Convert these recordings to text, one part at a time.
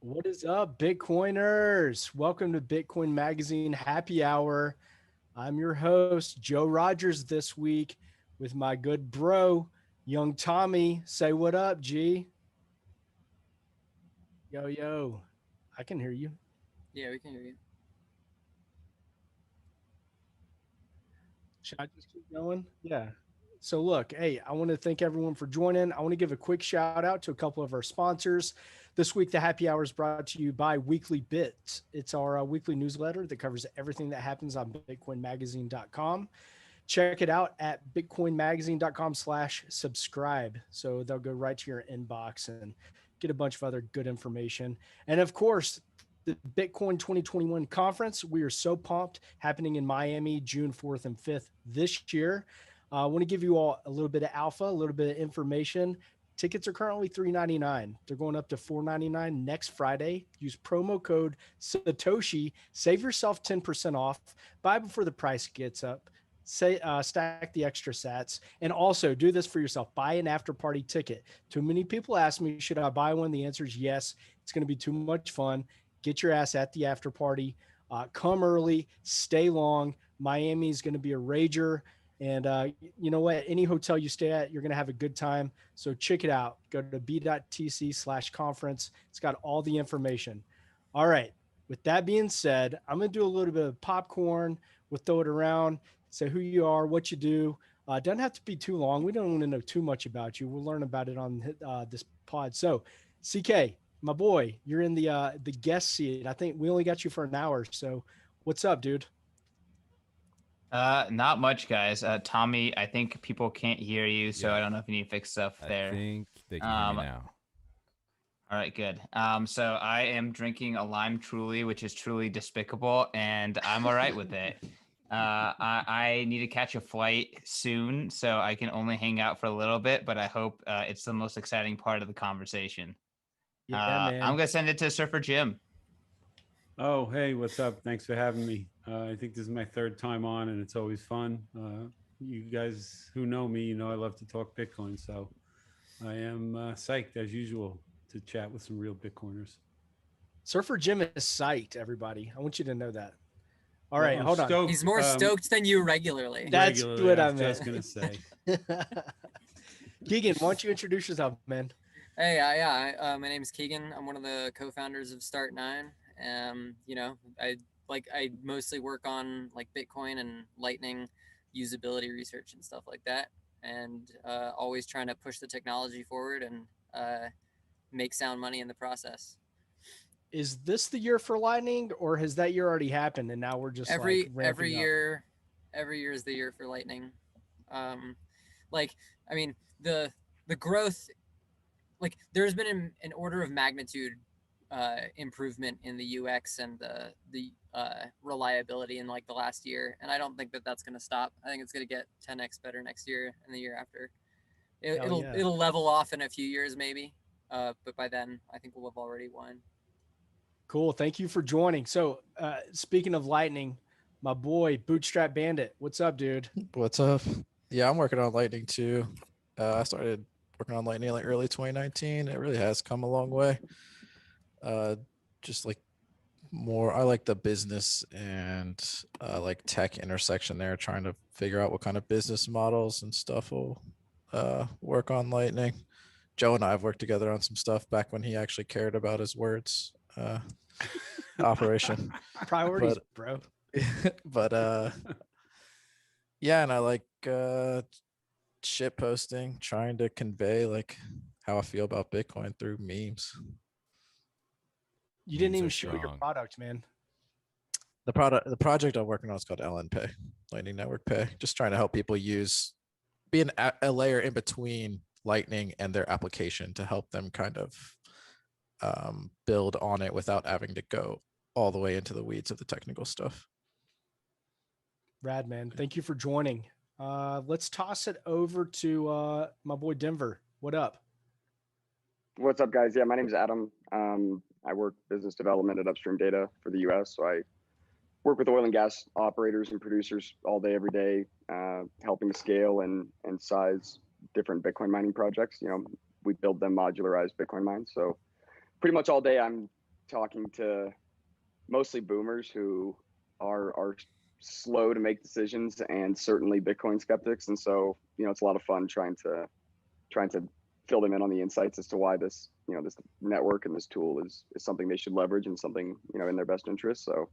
What is up, Bitcoiners? Welcome to Bitcoin Magazine Happy Hour. I'm your host, Joe Rogers, this week with my good bro, young Tommy. Say what up, G. Yo, yo. I can hear you. Yeah, we can hear you. Should I just keep going? Yeah. So, look, hey, I want to thank everyone for joining. I want to give a quick shout out to a couple of our sponsors. This week, the Happy Hour is brought to you by Weekly Bits. It's our weekly newsletter that covers everything that happens on bitcoinmagazine.com. Check it out at bitcoinmagazine.com/subscribe. So they'll go right to your inbox and get a bunch of other good information. And of course, the Bitcoin 2021 conference, we are so pumped, happening in Miami, June 4th and 5th this year. I want to give you all a little bit of alpha, a little bit of information. Tickets are currently $399. They're going up to $499 next Friday. Use promo code Satoshi. Save yourself 10% off. Buy before the price gets up. Stack the extra sats, and also do this for yourself. Buy an after party ticket. Too many people ask me, should I buy one? The answer is yes. It's going to be too much fun. Get your ass at the after party. Come early, stay long. Miami is going to be a rager. And you know what? Any hotel you stay at, you're going to have a good time. So check it out. Go to b.tc/conference. It's got all the information. All right. With that being said, I'm going to do a little bit of popcorn. We'll throw it around, say who you are, what you do. Doesn't have to be too long. We don't want to know too much about you. We'll learn about it on this pod. So, CK, my boy, you're in the guest seat. I think we only got you for an hour. So, what's up, dude? Not much, guys. Tommy, I think people can't hear you, so I Yeah, don't know if you need to fix stuff I there. think they can hear me now. All right, good. So I am drinking a lime Truly, which is truly despicable, and I'm all right with it. I need to catch a flight soon, so I can only hang out for a little bit, but I hope it's the most exciting part of the conversation. Yeah, I'm man. gonna send it to Surfer Jim. Oh, hey, what's up? Thanks for having me. I think this is my third time on, and it's always fun. You guys who know me, you know I love to talk Bitcoin, so I am psyched as usual to chat with some real Bitcoiners. Surfer Jim is psyched, everybody. I want you to know that. All Well, right, I'm hold on. He's stoked. more stoked than you regularly. That's Regularly, what I I was meant. just gonna say. Keegan, why don't you introduce yourself, man? Hey, my name is Keegan. I'm one of the co-founders of Start9. I mostly work on like Bitcoin and Lightning usability research and stuff like that, and always trying to push the technology forward and make sound money in the process. Is this the year for Lightning, or has that year already happened and now we're just like Every ramping up? every year is the year for Lightning. Um, like I mean the growth, like there's been an order of magnitude improvement in the UX and the reliability in like the last year, and I don't think that that's going to stop. I think it's going to get 10x better next year and the year after. Hell yeah. It'll level off in a few years maybe, but by then I think we'll have already won. Cool. Thank you for joining. So, speaking of Lightning, my boy Bootstrap Bandit, what's up, dude? What's up? Yeah, I'm working on Lightning too. I started working on Lightning like early 2019. It really has come a long way. Just like more, I like the business and like tech intersection there, trying to figure out what kind of business models and stuff will work on Lightning. Joe and I have worked together on some stuff back when he actually cared about his words operation. Priorities, But- bro. But yeah, and I like shit posting, trying to convey like how I feel about Bitcoin through memes. You didn't Memes even are show your strong. product, man. The project I'm working on is called LNPay, Lightning Network Pay. Just trying to help people be a layer in between Lightning and their application to help them kind of build on it without having to go all the way into the weeds of the technical stuff. Rad, man. Thank you for joining. Let's toss it over to my boy Denver. What up? What's up, guys? Yeah, my name is Adam. I work business development at Upstream Data for the U.S. So I work with oil and gas operators and producers all day, every day, helping to scale and size different Bitcoin mining projects. You know, we build them modularized Bitcoin mines. So pretty much all day I'm talking to mostly boomers who are slow to make decisions and certainly Bitcoin skeptics. And so, it's a lot of fun trying to fill them in on the insights as to why this, this network and this tool is something they should leverage and something, in their best interest. So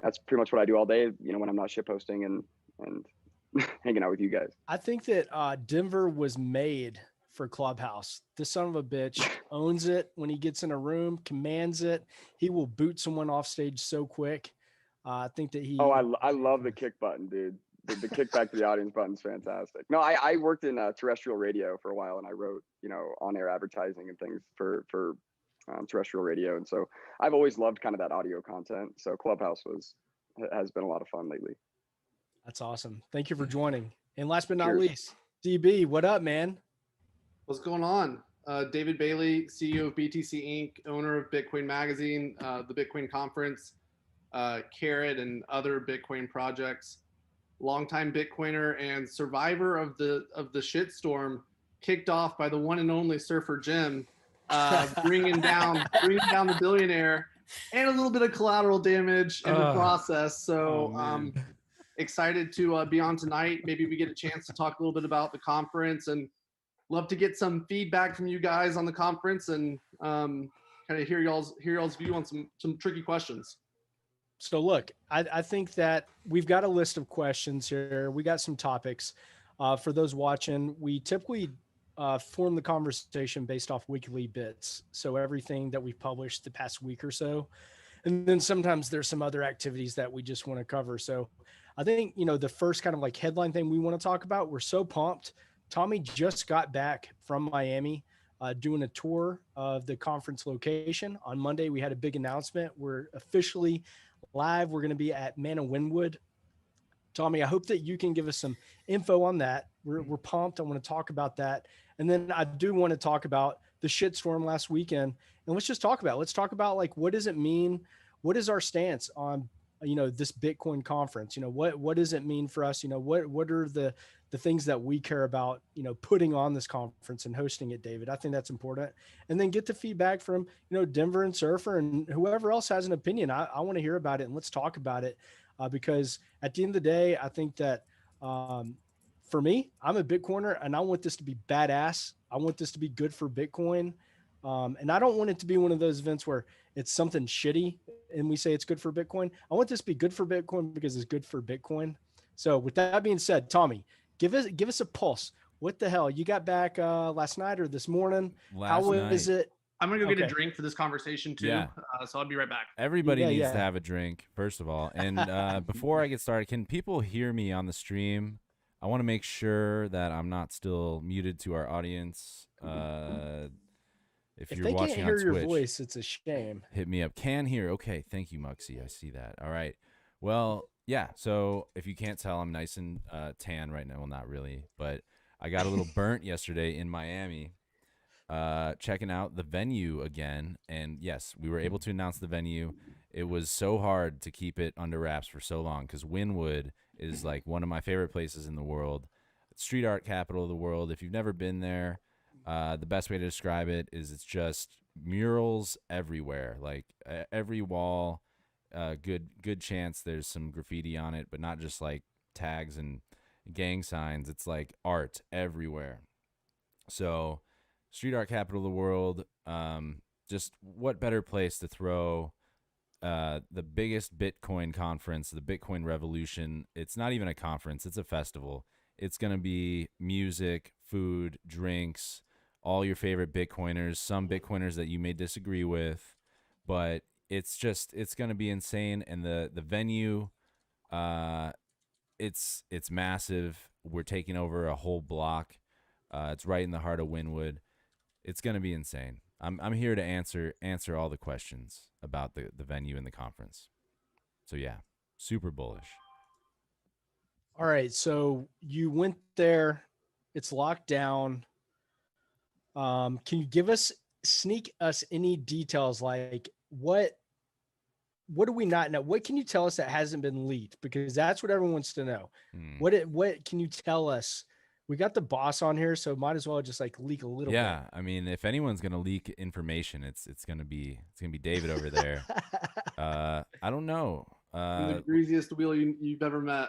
that's pretty much what I do all day, when I'm not shit posting and hanging out with you guys. I think that Denver was made for Clubhouse. This son of a bitch owns it when he gets in a room, commands it. He will boot someone off stage so quick. I think that he. Oh, I love the kick button, dude. The kick back to the audience button's fantastic. No, I worked in terrestrial radio for a while, and I wrote, on-air advertising and things for terrestrial radio, and so I've always loved kind of that audio content. So Clubhouse has been a lot of fun lately. That's awesome. Thank you for joining. And last but not Cheers. least, DB, what up, man? What's going on? David Bailey, CEO of BTC Inc., owner of Bitcoin Magazine, the Bitcoin Conference, Carrot, and other Bitcoin projects. Longtime Bitcoiner and survivor of the shitstorm, kicked off by the one and only Surfer Jim, bringing down the billionaire, and a little bit of collateral damage in the process. So excited to be on tonight. Maybe we get a chance to talk a little bit about the conference, and love to get some feedback from you guys on the conference and kind of hear y'all's view on some tricky questions. So look, I think that we've got a list of questions here. We got some topics. For those watching, we typically form the conversation based off weekly bits. So everything that we've published the past week or so. And then sometimes there's some other activities that we just want to cover. So I think, the first kind of like headline thing we want to talk about, we're so pumped. Tommy just got back from Miami doing a tour of the conference location. On Monday, we had a big announcement. We're officially live. We're going to be at Mana Wynwood. Tommy, I hope that you can give us some info on that. We're pumped. I want to talk about that. And then I do want to talk about the shitstorm last weekend. And let's talk about like, what does it mean? What is our stance on, this Bitcoin conference? What does it mean for us? What are the things that we care about, putting on this conference and hosting it, David? I think that's important. And then get the feedback from, Denver and Surfer and whoever else has an opinion. I want to hear about it, and let's talk about it because at the end of the day, I think that for me, I'm a Bitcoiner and I want this to be badass. I want this to be good for Bitcoin. And I don't want it to be one of those events where it's something shitty and we say it's good for Bitcoin. I want this to be good for Bitcoin because it's good for Bitcoin. So with that being said, Tommy, give us a pulse. What the hell? You got back last night or this morning? How is it? I'm going to go get a drink for this conversation too. Yeah. So I'll be right back. Everybody needs to have a drink, first of all. And before I get started, can people hear me on the stream? I want to make sure that I'm not still muted to our audience. If you're they watching can't hear on Twitch, your voice, it's a shame. hit me up. Can hear. Okay. Thank you, Muxie. I see that. All right. Well, yeah. So if you can't tell, I'm nice and tan right now. Well, not really, but I got a little burnt yesterday in Miami, checking out the venue again. And yes, we were able to announce the venue. It was so hard to keep it under wraps for so long because Wynwood is like one of my favorite places in the world. Street art capital of the world. If you've never been there, the best way to describe it is it's just murals everywhere, like every wall. Good chance there's some graffiti on it, but not just like tags and gang signs. It's like art everywhere. So street art capital of the world. Just what better place to throw the biggest Bitcoin conference, the Bitcoin Revolution. It's not even a conference, it's a festival. It's going to be music, food, drinks, all your favorite Bitcoiners, some Bitcoiners that you may disagree with, but it's going to be insane. And the venue, it's massive. We're taking over a whole block. It's right in the heart of Wynwood. It's going to be insane. I'm here to answer all the questions about the venue and the conference. So yeah, super bullish. All right. So you went there. It's locked down. Can you sneak us any details? Like what do we not know? What can you tell us that hasn't been leaked? Because that's what everyone wants to know. What can you tell us we got the boss on here, so might as well just like leak a little Yeah, I mean, if anyone's gonna leak information, it's gonna be David over there. bit. I don't know. I'm the greasiest wheel you've ever met.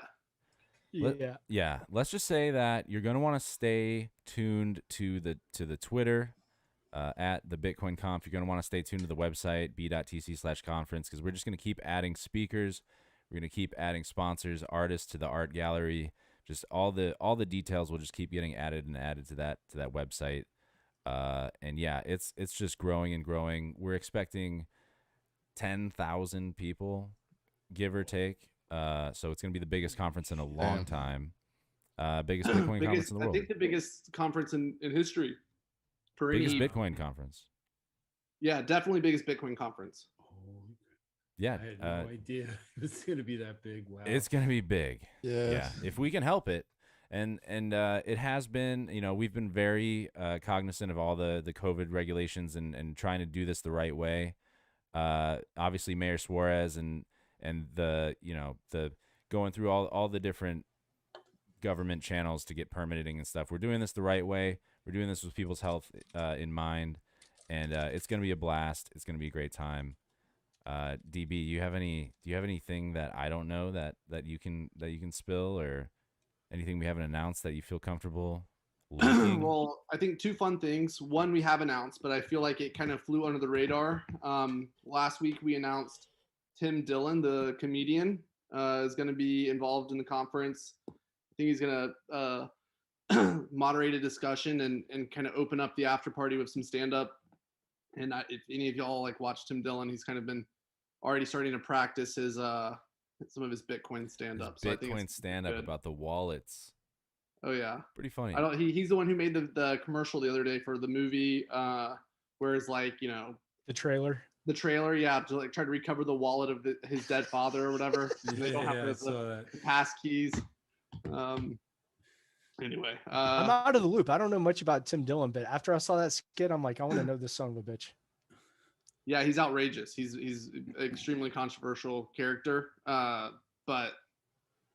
Yeah. Let's just say that you're gonna want to stay tuned to the Twitter at the Bitcoin Conf. You're gonna want to stay tuned to the website b.tc/conference because we're just gonna keep adding speakers. We're gonna keep adding sponsors, artists to the art gallery. Just all the details will just keep getting added and added to that website. And yeah, it's just growing and growing. We're expecting 10,000 people, give or take. So it's going to be the biggest conference in a long time. Biggest Bitcoin conference in the world. I think the biggest conference in history. For biggest any, Bitcoin conference. Yeah, definitely biggest Bitcoin conference. Yeah. I had no idea it was going to be that big. Wow. It's going to be big. Yeah. If we can help it. And it has been, we've been very cognizant of all the COVID regulations and trying to do this the right way. Obviously Mayor Suarez and the going through all the different government channels to get permitting and stuff. We're doing this the right way. We're doing this with people's health in mind, and it's going to be a blast. It's going to be a great time. DB, do you have anything that I don't know that you can spill, or anything we haven't announced that you feel comfortable leaking? Well, I think two fun things. One we have announced, but I feel like it kind of flew under the radar. Last week we announced Tim Dillon, the comedian, is going to be involved in the conference. I think he's going to moderate a discussion and kind of open up the after party with some stand-up. And if any of y'all like watch Tim Dillon, he's kind of been already starting to practice his some of his Bitcoin stand-up. So Bitcoin stand-up about the wallets. Oh yeah, pretty funny. He's the one who made the commercial the other day for the movie, where it's like the trailer. The trailer, yeah, to like try to recover the wallet of his dead father or whatever. They don't have the pass keys. Anyway, I'm out of the loop. I don't know much about Tim Dillon, but after I saw that skit, I'm like, I want to know this son of a bitch. Yeah, he's outrageous. He's an extremely controversial character, but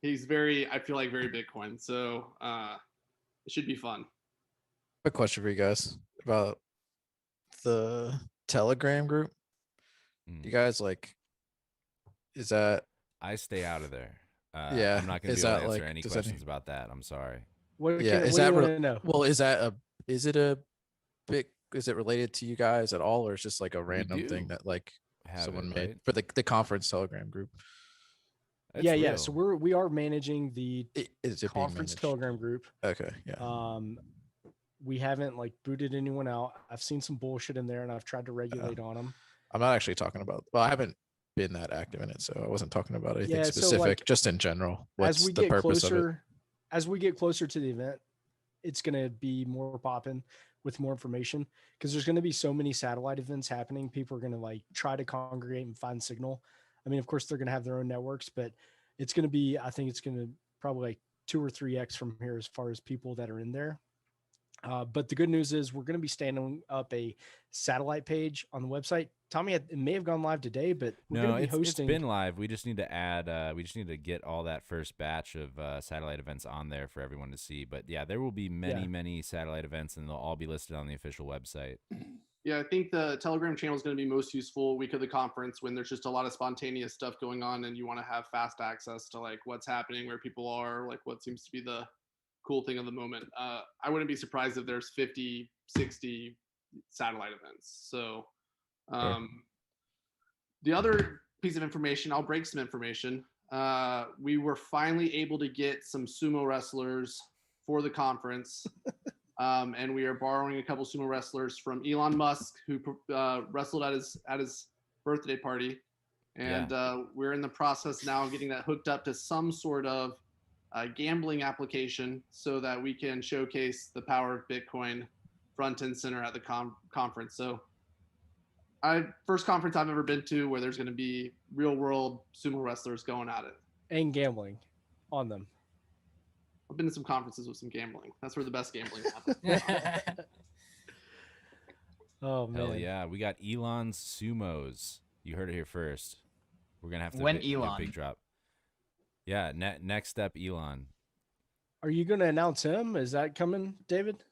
he's I feel like very Bitcoin. So it should be fun. Quick question for you guys about the Telegram group. You guys is that? I stay out of there. Yeah, I'm not going to be able to answer any questions about that. I'm sorry. Is it related to you guys at all, or is just like a random thing that someone made for the conference Telegram group? Yeah. So we are managing the conference managed? Telegram group. Okay. Yeah. We haven't booted anyone out. I've seen some bullshit in there, and I've tried to regulate on them. I'm not actually talking about. Well, I haven't been that active in it, so I wasn't talking about anything specific. So just in general. What's as we the get purpose closer, of it? As we get closer to the event, it's going to be more popping with more information because there's going to be so many satellite events happening. People are going to try to congregate and find signal. I mean, of course, they're going to have their own networks, but it's going to be, I think it's going to probably 2 or 3x from here as far as people that are in there. But the good news is we're going to be standing up a satellite page on the website. Tommy, it may have gone live today, but we're going to be hosting. It's been live. We just need to add. We just need to get all that first batch of satellite events on there for everyone to see. But yeah, there will be many satellite events, and they'll all be listed on the official website. Yeah, I think the Telegram channel is going to be most useful week of the conference when there's just a lot of spontaneous stuff going on, and you want to have fast access to what's happening, where people are, what seems to be the cool thing of the moment. I wouldn't be surprised if there's 50, 60 satellite events. So the other piece of information, I'll break some information. We were finally able to get some sumo wrestlers for the conference. And we are borrowing a couple sumo wrestlers from Elon Musk, who wrestled at his birthday party. And we're in the process now of getting that hooked up to some sort of gambling application so that we can showcase the power of Bitcoin front and center at the conference. So first conference I've ever been to where there's going to be real world sumo wrestlers going at it. And gambling on them. I've been to some conferences with some gambling. That's where the best gambling happens. Oh, man. Hell yeah. We got Elon's Sumos. You heard it here first. We're going to have to when do Elon a big drop. Yeah, next step, Elon. Are you going to announce him? Is that coming, David?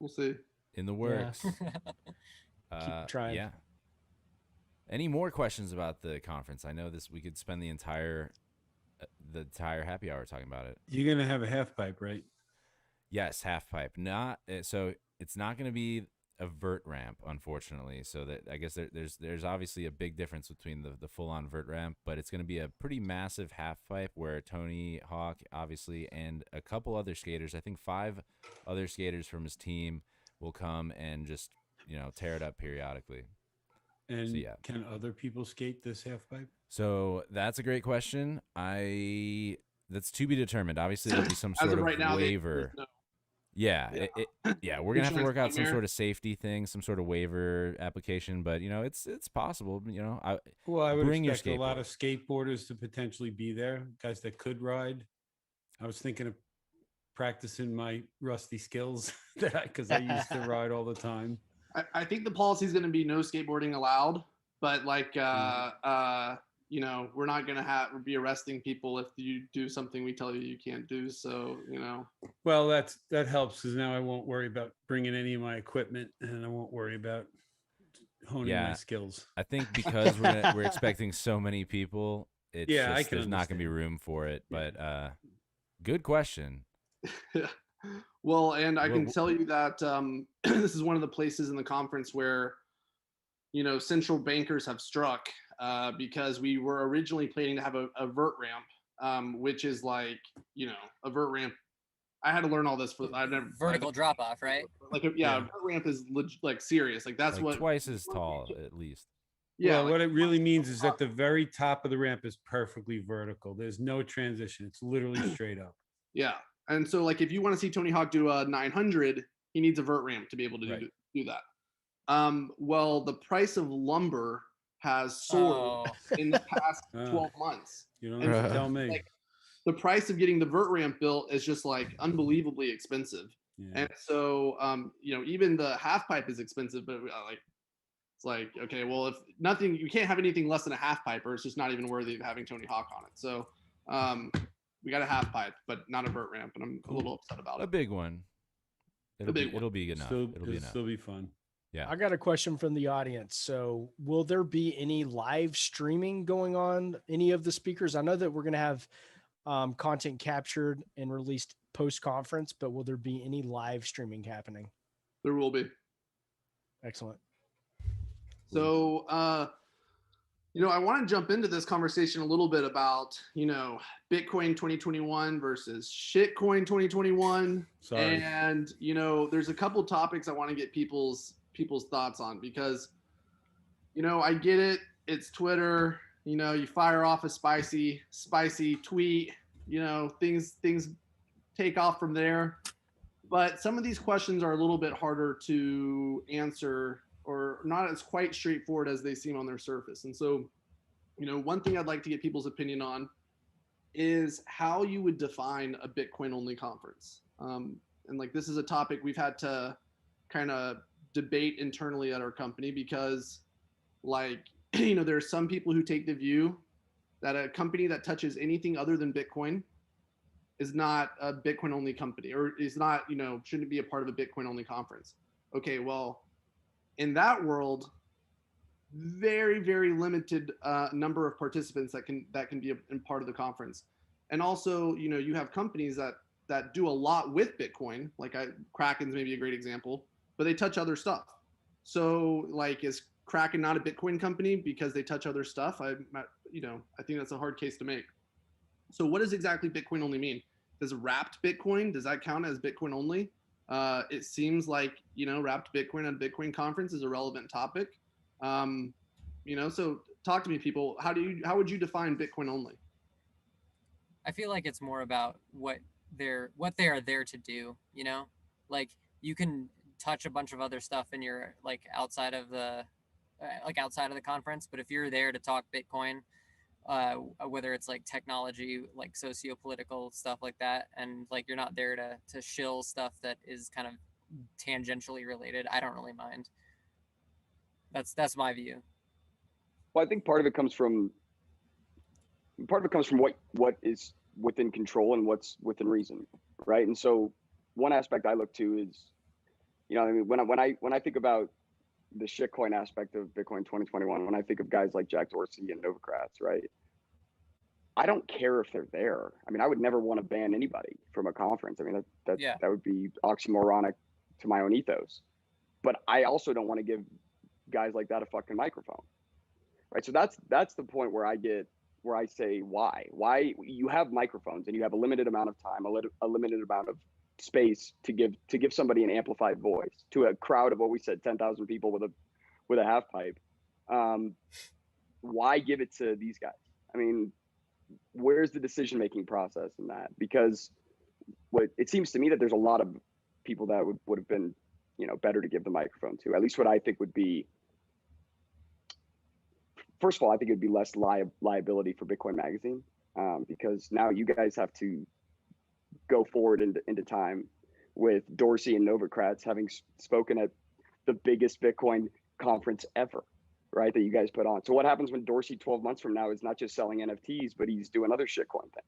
We'll see. In the Yeah. works. Keep trying. Yeah. Any more questions about the conference? I know we could spend the entire happy hour talking about it. You're gonna have a half pipe, right? Yes, half pipe. Not so it's not going to be a vert ramp, unfortunately. So that I guess there's obviously a big difference between the full on vert ramp, but it's going to be a pretty massive half pipe where Tony Hawk, obviously, and a couple other skaters, I think 5 other skaters from his team, will come and just tear it up periodically. And So, yeah. Can other people skate this half pipe? So that's a great question. That's to be determined. Obviously, there'll be some As sort of of right now, waiver. Yeah. Yeah, we're gonna have to work out some Nightmare. sort of safety thing, some sort of waiver application. But it's possible. Well, I would Bring your expect a lot skateboard. of skateboarders to potentially be there, guys that could ride. I was thinking of practicing my rusty skills because I used to ride all the time. I think the policy is going to be no skateboarding allowed, but like, we're not going to be arresting people if you do something we tell you can't do. So, Well, that helps because now I won't worry about bringing any of my equipment, and I won't worry about honing my Yeah. skills. I think because we're expecting so many people, it's Yeah, I just, can there's not gonna be understand. room for it. Yeah. But good question. well, and I can Well, tell you that this is one of the places in the conference where, central bankers have struck because we were originally planning to have a vert ramp, which is like, a vert ramp. I had to learn all this I've never Vertical drop off, right? Like, a vert ramp is like serious. Like that's like what twice as tall at least. Yeah. Well, like, what it really means is that the very top of the ramp is perfectly vertical. There's no transition. It's literally straight up. yeah. And so like if you want to see Tony Hawk do a 900, he needs a vert ramp to be able to Right. do that. Well, the price of lumber has soared in the past 12 months. You don't And have to so, tell me. like, the price of getting the vert ramp built is just like unbelievably expensive. Yeah. And so, even the half pipe is expensive, but it's like, okay, well, if nothing, you can't have anything less than a half pipe, or it's just not even worthy of having Tony Hawk on it. So, we got a half pipe, but not a vert ramp, and I'm a little upset about A it. big one. It'll big one. be enough. It'll be enough. Still be fun. Yeah. I got a question from the audience. So, will there be any live streaming going on any of the speakers? I know that we're going to have content captured and released post conference, but will there be any live streaming happening? There will be. Excellent. So, I want to jump into this conversation a little bit about, Bitcoin 2021 versus shitcoin 2021. Sorry. And, there's a couple topics I want to get people's thoughts on because, I get it. It's Twitter, you fire off a spicy tweet, things take off from there. But some of these questions are a little bit harder to answer or not as quite straightforward as they seem on their surface. And so, one thing I'd like to get people's opinion on is how you would define a Bitcoin only conference. And like, this is a topic we've had to kind of debate internally at our company because like, there are some people who take the view that a company that touches anything other than Bitcoin is not a Bitcoin only company or is not, shouldn't be a part of a Bitcoin only conference. Okay, well, in that world, very, very limited number of participants that can be in part of the conference. And also, you have companies that do a lot with Bitcoin, like Kraken's maybe a great example, but they touch other stuff. So like, is Kraken not a Bitcoin company because they touch other stuff? I think that's a hard case to make. So what does exactly Bitcoin only mean? Does wrapped Bitcoin, does that count as Bitcoin only? It seems like, wrapped Bitcoin at a Bitcoin conference is a relevant topic. So talk to me, people. How would you define Bitcoin only? I feel like it's more about what they are there to do, like you can touch a bunch of other stuff in your outside of the conference, but if you're there to talk Bitcoin, whether it's like technology, like socio-political stuff like that, and like you're not there to shill stuff that is kind of tangentially related, I don't really mind. That's my view. Well, I think part of it comes from what is within control and what's within reason, right? And so one aspect I look to is, you know, I mean, when I think about the shitcoin aspect of Bitcoin 2021, when I think of guys like Jack Dorsey and Novocrats, right? I don't care if they're there. I mean, I would never want to ban anybody from a conference. I mean, that would be oxymoronic to my own ethos. But I also don't want to give guys like that a fucking microphone, right? So that's the point where I say why you have microphones and you have a limited amount of time, a limited amount of space to give somebody an amplified voice to a crowd of what we said 10,000 people with a half pipe. Why give it to these guys? I mean, where's the decision making process in that? Because what it seems to me that there's a lot of people that would have been, you know, better to give the microphone to. At least what I think would be, first of all, I think it would be less liability for Bitcoin Magazine, because now you guys have to go forward into time with Dorsey and Novocrats having spoken at the biggest Bitcoin conference ever, right, that you guys put on. So what happens when Dorsey 12 months from now is not just selling NFTs, but he's doing other shitcoin things,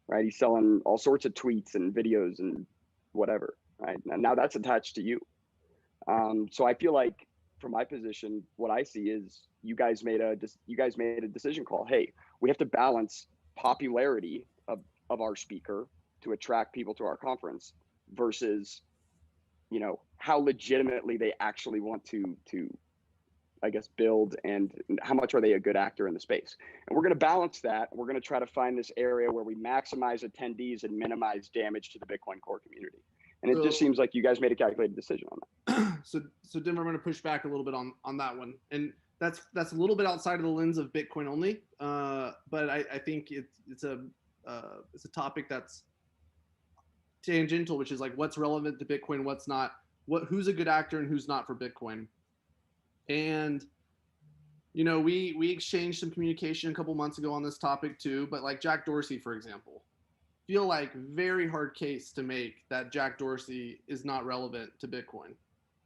right? He's selling all sorts of tweets and videos and whatever, right? And now that's attached to you. So I feel like from my position, what I see is you guys made a decision call. Hey, we have to balance popularity of our speaker to attract people to our conference versus, you know, how legitimately they actually want to I guess build, and how much are they a good actor in the space. And we're going to balance that. We're going to try to find this area where we maximize attendees and minimize damage to the Bitcoin core community. And it just seems like you guys made a calculated decision on that. So Denver, I'm going to push back a little bit on that one. And that's a little bit outside of the lens of Bitcoin only. But I think it's a topic that's tangential, which is like what's relevant to Bitcoin, what's not, who's a good actor and who's not for Bitcoin. And, you know, we exchanged some communication a couple months ago on this topic too, but like Jack Dorsey, for example, feel like very hard case to make that Jack Dorsey is not relevant to Bitcoin.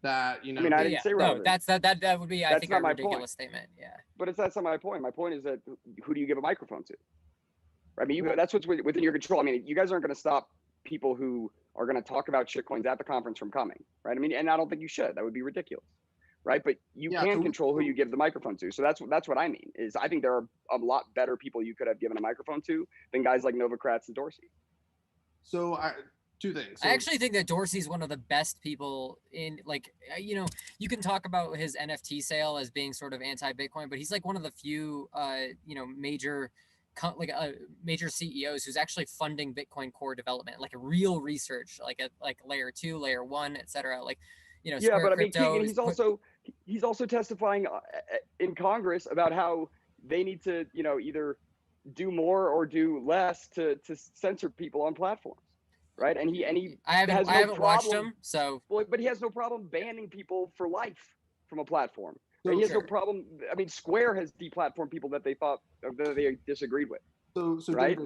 That, you know, I mean, I didn't say relevant. No, that would be, I think, a ridiculous statement. Yeah. But that's not my point. My point is that who do you give a microphone to? I mean, that's what's within your control. I mean, you guys aren't going to stop people who are going to talk about shitcoins at the conference from coming, right? I mean, and I don't think you should. That would be ridiculous, right? But you can control who you give the microphone to. So that's what I mean. Is I think there are a lot better people you could have given a microphone to than guys like Novocrats and Dorsey. So two things. So, I actually think that Dorsey's one of the best people in, like, you know, you can talk about his NFT sale as being sort of anti-Bitcoin, but he's like one of the few, you know, major CEOs who's actually funding Bitcoin core development, like a real research, like layer 2, layer 1, etc. Like, you know, yeah, Square but Crypto, I mean, he's also testifying in Congress about how they need to, you know, either do more or do less to censor people on platforms. Right, and I haven't watched him, so. Well, but he has no problem banning people for life from a platform. Right? He has no problem. I mean, Square has deplatformed people that they thought that they disagreed with. So right.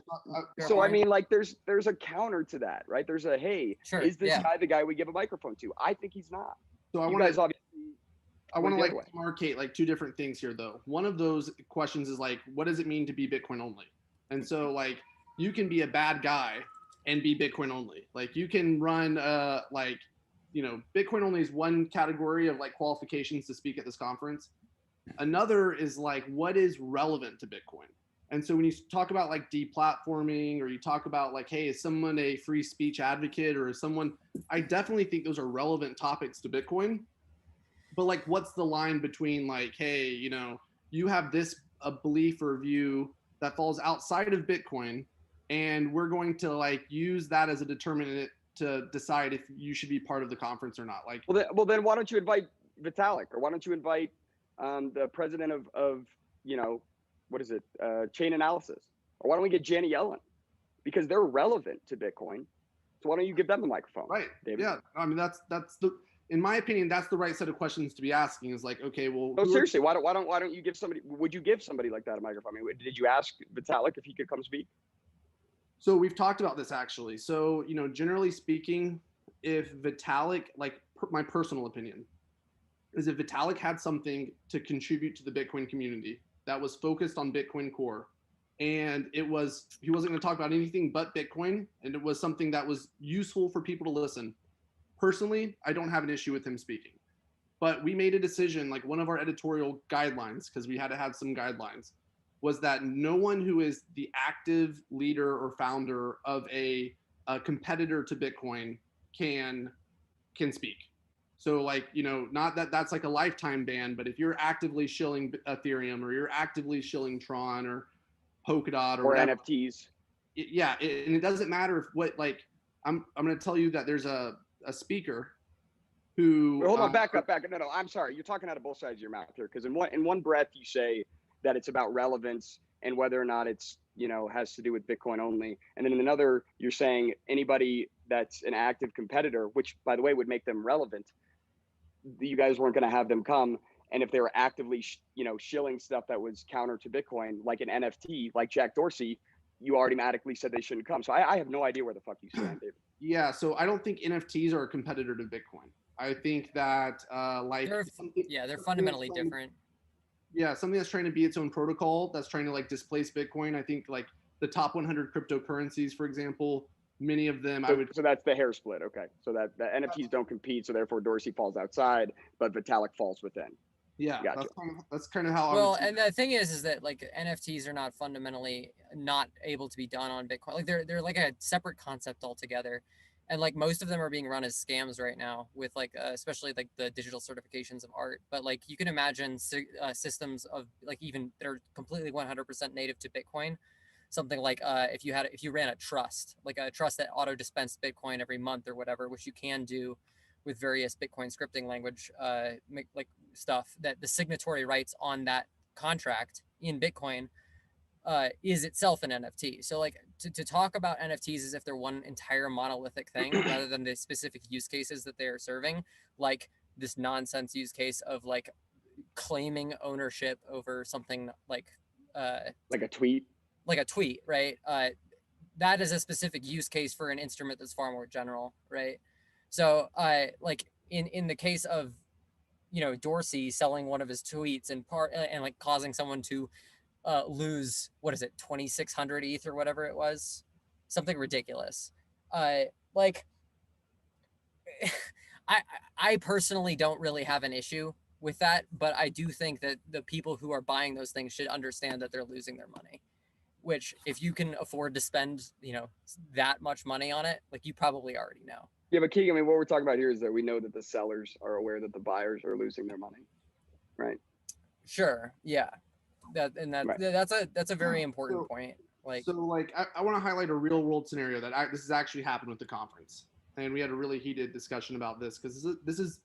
So I mean, like, there's a counter to that, right? There's a is this guy the guy we give a microphone to? I think he's not. So I want to like demarcate like two different things here, though. One of those questions is like, what does it mean to be Bitcoin only? And so like, you can be a bad guy and be Bitcoin only. Like you can run like, you know, Bitcoin only is one category of like qualifications to speak at this conference. Another is like, what is relevant to Bitcoin? And so when you talk about like deplatforming, or you talk about like, hey, is someone a free speech advocate, or is someone, I definitely think those are relevant topics to Bitcoin. But like, what's the line between like, hey, you know, you have this a belief or view that falls outside of Bitcoin, and we're going to like use that as a determinant to decide if you should be part of the conference or not. Like, well then why don't you invite Vitalik, or why don't you invite the president of you know, what is it, Chain Analysis, or why don't we get Janet Yellen, because they're relevant to Bitcoin. So why don't you give them the microphone? Right. David? Yeah. I mean, that's the, in my opinion, that's the right set of questions to be asking. Is like, okay, well, no, seriously, why don't you give somebody? Would you give somebody like that a microphone? I mean, did you ask Vitalik if he could come speak? So we've talked about this actually. So, you know, generally speaking, if Vitalik, like my personal opinion, is if Vitalik had something to contribute to the Bitcoin community that was focused on Bitcoin core, and he wasn't going to talk about anything but Bitcoin, and it was something that was useful for people to listen. Personally, I don't have an issue with him speaking, but we made a decision, like one of our editorial guidelines, because we had to have some guidelines, was that no one who is the active leader or founder of a competitor to Bitcoin can speak. So like, not that that's like a lifetime ban, but if you're actively shilling Ethereum, or you're actively shilling Tron or Polkadot or whatever, NFTs. And it doesn't matter if what, like, I'm going to tell you that there's a speaker who. Wait, hold on, back up. No, I'm sorry. You're talking out of both sides of your mouth here, because in one breath you say that it's about relevance and whether or not it's has to do with Bitcoin only, and then in another you're saying anybody that's an active competitor, which by the way would make them relevant, you guys weren't going to have them come. And if they were actively shilling stuff that was counter to Bitcoin, like an NFT, like Jack Dorsey, you automatically said they shouldn't come. So I have no idea where the fuck you stand, David. Yeah, so I don't think NFTs are a competitor to Bitcoin. I think that they're fundamentally different. Yeah, something that's trying to be its own protocol, that's trying to like displace Bitcoin. I think like the top 100 cryptocurrencies, for example, many of them So that's the hair split. Okay, so that the NFTs don't compete, so therefore Dorsey falls outside, but Vitalik falls within. Yeah, gotcha. That's kind of how. Well, and the thing is that like NFTs are not fundamentally not able to be done on Bitcoin. Like they're like a separate concept altogether, and like most of them are being run as scams right now with like especially like the digital certifications of art. But like you can imagine systems of like even that are completely 100% native to Bitcoin. Something like if you ran a trust, like a trust that auto dispensed Bitcoin every month or whatever, which you can do with various Bitcoin scripting language like stuff, that the signatory rights on that contract in Bitcoin is itself an NFT. So like to talk about NFTs as if they're one entire monolithic thing rather than the specific use cases that they are serving, like this nonsense use case of like claiming ownership over something like a tweet. Like a tweet, right? That is a specific use case for an instrument that's far more general, right? So, like in the case of, Dorsey selling one of his tweets and like causing someone to lose, what is it, 2,600 ETH or whatever it was, something ridiculous. Like, I personally don't really have an issue with that, but I do think that the people who are buying those things should understand that they're losing their money. Which, if you can afford to spend, that much money on it, like you probably already know. Yeah, but Keegan, I mean, what we're talking about here is that we know that the sellers are aware that the buyers are losing their money, right? Sure. Yeah. That's a very important point. Like, I want to highlight a real world scenario that this has actually happened with the conference, and we had a really heated discussion about this because this is,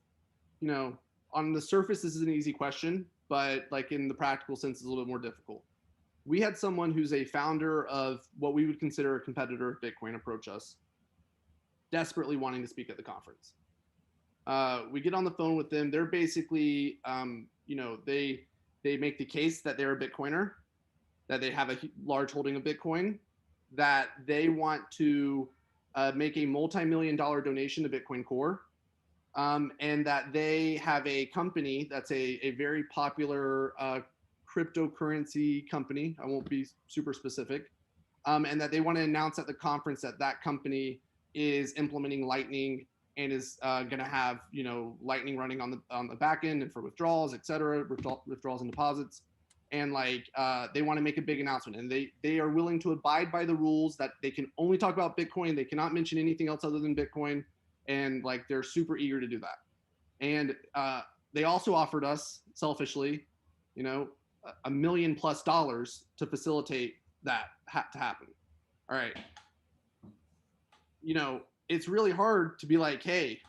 on the surface this is an easy question, but like in the practical sense, it's a little bit more difficult. We had someone who's a founder of what we would consider a competitor of Bitcoin approach us, desperately wanting to speak at the conference. We get on the phone with them. They're basically, they make the case that they're a Bitcoiner, that they have a large holding of Bitcoin, that they want to make a multi-million-dollar donation to Bitcoin Core, and that they have a company that's a very popular cryptocurrency company. I won't be super specific. And that they want to announce at the conference that that company is implementing Lightning and is going to have, Lightning running on the back end and for withdrawals, et cetera, withdrawals and deposits. And like they want to make a big announcement, and they are willing to abide by the rules that they can only talk about Bitcoin. They cannot mention anything else other than Bitcoin. And like they're super eager to do that. And they also offered us selfishly, $1 million+ to facilitate that to happen. All right. It's really hard to be like, hey,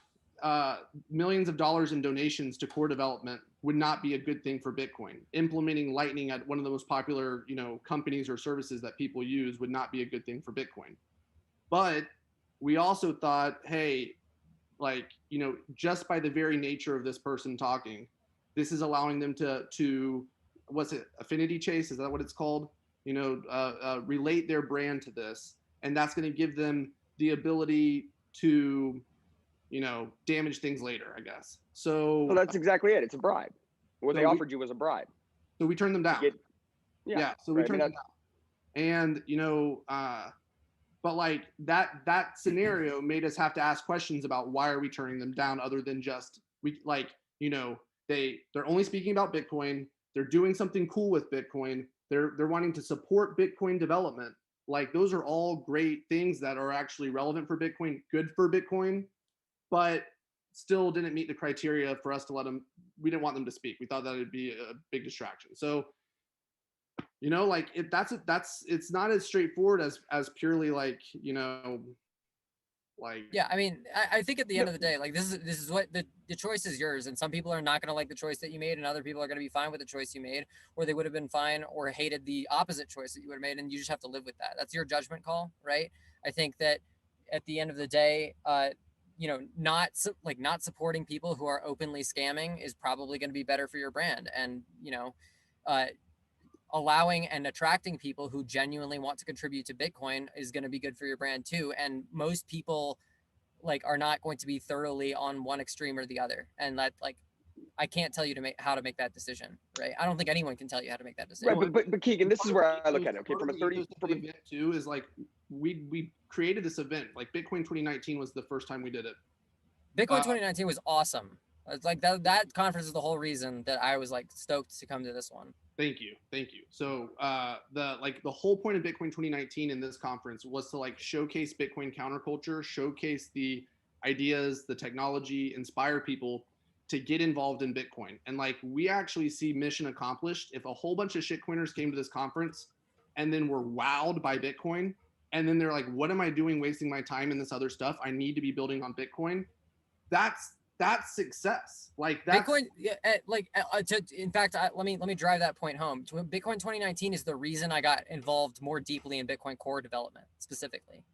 millions of dollars in donations to core development would not be a good thing for Bitcoin. Implementing Lightning at one of the most popular, companies or services that people use would not be a good thing for Bitcoin. But we also thought, hey, like, just by the very nature of this person talking, this is allowing them to what's it, affinity chase? Is that what it's called? Relate their brand to this. And that's going to give them the ability to, damage things later, I guess. So well, that's exactly it. It's a bribe. What they offered you was a bribe. So we turned them down. So we turned them down. And but like that scenario made us have to ask questions about why are we turning them down, other than just they're only speaking about Bitcoin. They're doing something cool with Bitcoin. They're wanting to support Bitcoin development. Like those are all great things that are actually relevant for Bitcoin, good for Bitcoin, but still didn't meet the criteria for us to let them. We didn't want them to speak. We thought that would be a big distraction. So like it's not as straightforward as purely like like Yeah, I mean, I think at the end of the day, like this is what the choice is yours, and some people are not going to like the choice that you made, and other people are going to be fine with the choice you made, or they would have been fine or hated the opposite choice that you would have made, and you just have to live with that. That's your judgment call, right? I think that at the end of the day, not supporting people who are openly scamming is probably going to be better for your brand, and uh, allowing and attracting people who genuinely want to contribute to Bitcoin is going to be good for your brand too. And most people are not going to be thoroughly on one extreme or the other. And that I can't tell you how to make that decision, right? I don't think anyone can tell you how to make that decision. Right, but Keegan, this is where I look at it. Okay, from a 30 from event too is like we created this event. Like Bitcoin 2019 was the first time we did it. Bitcoin 2019 was awesome. It's like that conference is the whole reason that I was stoked to come to this one. Thank you. So the whole point of Bitcoin 2019 in this conference was to showcase Bitcoin counterculture, showcase the ideas, the technology, inspire people to get involved in Bitcoin. And we actually see mission accomplished if a whole bunch of shitcoiners came to this conference and then were wowed by Bitcoin, and then they're like, what am I doing wasting my time in this other stuff? I need to be building on Bitcoin. That's success. That's Bitcoin. In fact, let me drive that point home. Bitcoin 2019 is the reason I got involved more deeply in Bitcoin core development specifically.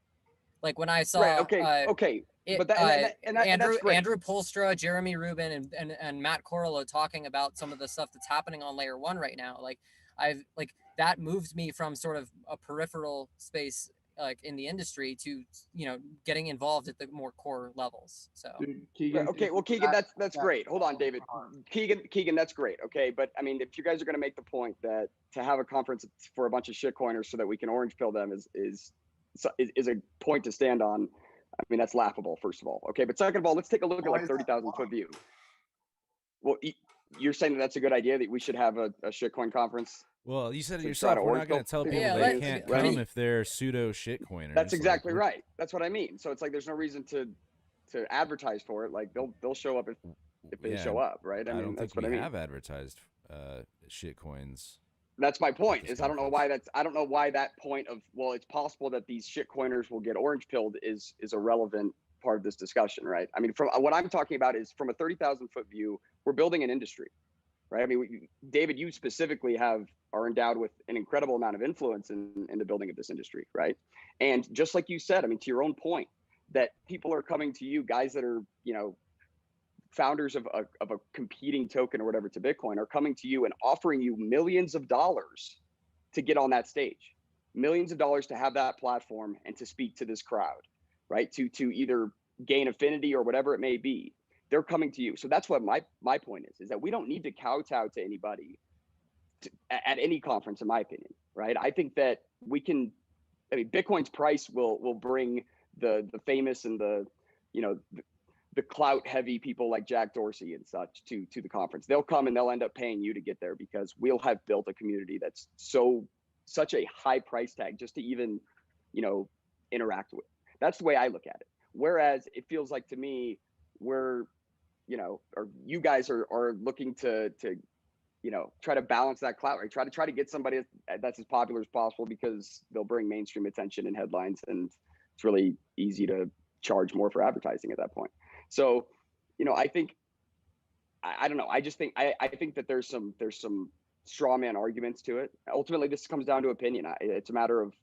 Like when I saw, okay, but that's great. Andrew Polstra, Jeremy Rubin, and Matt Corallo talking about some of the stuff that's happening on layer one right now. That moved me from sort of a peripheral space in the industry to getting involved at the more core levels. So Keegan, okay, well Keegan, that's great. Hold on, David. Keegan, that's great. Okay, but I mean, if you guys are going to make the point that to have a conference for a bunch of shitcoiners so that we can orange pill them is a point to stand on, I mean, that's laughable, first of all. Okay, but second of all, let's take a look at 30,000 foot view. Well, you're saying that's a good idea, that we should have a shitcoin conference? Well, you said it yourself. We're not going to tell people they can't come if they're pseudo shitcoiners. That's exactly right. That's what I mean. So it's there's no reason to advertise for it. They'll show up if they show up, right? I mean, don't think we have advertised shitcoins. That's my point. I don't know why that point of, well, it's possible that these shitcoiners will get orange pilled is a relevant part of this discussion, right? I mean, from what I'm talking about is from a 30,000 foot view, we're building an industry, right? I mean, David, you specifically are endowed with an incredible amount of influence in the building of this industry, right? And just like you said, I mean, to your own point, that people are coming to you, guys that are, founders of a competing token or whatever to Bitcoin, are coming to you and offering you millions of dollars to get on that stage, millions of dollars to have that platform and to speak to this crowd, right? To either gain affinity or whatever it may be. They're coming to you. So that's what my point is that we don't need to kowtow to anybody at any conference, in my opinion, right? I think that Bitcoin's price will bring the famous and the clout heavy people like Jack Dorsey and such to the conference. They'll come and they'll end up paying you to get there because we'll have built a community that's such a high price tag just to even, interact with. That's the way I look at it. Whereas it feels like to me, or you guys are looking to try to balance that clout, right? Try to get somebody that's as popular as possible because they'll bring mainstream attention and headlines, and it's really easy to charge more for advertising at that point. So, I think, I don't know. I just think, I think that there's some straw man arguments to it. Ultimately, this comes down to opinion. It's a matter of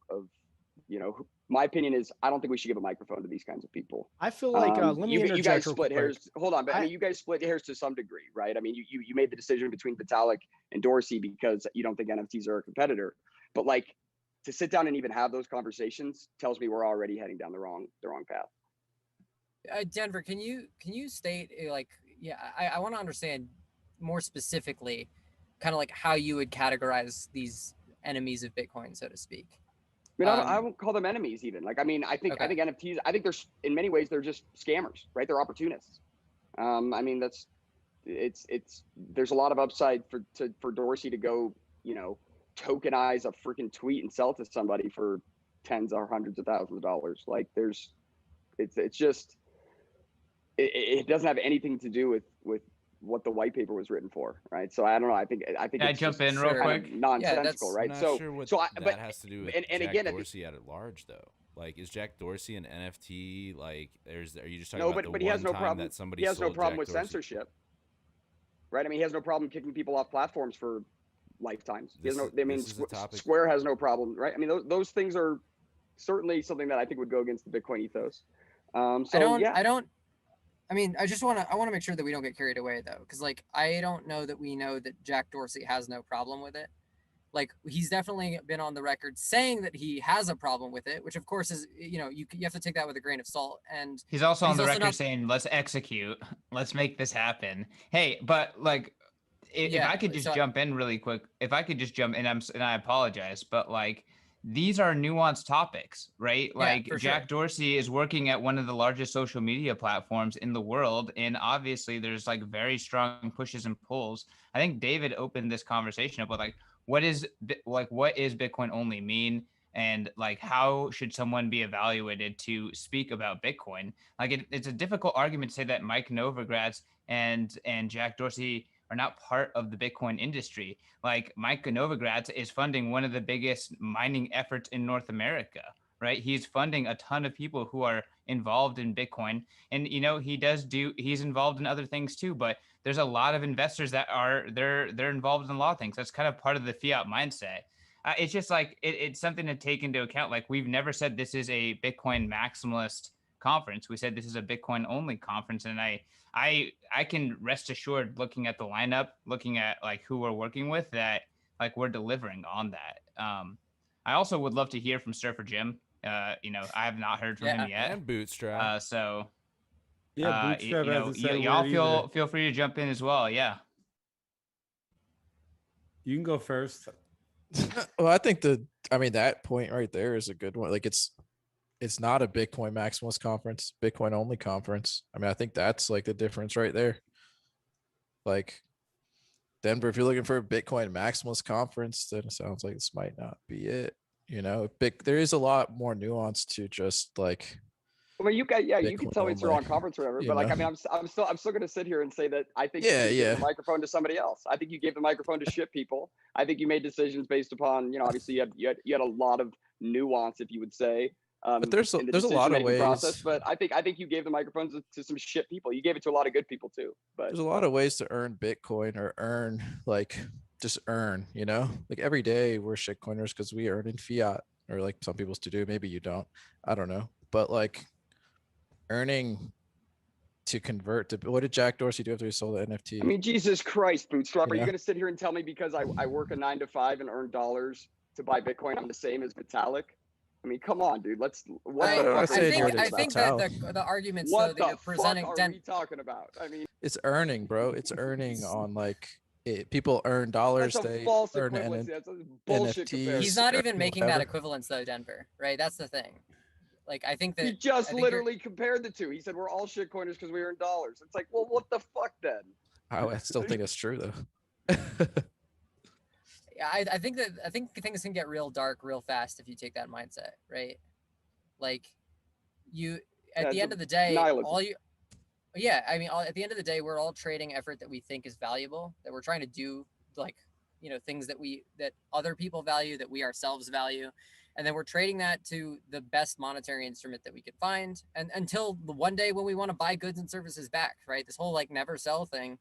my opinion is I don't think we should give a microphone to these kinds of people. I feel like let me interject. You guys split hairs. Hold on, but I mean, you guys split hairs to some degree, right? I mean, you made the decision between Vitalik and Dorsey because you don't think NFTs are a competitor. But to sit down and even have those conversations tells me we're already heading down the wrong path. Denver, can you state I want to understand more specifically, kind of how you would categorize these enemies of Bitcoin, so to speak. mean, I won't call them enemies even. Like, I mean, I think NFTs. I think there's in many ways they're just scammers, right? They're opportunists. I mean, there's a lot of upside for Dorsey to go, tokenize a freaking tweet and sell to somebody for tens or hundreds of thousands of dollars. Like, it's just it doesn't have anything to do with what the white paper was written for, right? So I don't know. I think Can I jump in real quick? Nonsensical, right? I'm not sure what that has to do with and Jack again, Dorsey at large, though. Like, is Jack Dorsey an NFT? Like, are you just talking no, about but the he has one no time problem. that somebody He has no sold problem Jack with Dorsey? censorship, right? I mean, he has no problem kicking people off platforms for lifetimes. He has no. I mean, Square has no problem, right? I mean, those things are certainly something that I think would go against the Bitcoin ethos. I mean, I want to make sure that we don't get carried away though, because like I don't know that we know that Jack Dorsey has no problem with it. Like, he's definitely been on the record saying that he has a problem with it, which of course is, you have to take that with a grain of salt. And he's also on the record saying, "Let's execute, let's make this happen." Hey, but like, if I could just jump in really quick, if I could just jump in, and I apologize, but like, these are nuanced topics, right? Like, Jack Dorsey is working at one of the largest social media platforms in the world, and obviously there's like very strong pushes and pulls. I think David opened this conversation up with like, what is Bitcoin only mean, and like, how should someone be evaluated to speak about Bitcoin? Like, it's a difficult argument to say that Mike Novogratz and Jack Dorsey are not part of the Bitcoin industry. Like, Mike Novogratz is funding one of the biggest mining efforts in North America, right? He's funding a ton of people who are involved in Bitcoin, and he's involved in other things too. But there's a lot of investors that are they're involved in a lot of things. That's kind of part of the fiat mindset. It's just like it's something to take into account. Like, we've never said this is a Bitcoin maximalist conference. We said this is a Bitcoin only conference, and I can rest assured, looking at the lineup, looking at like who we're working with, that like we're delivering on that. I also would love to hear from Surfer Jim. I have not heard from him yet. And Bootstrap. Bootstrap hasn't said a y'all word either. feel free to jump in as well. Yeah. You can go first. Well, I think that point right there is a good one. Like, it's not a Bitcoin maximalist conference, Bitcoin only conference. I mean, I think that's like the difference right there. Like, Denver, if you're looking for a Bitcoin maximalist conference, then it sounds like this might not be it. There is a lot more nuance to just like. I mean, you can Bitcoin tell me it's the wrong conference or whatever, but like, I mean, I'm still going to sit here and say that I think you gave the microphone to somebody else. I think you gave the microphone to shit people. I think you made decisions based upon, obviously you had a lot of nuance, if you would say. But there's a lot of ways. Process, but I think you gave the microphones to some shit people. You gave it to a lot of good people too. But there's a lot of ways to earn Bitcoin or just earn. Like, every day we're shitcoiners because we earn in fiat, or like some people still do. Maybe you don't. I don't know. But like, earning to convert to, what did Jack Dorsey do after he sold the NFT? I mean, Jesus Christ, Bootstrap, are you going to sit here and tell me because I work a 9 to 5 and earn dollars to buy Bitcoin, I'm the same as Vitalik? I mean, come on, dude. I think that the arguments that you're presenting. What are we talking about? I mean, it's earning, bro. It's earning on like people earn dollars. That's a false equivalence. That's a bullshit comparison. He's not even making that equivalence though, Denver. Right? That's the thing. Like, I think that he just literally compared the two. He said we're all shitcoiners because we earn dollars. It's like, well, what the fuck then? I still think it's true though. Yeah, I think things can get real dark real fast if you take that mindset, right? Like, at the end of the day, at the end of the day, we're all trading effort that we think is valuable, that we're trying to do, like, things that other people value, that we ourselves value. And then we're trading that to the best monetary instrument that we could find. And until the one day when we want to buy goods and services back, right? This whole like never sell thing.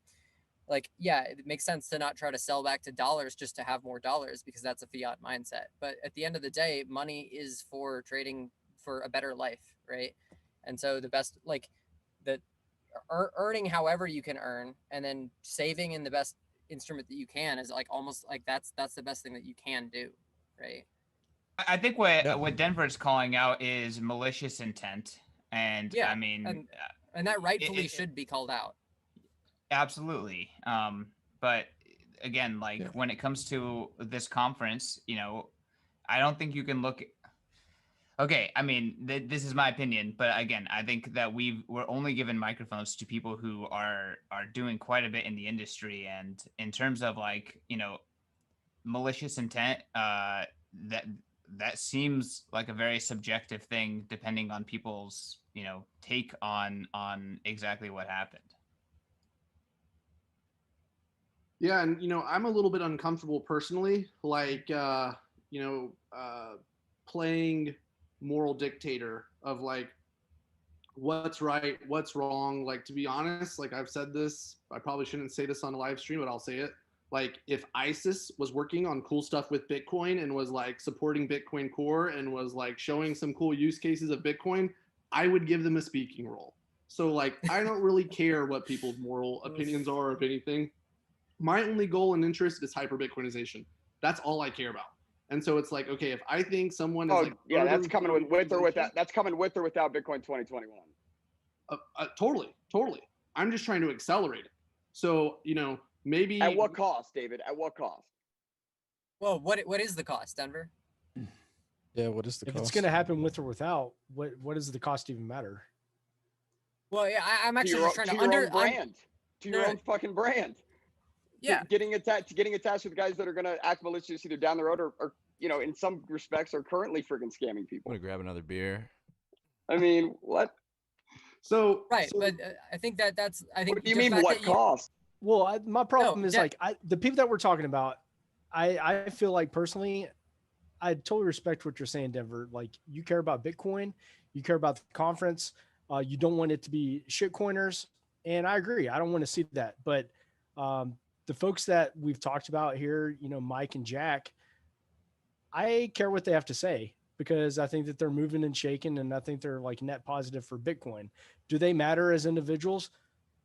Like, yeah, it makes sense to not try to sell back to dollars just to have more dollars, because that's a fiat mindset. But at the end of the day, money is for trading for a better life, right? And so the best, like, the earning however you can earn, and then saving in the best instrument that you can is like almost like that's the best thing that you can do, right? I think what Denver's calling out is malicious intent, and I mean, and that rightfully should be called out. Absolutely. But again, like when it comes to this conference, I don't think you can look. Okay, I mean, this is my opinion, but again, I think that we're only given microphones to people who are doing quite a bit in the industry, and in terms of like, you know, malicious intent, that seems like a very subjective thing, depending on people's, you know, take on exactly what happened. Yeah, and I'm a little bit uncomfortable personally, like playing moral dictator of like what's right, what's wrong. Like, to be honest, like I've said this, I probably shouldn't say this on a live stream, but I'll say it. Like, if ISIS was working on cool stuff with Bitcoin and was like supporting Bitcoin Core and was like showing some cool use cases of Bitcoin, I would give them a speaking role. So like, I don't really care what people's moral opinions are of anything. My only goal and interest is hyper Bitcoinization. That's all I care about. And so it's like, okay, if I think someone is like, yeah, that's coming with or without. That's coming with or without Bitcoin 2021. Totally. I'm just trying to accelerate it. So maybe at what cost, David? At what cost? Well, what is the cost, Denver? Yeah, what is the If cost? it's going to happen with or without, what does the cost even matter? Well, yeah, I'm actually just trying to your own brand, to your own fucking brand. Yeah, getting attached with guys that are going to act malicious either down the road or in some respects are currently friggin' scamming people. I'm gonna grab another beer. I mean, what? So right, but I think that's. I think. What do you mean? What cost? Well, my problem is like the people that we're talking about. I feel like personally, I totally respect what you're saying, Denver. Like, you care about Bitcoin, you care about the conference, you don't want it to be shitcoiners, and I agree. I don't want to see that, but the folks that we've talked about here, Mike and Jack, I care what they have to say because I think that they're moving and shaking, and I think they're like net positive for Bitcoin. Do they matter as individuals?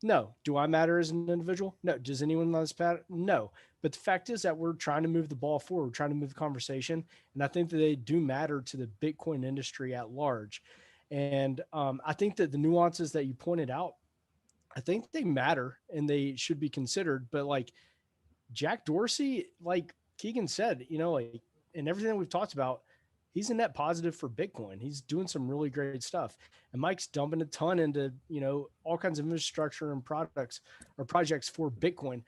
No. Do I matter as an individual? No. Does anyone on this matter? No. But the fact is that we're trying to move the ball forward, we're trying to move the conversation, and I think that they do matter to the Bitcoin industry at large. And I think that the nuances that you pointed out, I think they matter and they should be considered. But like Jack Dorsey, like Keegan said, like, and everything that we've talked about, he's a net positive for Bitcoin. He's doing some really great stuff. And Mike's dumping a ton into, all kinds of infrastructure and products or projects for Bitcoin.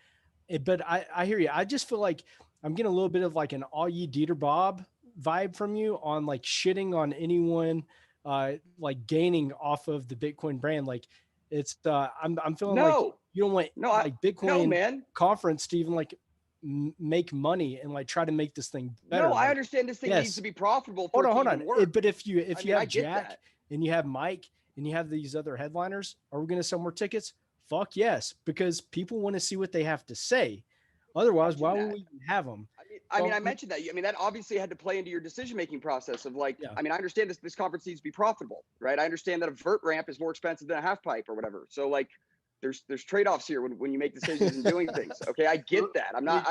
But I hear you. I just feel like I'm getting a little bit of like an all ye Dieter Bob vibe from you on like shitting on anyone, like gaining off of the Bitcoin brand. Like it's, I'm feeling like you don't want like Bitcoin conference to even like make money and like try to make this thing better. No, I understand this thing needs to be profitable. Hold on. Work. But if you have Jack and you have Mike and you have these other headliners, are we going to sell more tickets? Fuck yes, because people want to see what they have to say. Otherwise, why would we even have them? I mentioned that. I mean, that obviously had to play into your decision-making process of like, I mean, I understand this conference needs to be profitable, right? I understand that a vert ramp is more expensive than a half pipe or whatever. So like, there's trade-offs here when you make decisions and doing things. Okay, I get that. I'm not.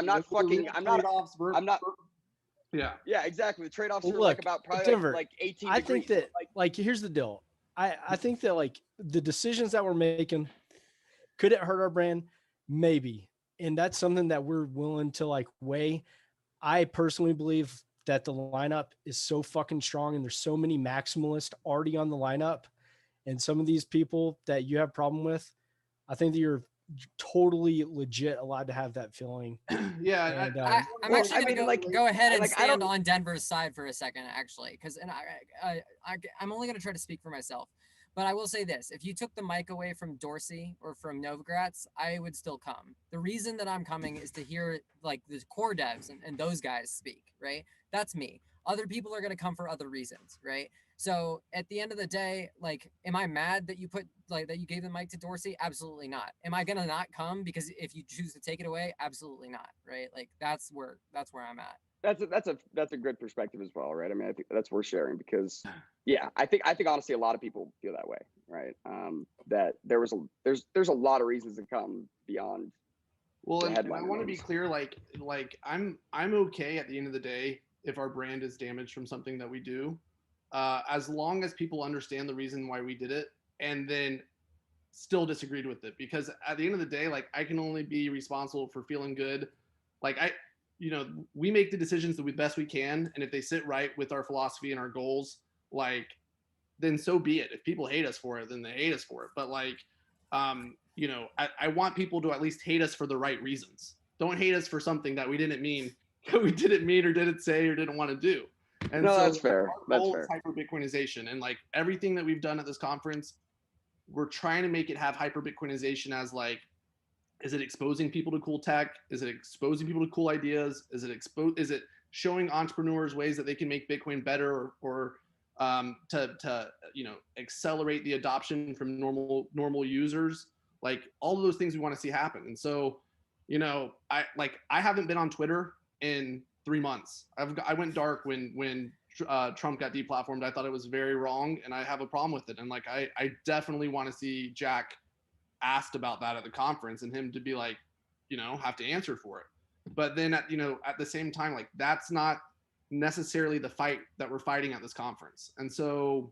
Yeah, exactly. The trade-offs are like about probably Denver, like 18 I degrees. think that like here's the deal. I think that like the decisions that we're making, could it hurt our brand? Maybe. And that's something that we're willing to like weigh. I personally believe that the lineup is so fucking strong and there's so many maximalists already on the lineup. And some of these people that you have problem with, I think that you're totally legit allowed to have that feeling. Yeah. And, I'm actually going to go ahead and stand on Denver's side for a second, actually, because I'm only going to try to speak for myself. But I will say this, if you took the mic away from Dorsey or from Novogratz, I would still come. The reason that I'm coming is to hear like the core devs and those guys speak, right? That's me. Other people are going to come for other reasons, right? So at the end of the day, like, am I mad that you gave the mic to Dorsey? Absolutely not. Am I going to not come because if you choose to take it away? Absolutely not, right? Like that's where I'm at. That's a good perspective as well, right? I mean, I think that's worth sharing because, yeah, I think honestly a lot of people feel that way, right? That there's a lot of reasons to come beyond. Well, and I want to be clear, like I'm okay at the end of the day if our brand is damaged from something that we do, as long as people understand the reason why we did it and then still disagreed with it. Because at the end of the day, like I can only be responsible for feeling good, like we make the decisions the best we can, and if they sit right with our philosophy and our goals, like, then so be it. If people hate us for it, then they hate us for it. But like, you know, I want people to at least hate us for the right reasons. Don't hate us for something that we didn't mean, or didn't say, or didn't want to do. And No, so that's fair. our That's goal fair. is hyper Bitcoinization, and like everything that we've done at this conference, we're trying to make it have hyper Bitcoinization as like, is it exposing people to cool tech? Is it exposing people to cool ideas? Is it showing entrepreneurs ways that they can make Bitcoin better, or to you know, accelerate the adoption from normal users? Like all of those things we want to see happen. And so, you know, I haven't been on Twitter in 3 months. I went dark when Trump got deplatformed. I thought it was very wrong, and I have a problem with it. And like I definitely want to see Jack asked about that at the conference, and him to be like, you know, have to answer for it. But then at, you know, at the same time, like that's not necessarily the fight that we're fighting at this conference. And so,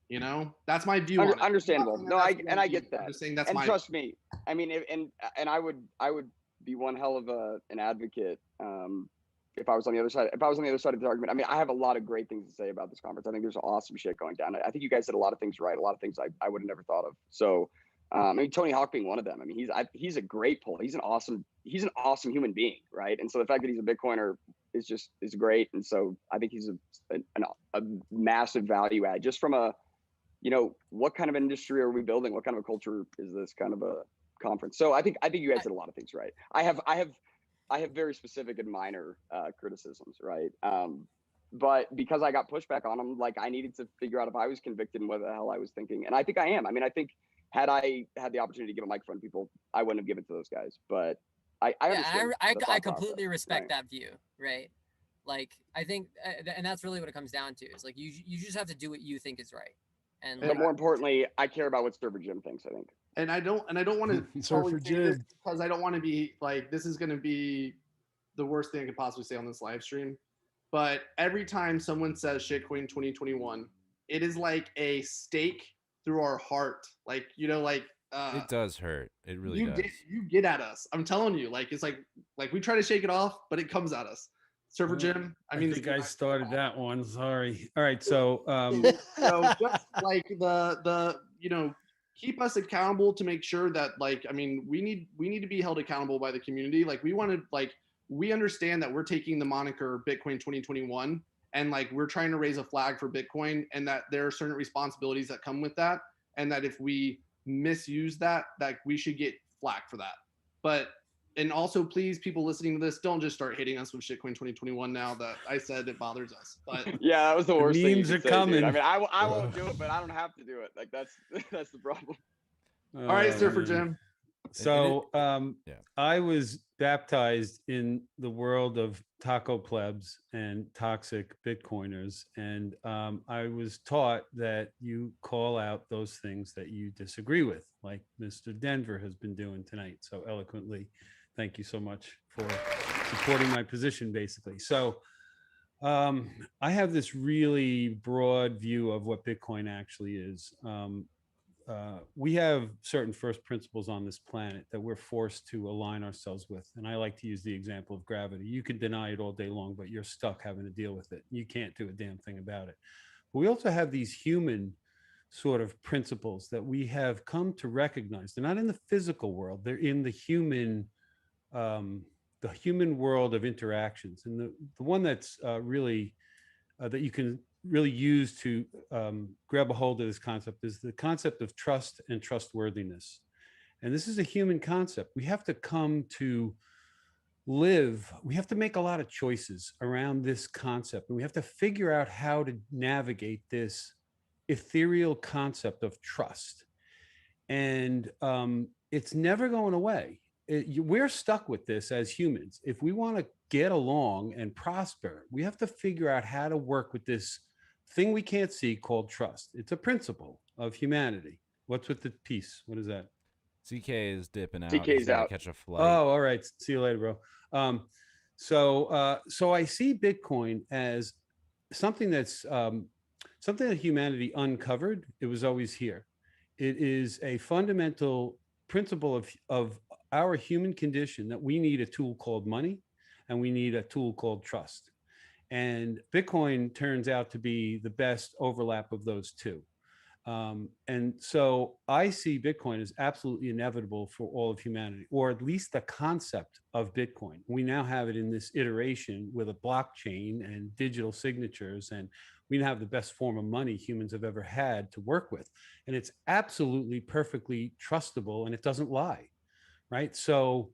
you know, that's my view on it. Understandable. No, I get that. I'm just saying that's and my trust me, I mean, and I would be one hell of an advocate if I was on the other side. If I was on the other side of the argument, I mean, I have a lot of great things to say about this conference. I think there's awesome shit going down. I think you guys did a lot of things right, a lot of things I would have never thought of. So, I mean, Tony Hawk being one of them. I mean, he's a great pull. He's an awesome human being, right? And so the fact that he's a Bitcoiner is great. And so I think he's a massive value add, just from a, you know, what kind of industry are we building? What kind of a culture is this kind of a conference? So I think you guys did a lot of things right. I have very specific and minor criticisms, right? But because I got pushback on them, like I needed to figure out if I was convicted and what the hell I was thinking. And I think I am. I mean, I think had I had the opportunity to give a microphone to people, I wouldn't have given it to those guys. But I understand. I completely respect that view, right? Like I think, and that's really what it comes down to, is like you just have to do what you think is right. And but more importantly, I care about what Server Jim thinks, I think. And I don't want to Server Jim, because I don't want to be like, this is going to be the worst thing I could possibly say on this live stream. But every time someone says shitcoin 2021, it is like a stake through our heart. Like, you know, like it does hurt. It really does. You get at us. I'm telling you, like it's like we try to shake it off, but it comes at us. Server Jim, I mean, I think I started that one. Sorry. All right, so so just like the you know, keep us accountable to make sure that, like, I mean, we need to be held accountable by the community. Like we want to, like, we understand that we're taking the moniker Bitcoin 2021 and like we're trying to raise a flag for Bitcoin, and that there are certain responsibilities that come with that, and that if we misuse that we should get flack for that. But and also, please, people listening to this, don't just start hitting us with shitcoin 2021 now that I said it bothers us. But yeah, that was the worst thing. Memes are coming. Dude. I mean, I won't do it, but I don't have to do it. Like that's the problem. All right, Surfer Jim. So I was baptized in the world of taco plebs and toxic Bitcoiners, and I was taught that you call out those things that you disagree with, like Mr. Denver has been doing tonight so eloquently. Thank you so much for supporting my position, basically. So I have this really broad view of what Bitcoin actually is. We have certain first principles on this planet that we're forced to align ourselves with. And I like to use the example of gravity. You can deny it all day long, but you're stuck having to deal with it. You can't do a damn thing about it. But we also have these human sort of principles that we have come to recognize. They're not in the physical world. They're in the human world of interactions. And the one that's really that you can really use to grab a hold of this concept is the concept of trust and trustworthiness. And this is a human concept. We have to come to live, we have to make a lot of choices around this concept, and we have to figure out how to navigate this ethereal concept of trust. And it's never going away. We're stuck with this as humans. If we want to get along and prosper, we have to figure out how to work with this thing we can't see called trust. It's a principle of humanity. What's with the piece? What is that? CK is dipping out. CK's out. Catch a flight. Oh, all right. See you later, bro. So I see Bitcoin as something that's something that humanity uncovered. It was always here. It is a fundamental principle of our human condition that we need a tool called money, and we need a tool called trust. And Bitcoin turns out to be the best overlap of those two. And so I see Bitcoin as absolutely inevitable for all of humanity, or at least the concept of Bitcoin. We now have it in this iteration with a blockchain and digital signatures, and we now have the best form of money humans have ever had to work with. And it's absolutely perfectly trustable, and it doesn't lie, right? So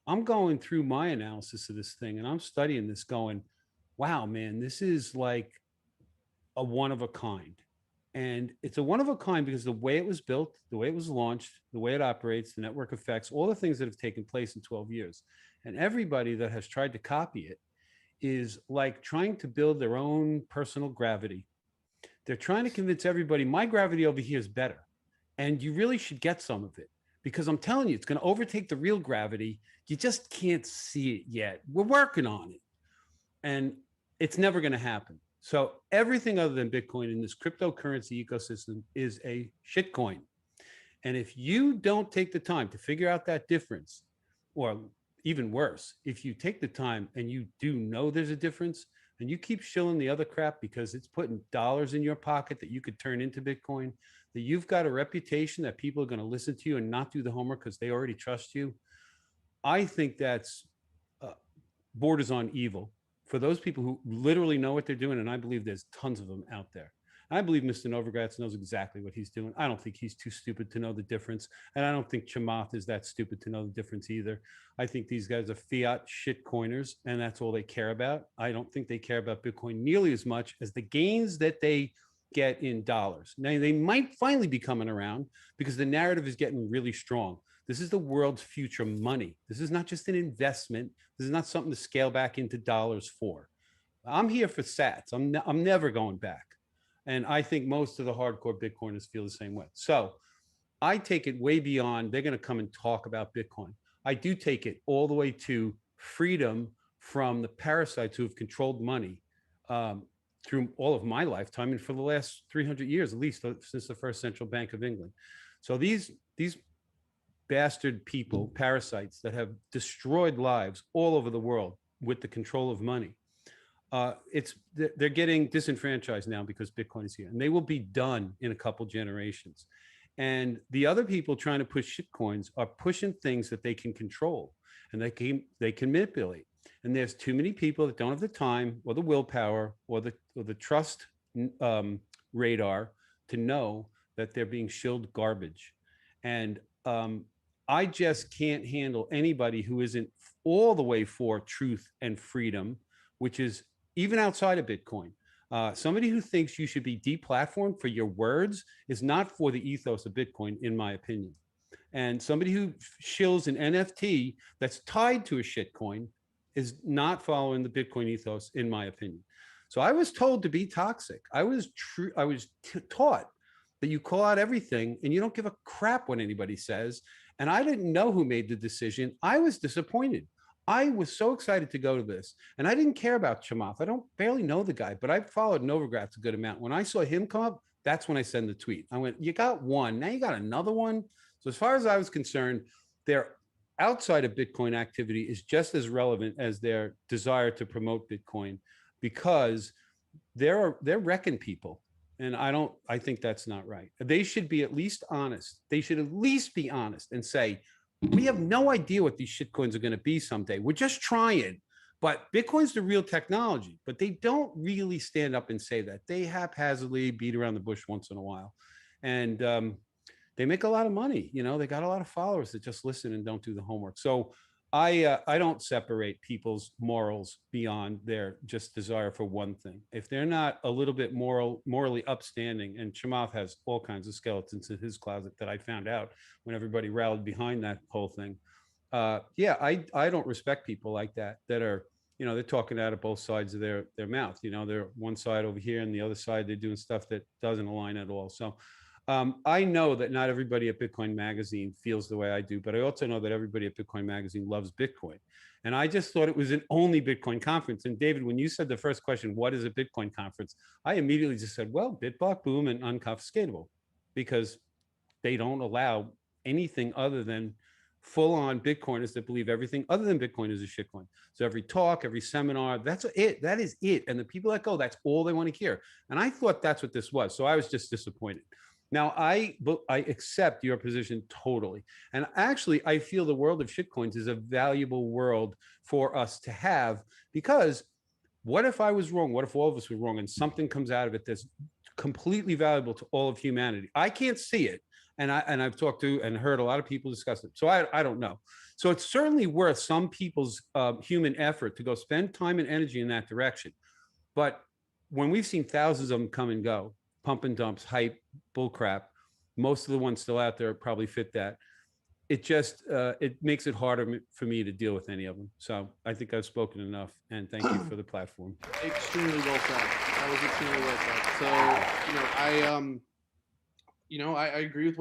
I'm going through my analysis of this thing, and I'm studying this going, wow, man, this is like a one of a kind. And it's a one of a kind because the way it was built, the way it was launched, the way it operates, the network effects, all the things that have taken place in 12 years. And everybody that has tried to copy it is like trying to build their own personal gravity. They're trying to convince everybody my gravity over here is better. And you really should get some of it because I'm telling you, it's going to overtake the real gravity. You just can't see it yet. We're working on it. And it's never going to happen. So everything other than Bitcoin in this cryptocurrency ecosystem is a shitcoin. And if you don't take the time to figure out that difference, or even worse, if you take the time and you do know there's a difference and you keep shilling the other crap because it's putting dollars in your pocket that you could turn into Bitcoin, that you've got a reputation that people are going to listen to you and not do the homework because they already trust you, I think that's borders on evil for those people who literally know what they're doing. And I believe there's tons of them out there. I believe Mr. Novogratz knows exactly what he's doing. I don't think he's too stupid to know the difference. And I don't think Chamath is that stupid to know the difference either. I think these guys are fiat shit coiners, and that's all they care about. I don't think they care about Bitcoin nearly as much as the gains that they get in dollars. Now, they might finally be coming around because the narrative is getting really strong. This is the world's future money. This is not just an investment. This is not something to scale back into dollars for. I'm here for sats. I'm never going back. And I think most of the hardcore Bitcoiners feel the same way. So I take it way beyond, they're going to come and talk about Bitcoin. I do take it all the way to freedom from the parasites who have controlled money through all of my lifetime and for the last 300 years, at least since the first central bank of England. So these bastard people, parasites that have destroyed lives all over the world with the control of money, they're getting disenfranchised now because Bitcoin is here, and they will be done in a couple generations. And the other people trying to push shit coins are pushing things that they can control and they can manipulate. And there's too many people that don't have the time or the willpower or the trust radar to know that they're being shilled garbage. And I just can't handle anybody who isn't all the way for truth and freedom, which is even outside of Bitcoin. Somebody who thinks you should be deplatformed for your words is not for the ethos of Bitcoin, in my opinion. And somebody who shills an NFT that's tied to a shitcoin is not following the Bitcoin ethos, in my opinion. So I was told to be toxic. I was taught that you call out everything and you don't give a crap what anybody says. And I didn't know who made the decision. I was disappointed. I was so excited to go to this, and I didn't care about Chamath. I don't barely know the guy, but I followed Novogratz a good amount. When I saw him come up, that's when I sent the tweet. I went, you got one, now you got another one. So as far as I was concerned, their outside of Bitcoin activity is just as relevant as their desire to promote Bitcoin, because they're wrecking people. And I think that's not right. They should be at least honest. They should at least be honest and say, we have no idea what these shitcoins are going to be someday. We're just trying. But Bitcoin's the real technology. But they don't really stand up and say that. They haphazardly beat around the bush once in a while. And they make a lot of money. You know, they got a lot of followers that just listen and don't do the homework. So I don't separate people's morals beyond their just desire for one thing. If they're not a little bit morally upstanding, and Chamath has all kinds of skeletons in his closet that I found out when everybody rallied behind that whole thing. I don't respect people like that are, you know, they're talking out of both sides of their mouth. You know, they're one side over here and the other side, they're doing stuff that doesn't align at all. So I know that not everybody at Bitcoin Magazine feels the way I do, but I also know that everybody at Bitcoin Magazine loves Bitcoin. And I just thought it was an only Bitcoin conference. And David, when you said the first question, what is a Bitcoin conference? I immediately just said, well, BitBlock, Boom, and Unconfiscatable, because they don't allow anything other than full-on Bitcoiners that believe everything other than Bitcoin is a shitcoin. So every talk, every seminar, that's it. That is it. And the people that go, that's all they want to hear. And I thought that's what this was. So I was just disappointed. Now, I accept your position totally. And actually, I feel the world of shitcoins is a valuable world for us to have, because what if I was wrong? What if all of us were wrong and something comes out of it that's completely valuable to all of humanity? I can't see it. And I've talked to and heard a lot of people discuss it. So I don't know. So it's certainly worth some people's human effort to go spend time and energy in that direction. But when we've seen thousands of them come and go, pump and dumps, hype, bullcrap, most of the ones still out there probably fit that. It just it makes it harder for me to deal with any of them. So I think I've spoken enough, and thank you for the platform. Extremely well said. That was extremely well said. So I agree with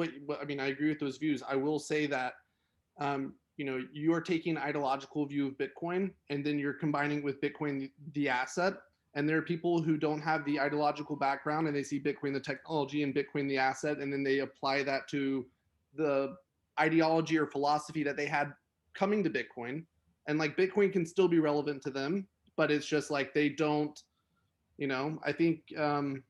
I agree with those views. I will say that you are taking an ideological view of Bitcoin, and then you're combining with Bitcoin the asset. And there are people who don't have the ideological background, and they see Bitcoin the technology and Bitcoin the asset, and then they apply that to the ideology or philosophy that they had coming to Bitcoin. And like Bitcoin can still be relevant to them, but it's just like they don't, I think they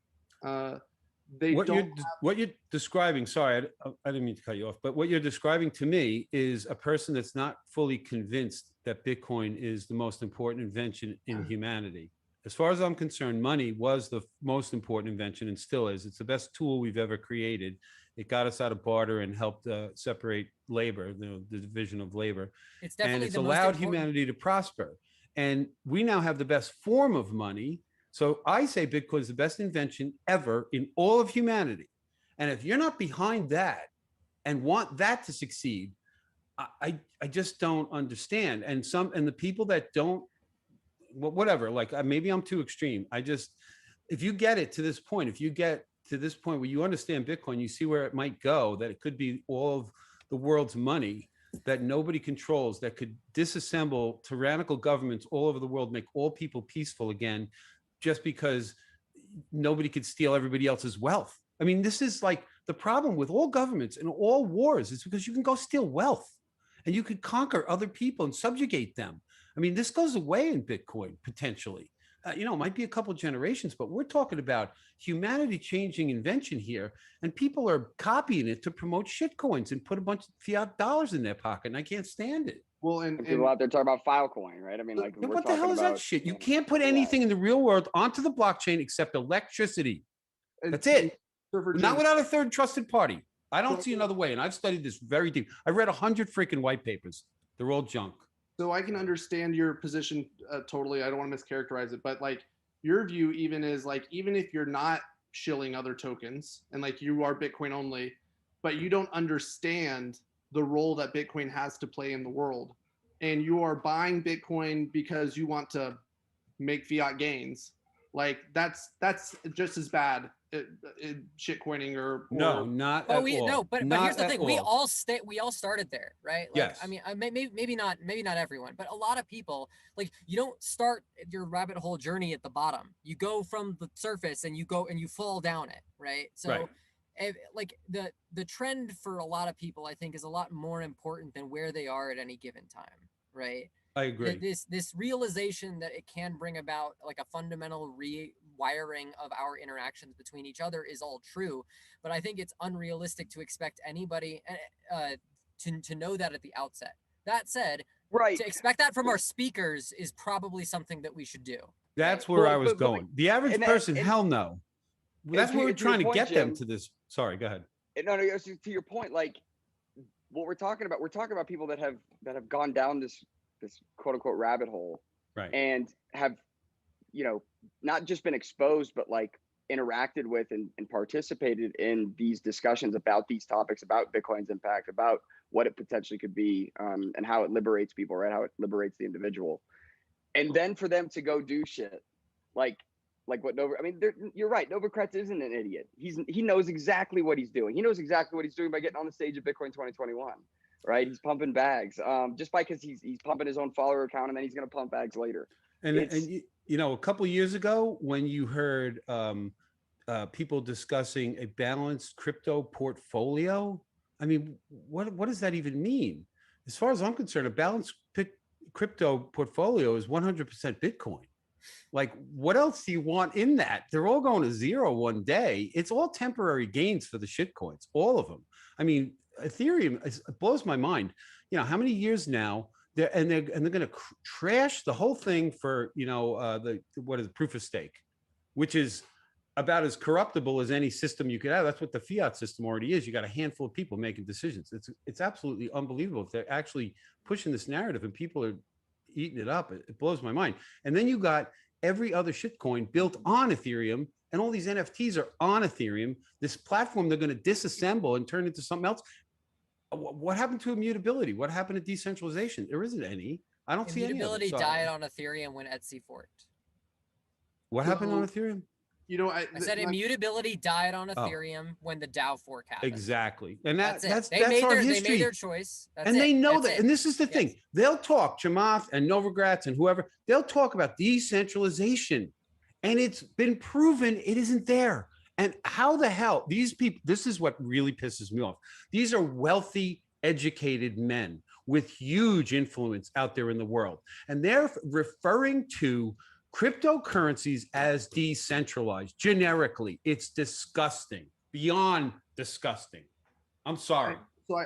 what you're describing, sorry, I didn't mean to cut you off, but what you're describing to me is a person that's not fully convinced that Bitcoin is the most important invention in humanity. As far as I'm concerned, money was the most important invention and still is. It's the best tool we've ever created. It got us out of barter and helped separate labor, the division of labor. It's definitely and it's the allowed most humanity to prosper. And we now have the best form of money. So I say Bitcoin is the best invention ever in all of humanity. And if you're not behind that and want that to succeed, I just don't understand. And the people that don't, whatever, like maybe I'm too extreme. If you get it to this point, if you get to this point where you understand Bitcoin, you see where it might go, that it could be all of the world's money that nobody controls, that could disassemble tyrannical governments all over the world, make all people peaceful again, just because nobody could steal everybody else's wealth. I mean, this is like the problem with all governments and all wars, is because you can go steal wealth and you could conquer other people and subjugate them. I mean, this goes away in Bitcoin potentially. It might be a couple of generations, but we're talking about humanity changing invention here, and people are copying it to promote shitcoins and put a bunch of fiat dollars in their pocket, and I can't stand it. Well, and people out there talk about Filecoin, right? I mean, like, what the hell is that shit? You can't put anything in the real world onto the blockchain except electricity. That's it. Not without a third trusted party. I don't see another way, and I've studied this very deep. I read 100 freaking white papers. They're all junk. So I can understand your position totally. I don't want to mischaracterize it, but like your view even is like, even if you're not shilling other tokens and like you are Bitcoin only, but you don't understand the role that Bitcoin has to play in the world, and you are buying Bitcoin because you want to make fiat gains, like that's just as bad shitcoining or no, not at all. No, but here's the thing: we all started there, right? Like, yes. I mean, maybe not everyone, but a lot of people, like, you don't start your rabbit hole journey at the bottom. You go from the surface and you go and you fall down it, right? So, right. Like the trend for a lot of people, I think, is a lot more important than where they are at any given time, right? I agree. This realization that it can bring about like a fundamental rewiring of our interactions between each other is all true, but I think it's unrealistic to expect anybody to know that at the outset. That said, right, to expect that from our speakers is probably something that we should do. That's where I was going. The average person, hell no. That's what we're trying to get them to this. Sorry, go ahead. No, to your point, like what we're talking about people that have gone down this quote unquote rabbit hole, right, and have, not just been exposed, but like interacted with and participated in these discussions about these topics, about Bitcoin's impact, about what it potentially could be, and how it liberates people, right? How it liberates the individual. And then for them to go do shit like what Nova, I mean, you're right. Novakretz isn't an idiot. He knows exactly what he's doing. He knows exactly what he's doing by getting on the stage of Bitcoin 2021. Right, he's pumping bags just because he's pumping his own follower account, and then he's going to pump bags later. And a couple of years ago, when you heard people discussing a balanced crypto portfolio, I mean, what does that even mean? as far as I'm concerned, a balanced crypto portfolio is 100% Bitcoin. Like, what else do you want in that? They're all going to zero one day. It's all temporary gains for the shit coins, all of them. I mean, Ethereum, it blows my mind. You know, how many years now? They're going to trash the whole thing for, you know, what is it, proof of stake, which is about as corruptible as any system you could have. That's what the fiat system already is. You got a handful of people making decisions. It's absolutely unbelievable if they're actually pushing this narrative and people are eating it up. It blows my mind. And then you got every other shitcoin built on Ethereum, and all these NFTs are on Ethereum. This platform they're going to disassemble and turn into something else. What happened to immutability? What happened to decentralization? There isn't any. I don't see any of it. Immutability died on Ethereum when Etsy forked. What happened on Ethereum? You know, I said immutability died on Ethereum when the DAO fork happened. Exactly, and that's they made our their, history. They made their choice, and they know that. And this is the thing: they'll talk, Chamath and Novogratz and whoever. They'll talk about decentralization, and it's been proven it isn't there. And how the hell these people? This is what really pisses me off. These are wealthy, educated men with huge influence out there in the world, and they're referring to cryptocurrencies as decentralized generically. It's disgusting, beyond disgusting. I'm sorry.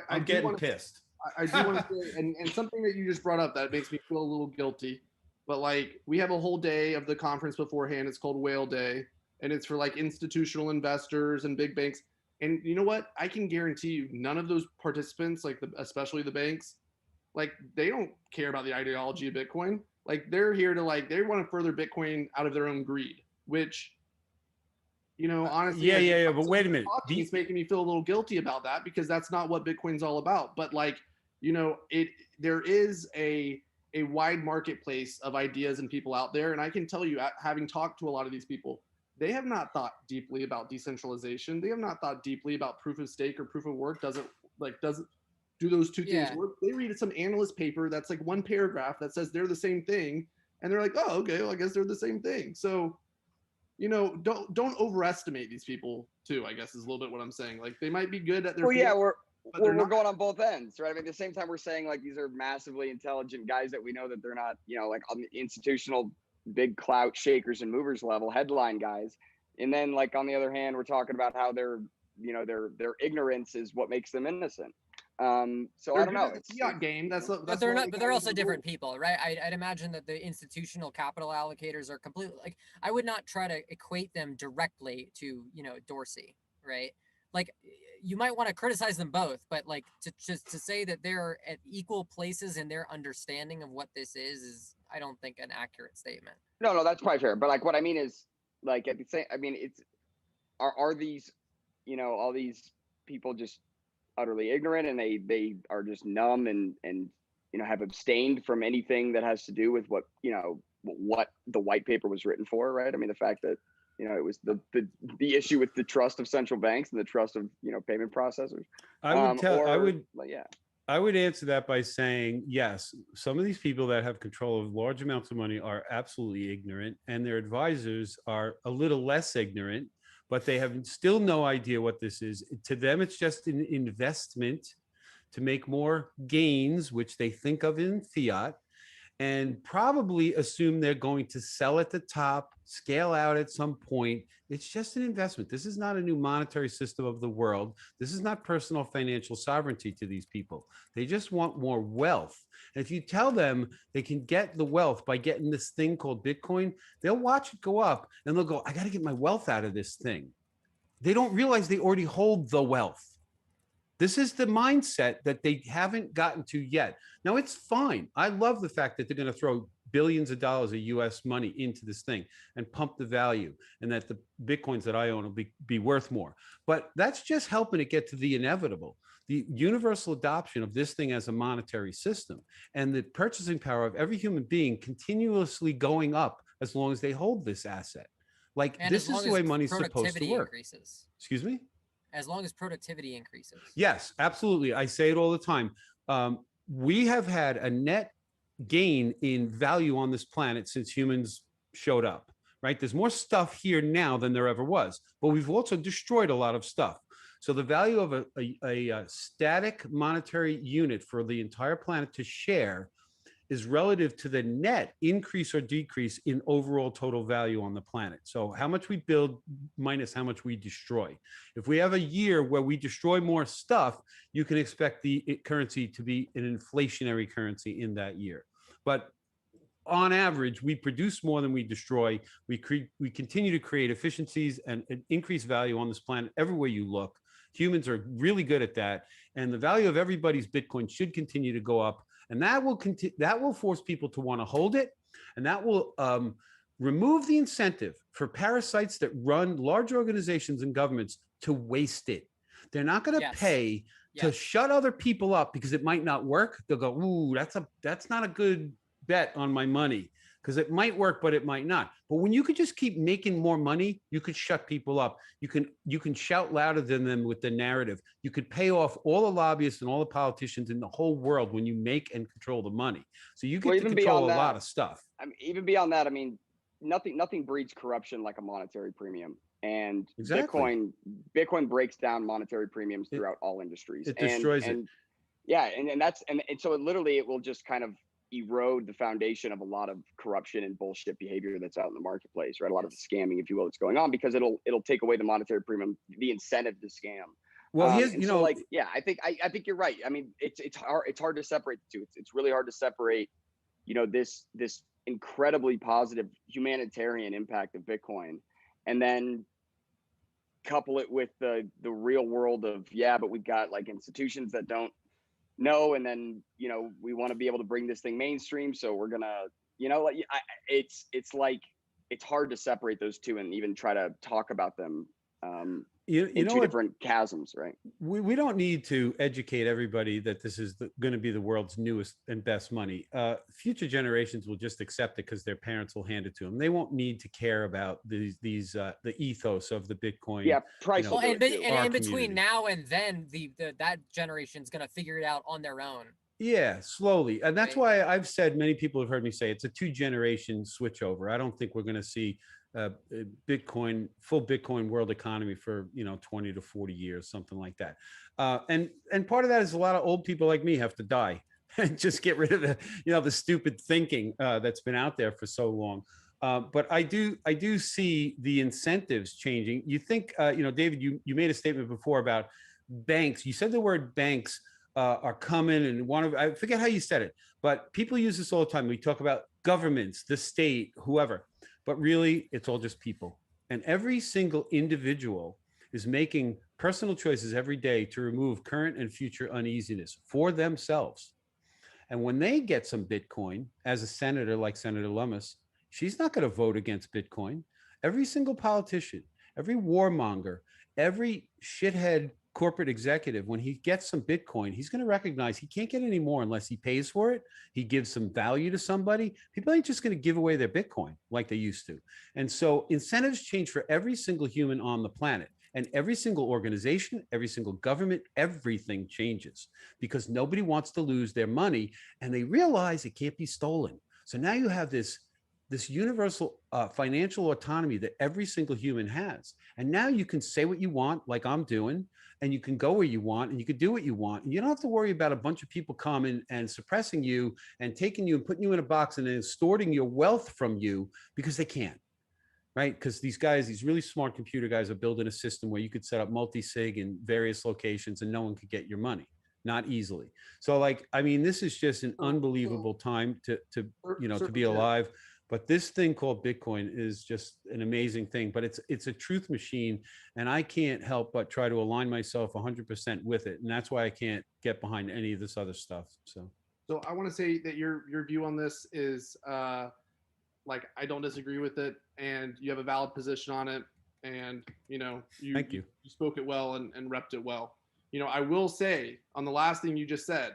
I'm getting pissed. I do want to say, and something that you just brought up that makes me feel a little guilty, but like we have a whole day of the conference beforehand. It's called Whale Day, and it's for like institutional investors and big banks. And you know what? I can guarantee you none of those participants, like especially the banks, like they don't care about the ideology of Bitcoin. Like they're here to they want to further Bitcoin out of their own greed, which, you know, honestly, yeah. But wait a minute, it's making me feel a little guilty about that because that's not what Bitcoin's all about. But like, you know, there is a wide marketplace of ideas and people out there, and I can tell you, having talked to a lot of these people, they have not thought deeply about decentralization. They have not thought deeply about proof of stake or proof of work. Doesn't do those two things work? They read some analyst paper that's like one paragraph that says they're the same thing, and they're like, oh, okay, well, I guess they're the same thing. So, you know, don't overestimate these people too, I guess is a little bit what I'm saying. Like they might be good at their we're going on both ends, right? I mean, at the same time, we're saying like these are massively intelligent guys that we know that they're not, you know, like on the institutional big clout shakers and movers level headline guys. And then like on the other hand, we're talking about how their ignorance is what makes them innocent. So I don't know. It's fiat game. But they're not. But they're also different people, right? I'd imagine that the institutional capital allocators are completely like. I would not try to equate them directly to Dorsey, right? Like you might want to criticize them both, but like to say that they're at equal places in their understanding of what this is I don't think an accurate statement. No, that's probably fair. But like what I mean is like at the same. I mean it's are these all these people just utterly ignorant and they are just numb and have abstained from anything that has to do with what the white paper was written for, right? I mean the fact that it was the issue with the trust of central banks and the trust of payment processors. I would answer that by saying yes, some of these people that have control of large amounts of money are absolutely ignorant, and their advisors are a little less ignorant, but they have still no idea what this is. To them, it's just an investment to make more gains, which they think of in fiat, and probably assume they're going to sell at the top, scale out at some point. It's just an investment. This is not a new monetary system of the world. This is not personal financial sovereignty to these people. They just want more wealth. And if you tell them they can get the wealth by getting this thing called Bitcoin, they'll watch it go up and they'll go, I got to get my wealth out of this thing. They don't realize they already hold the wealth. This is the mindset that they haven't gotten to yet. Now, it's fine. I love the fact that they're going to throw billions of dollars of US money into this thing and pump the value, and that the Bitcoins that I own will be worth more. But that's just helping it get to the inevitable. The universal adoption of this thing as a monetary system and the purchasing power of every human being continuously going up as long as they hold this asset. Like, this is the way money's supposed to work. Increases. Excuse me? As long as productivity increases. Yes, absolutely. I say it all the time. We have had a net gain in value on this planet since humans showed up, right? There's more stuff here now than there ever was, but we've also destroyed a lot of stuff. So the value of a static monetary unit for the entire planet to share is relative to the net increase or decrease in overall total value on the planet. So how much we build minus how much we destroy. If we have a year where we destroy more stuff, you can expect the currency to be an inflationary currency in that year. But on average, we produce more than we destroy. We continue to create efficiencies and increase value on this planet everywhere you look. Humans are really good at that, and the value of everybody's Bitcoin should continue to go up, and that will force people to want to hold it, and that will remove the incentive for parasites that run large organizations and governments to waste it. They're not going to pay to shut other people up because it might not work. They'll go, ooh, that's not a good bet on my money, because it might work, but it might not. But when you could just keep making more money, you could shut people up. You can shout louder than them with the narrative. You could pay off all the lobbyists and all the politicians in the whole world when you make and control the money. So you get to control a lot of stuff. I mean, even beyond that, I mean, nothing breeds corruption like a monetary premium. And exactly. Bitcoin breaks down monetary premiums throughout all industries. It destroys it. Yeah, and so it will just kind of erode the foundation of a lot of corruption and bullshit behavior that's out in the marketplace, right? A lot of the scamming, if you will, that's going on, because it'll take away the monetary premium, the incentive to scam. Well, I think you're right. I mean, it's hard to separate the two. It's really hard to separate, this incredibly positive humanitarian impact of Bitcoin, and then couple it with the real world of, but we've got like institutions that don't know, and then we want to be able to bring this thing mainstream, so we're gonna it's like it's hard to separate those two and even try to talk about them in two different chasms, right? We don't need to educate everybody that this is going to be the world's newest and best money. Future generations will just accept it because their parents will hand it to them. They won't need to care about the ethos of the Bitcoin. Price. And in between now and then, that generation's going to figure it out on their own. Yeah, slowly. And that's why I've said, many people have heard me say, it's a 2-generation switchover. I don't think we're going to see full Bitcoin world economy for 20 to 40 years, something like that. And part of that is a lot of old people like me have to die and just get rid of the stupid thinking that's been out there for so long. But I do see the incentives changing. You think, David, you made a statement before about banks. You said the word banks are coming and I forget how you said it, but people use this all the time. We talk about governments, the state, whoever. But really, it's all just people. And every single individual is making personal choices every day to remove current and future uneasiness for themselves. And when they get some Bitcoin, as a senator like Senator Lummis, she's not going to vote against Bitcoin. Every single politician, every warmonger, every shithead corporate executive, when he gets some Bitcoin, he's going to recognize he can't get any more unless he pays for it. He gives some value to somebody. People ain't just going to give away their Bitcoin like they used to. And so incentives change for every single human on the planet, and every single organization, every single government, everything changes because nobody wants to lose their money, and they realize it can't be stolen. So now you have this universal financial autonomy that every single human has. And now you can say what you want, like I'm doing, and you can go where you want, and you can do what you want. And you don't have to worry about a bunch of people coming and suppressing you and taking you and putting you in a box and then extorting your wealth from you, because they can't, right? Because these really smart computer guys are building a system where you could set up multi-sig in various locations and no one could get your money, not easily. So this is just an unbelievable time to be alive. But this thing called Bitcoin is just an amazing thing, but it's a truth machine, and I can't help but try to align myself 100% with it. And that's why I can't get behind any of this other stuff. So I want to say that your view on this is I don't disagree with it, and you have a valid position on it, and Thank you. You spoke it well and repped it well. I will say on the last thing you just said,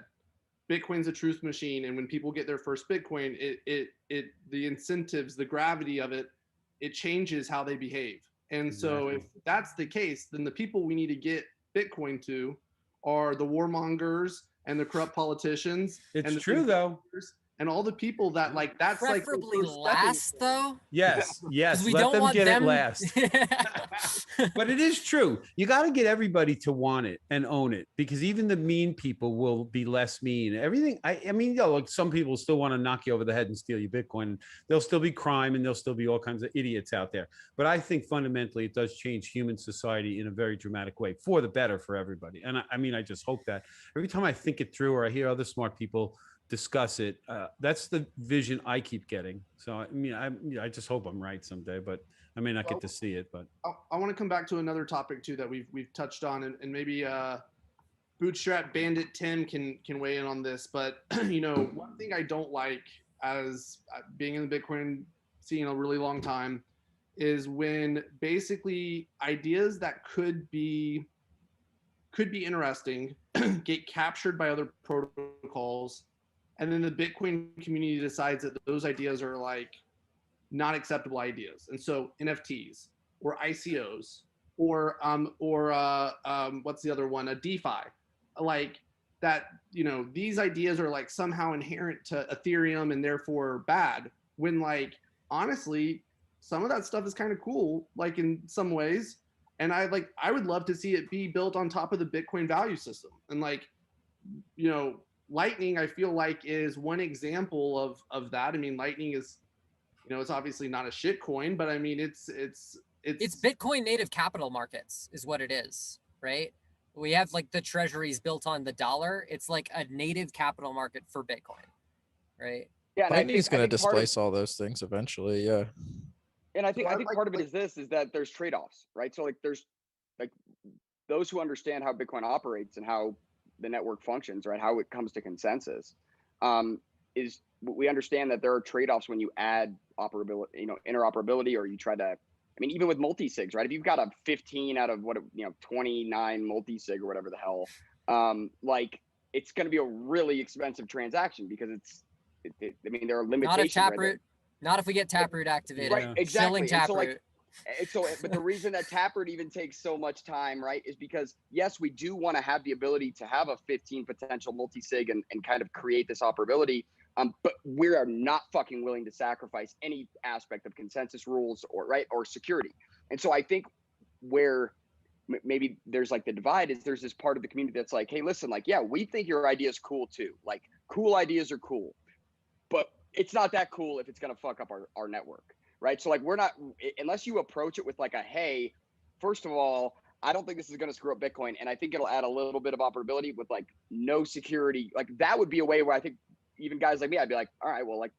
Bitcoin's a truth machine, and when people get their first Bitcoin, the incentives, the gravity of it, it changes how they behave. And so if that's the case, then the people we need to get Bitcoin to are the warmongers and the corrupt politicians. It's true though. and all the people that like that's like their Preferably first stepping last though, Yes, yes. because we Let don't them want get them. it last. But it is true. You got to get everybody to want it and own it, because even the mean people will be less mean. Everything. I mean, like some people still want to knock you over the head and steal your Bitcoin. There'll still be crime and there'll still be all kinds of idiots out there. But I think fundamentally it does change human society in a very dramatic way for the better for everybody. And I mean, I just hope that every time I think it through or I hear other smart people discuss it, that's the vision I keep getting. So I mean, I just hope I'm right someday, but I may not get to see it. But I want to come back to another topic too that we've touched on, and maybe Bootstrap Bandit Tim can weigh in on this. But you know, one thing I don't like as being in the Bitcoin scene a really long time is when basically ideas that could be interesting get captured by other protocols, and then the Bitcoin community decides that those ideas are like not acceptable ideas. And so NFTs or ICOs or what's the other one? A DeFi, like that. You know, these ideas are like somehow inherent to Ethereum and therefore bad. When like honestly, some of that stuff is kind of cool, like in some ways. And I would love to see it be built on top of the Bitcoin value system. And like, you know, Lightning, I feel like is one example of that. I mean, Lightning is, you know, it's obviously not a shit coin, but I mean, it's Bitcoin native capital markets is what it is, right? We have like the treasuries built on the dollar. It's like a native capital market for Bitcoin, right? Yeah, and Lightning is going to part of- displace all those things eventually. Yeah. And I think So part of it is that there's trade-offs, right? So like there's like those who understand how Bitcoin operates and how the network functions, right? How it comes to consensus, is we understand that there are trade-offs when you add operability, you know, interoperability, or you try to, I mean, even with multi-sigs, right? If you've got a 15 out of 29 multi-sig or whatever the hell, like it's going to be a really expensive transaction because I mean, there are limitations. Not if right Taproot. Not if we get Taproot activated. Right, exactly. Shilling Taproot. But the reason that Taproot even takes so much time, right, is because yes, we do want to have the ability to have a 15 potential multi-sig and kind of create this operability. But we are not fucking willing to sacrifice any aspect of consensus rules or security. And so I think where maybe there's like the divide is there's this part of the community that's like, hey, listen, like, yeah, we think your idea is cool too. Like, cool ideas are cool, but it's not that cool if it's going to fuck up our network, right? So like, we're not, unless you approach it with like hey, first of all, I don't think this is going to screw up Bitcoin, and I think it'll add a little bit of operability with like no security. Like that would be a way where I think even guys like me, I'd be like, all right, well, like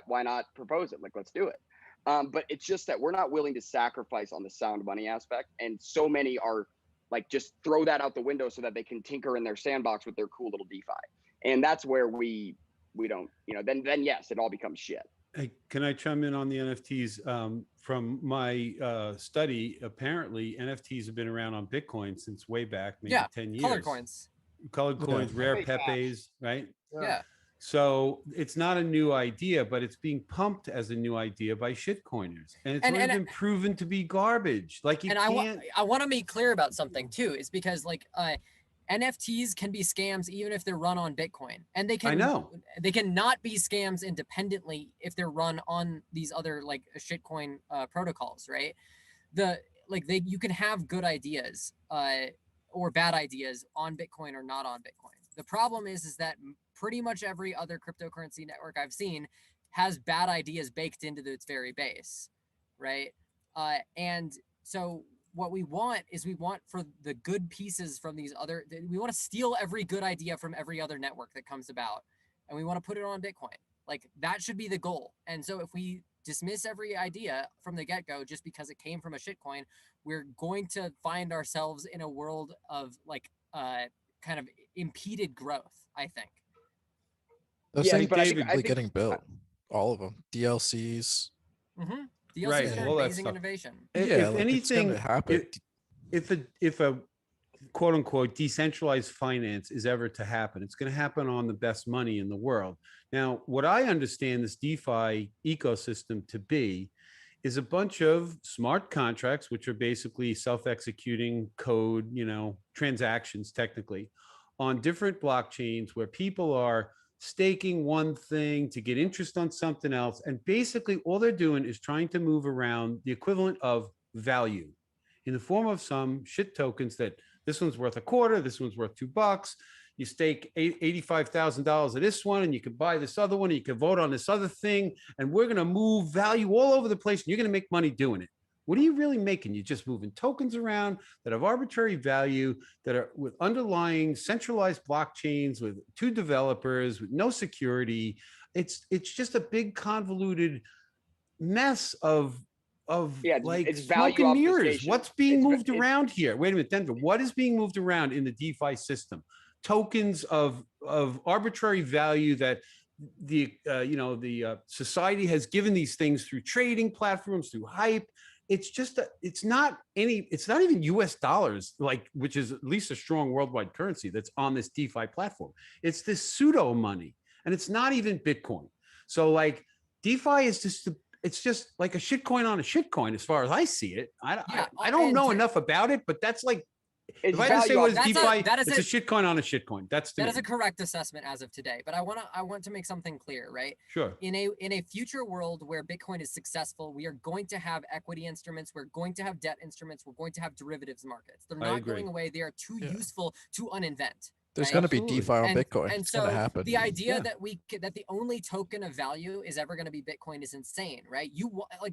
why not propose it? Like, let's do it. But it's just that we're not willing to sacrifice on the sound money aspect, and so many are like just throw that out the window so that they can tinker in their sandbox with their cool little DeFi, and that's where we don't, then yes, it all becomes shit. Hey, can I chime in on the NFTs? From my study, apparently NFTs have been around on Bitcoin since way back, maybe 10 years. Colored coins, rare Pepes, right? Yeah. So it's not a new idea, but it's being pumped as a new idea by shitcoiners, and it's already been proven to be garbage. Like you can't. I want to be clear about something too. Is because like NFTs can be scams even if they're run on Bitcoin, and they can. I know they can not be scams independently if they're run on these other like shitcoin protocols, right? You can have good ideas or bad ideas on Bitcoin or not on Bitcoin. The problem is that pretty much every other cryptocurrency network I've seen has bad ideas baked into its very base, right? And so what we want for the good pieces from these other, we want to steal every good idea from every other network that comes about, and we want to put it on Bitcoin. Like that should be the goal. And so if we dismiss every idea from the get-go just because it came from a shitcoin, we're going to find ourselves in a world of like kind of impeded growth, I think. Those things are getting built. All of them. DLCs. Mm-hmm. DLCs right, are amazing innovation. If anything, if a quote unquote decentralized finance is ever to happen, it's going to happen on the best money in the world. Now, what I understand this DeFi ecosystem to be is a bunch of smart contracts, which are basically self-executing code, transactions technically on different blockchains where people are staking one thing to get interest on something else. And basically all they're doing is trying to move around the equivalent of value in the form of some shit tokens that this one's worth a quarter, this one's worth $2. You stake $85,000 of this one, and you can buy this other one, and you can vote on this other thing, and we're going to move value all over the place, and you're going to make money doing it. What are you really making? You're just moving tokens around that have arbitrary value, that are with underlying centralized blockchains with two developers with no security. It's just a big convoluted mess of Yeah, like it's smoke value and mirrors. obfuscation. What's being It's moved around here? Wait a minute, Denver. What is being moved around in the DeFi system? Tokens of arbitrary value that the society has given these things through trading platforms, through hype. It's just it's not even US dollars, like, which is at least a strong worldwide currency that's on this DeFi platform. It's this pseudo money, and it's not even Bitcoin. So like DeFi is just it's just like a shitcoin on a shitcoin as far as I see it. I don't know enough about it, but that's like, if I had to say what is DeFi, it's a shitcoin on a shitcoin. That is a correct assessment as of today. But I want to make something clear, right? Sure. In a future world where Bitcoin is successful, we are going to have equity instruments, we're going to have debt instruments, we're going to have derivatives markets. They're not going away. They are too useful to uninvent. There's going to be DeFi on Bitcoin. And it's so going to happen. the idea that that the only token of value is ever going to be Bitcoin is insane, right?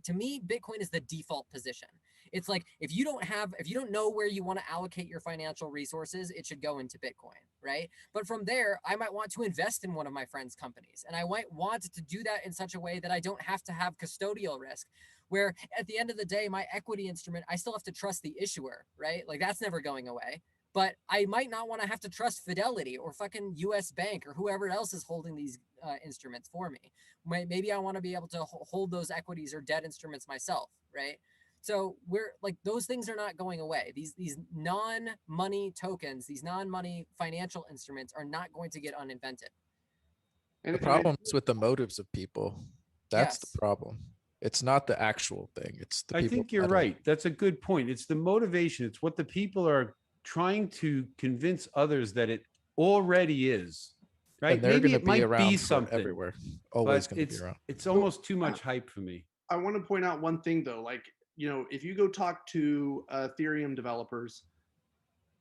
To me, Bitcoin is the default position. It's like if you don't know where you want to allocate your financial resources, it should go into Bitcoin, right? But from there, I might want to invest in one of my friends' companies, and I might want to do that in such a way that I don't have to have custodial risk. Where at the end of the day, my equity instrument, I still have to trust the issuer, right? Like that's never going away. But I might not want to have to trust Fidelity or fucking US Bank or whoever else is holding these instruments for me. Maybe I want to be able to hold those equities or debt instruments myself, right? So we're like, those things are not going away. These non-money tokens, these non-money financial instruments are not going to get uninvented. The problem is with the motives of people. That's the problem. It's not the actual thing. It's the people. I think you're right. That's a good point. It's the motivation. It's what the people are trying to convince others that it already is, right? Maybe it might be something everywhere. Always going to be around. It's almost too much hype for me. I want to point out one thing though, like, if you go talk to Ethereum developers,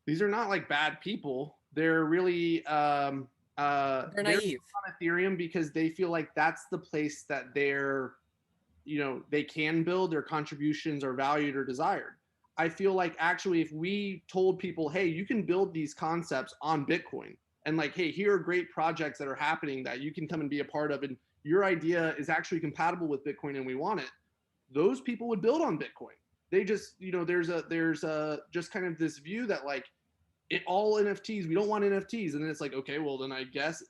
these are not like bad people. They're really they're naive on Ethereum because they feel like that's the place that they can build, their contributions are valued or desired. I feel like actually if we told people, hey, you can build these concepts on Bitcoin, and like, hey, here are great projects that are happening that you can come and be a part of, and your idea is actually compatible with Bitcoin and we want it, those people would build on Bitcoin. They just, there's a just kind of this view that like all NFTs, we don't want NFTs. And then it's like, okay, well then I guess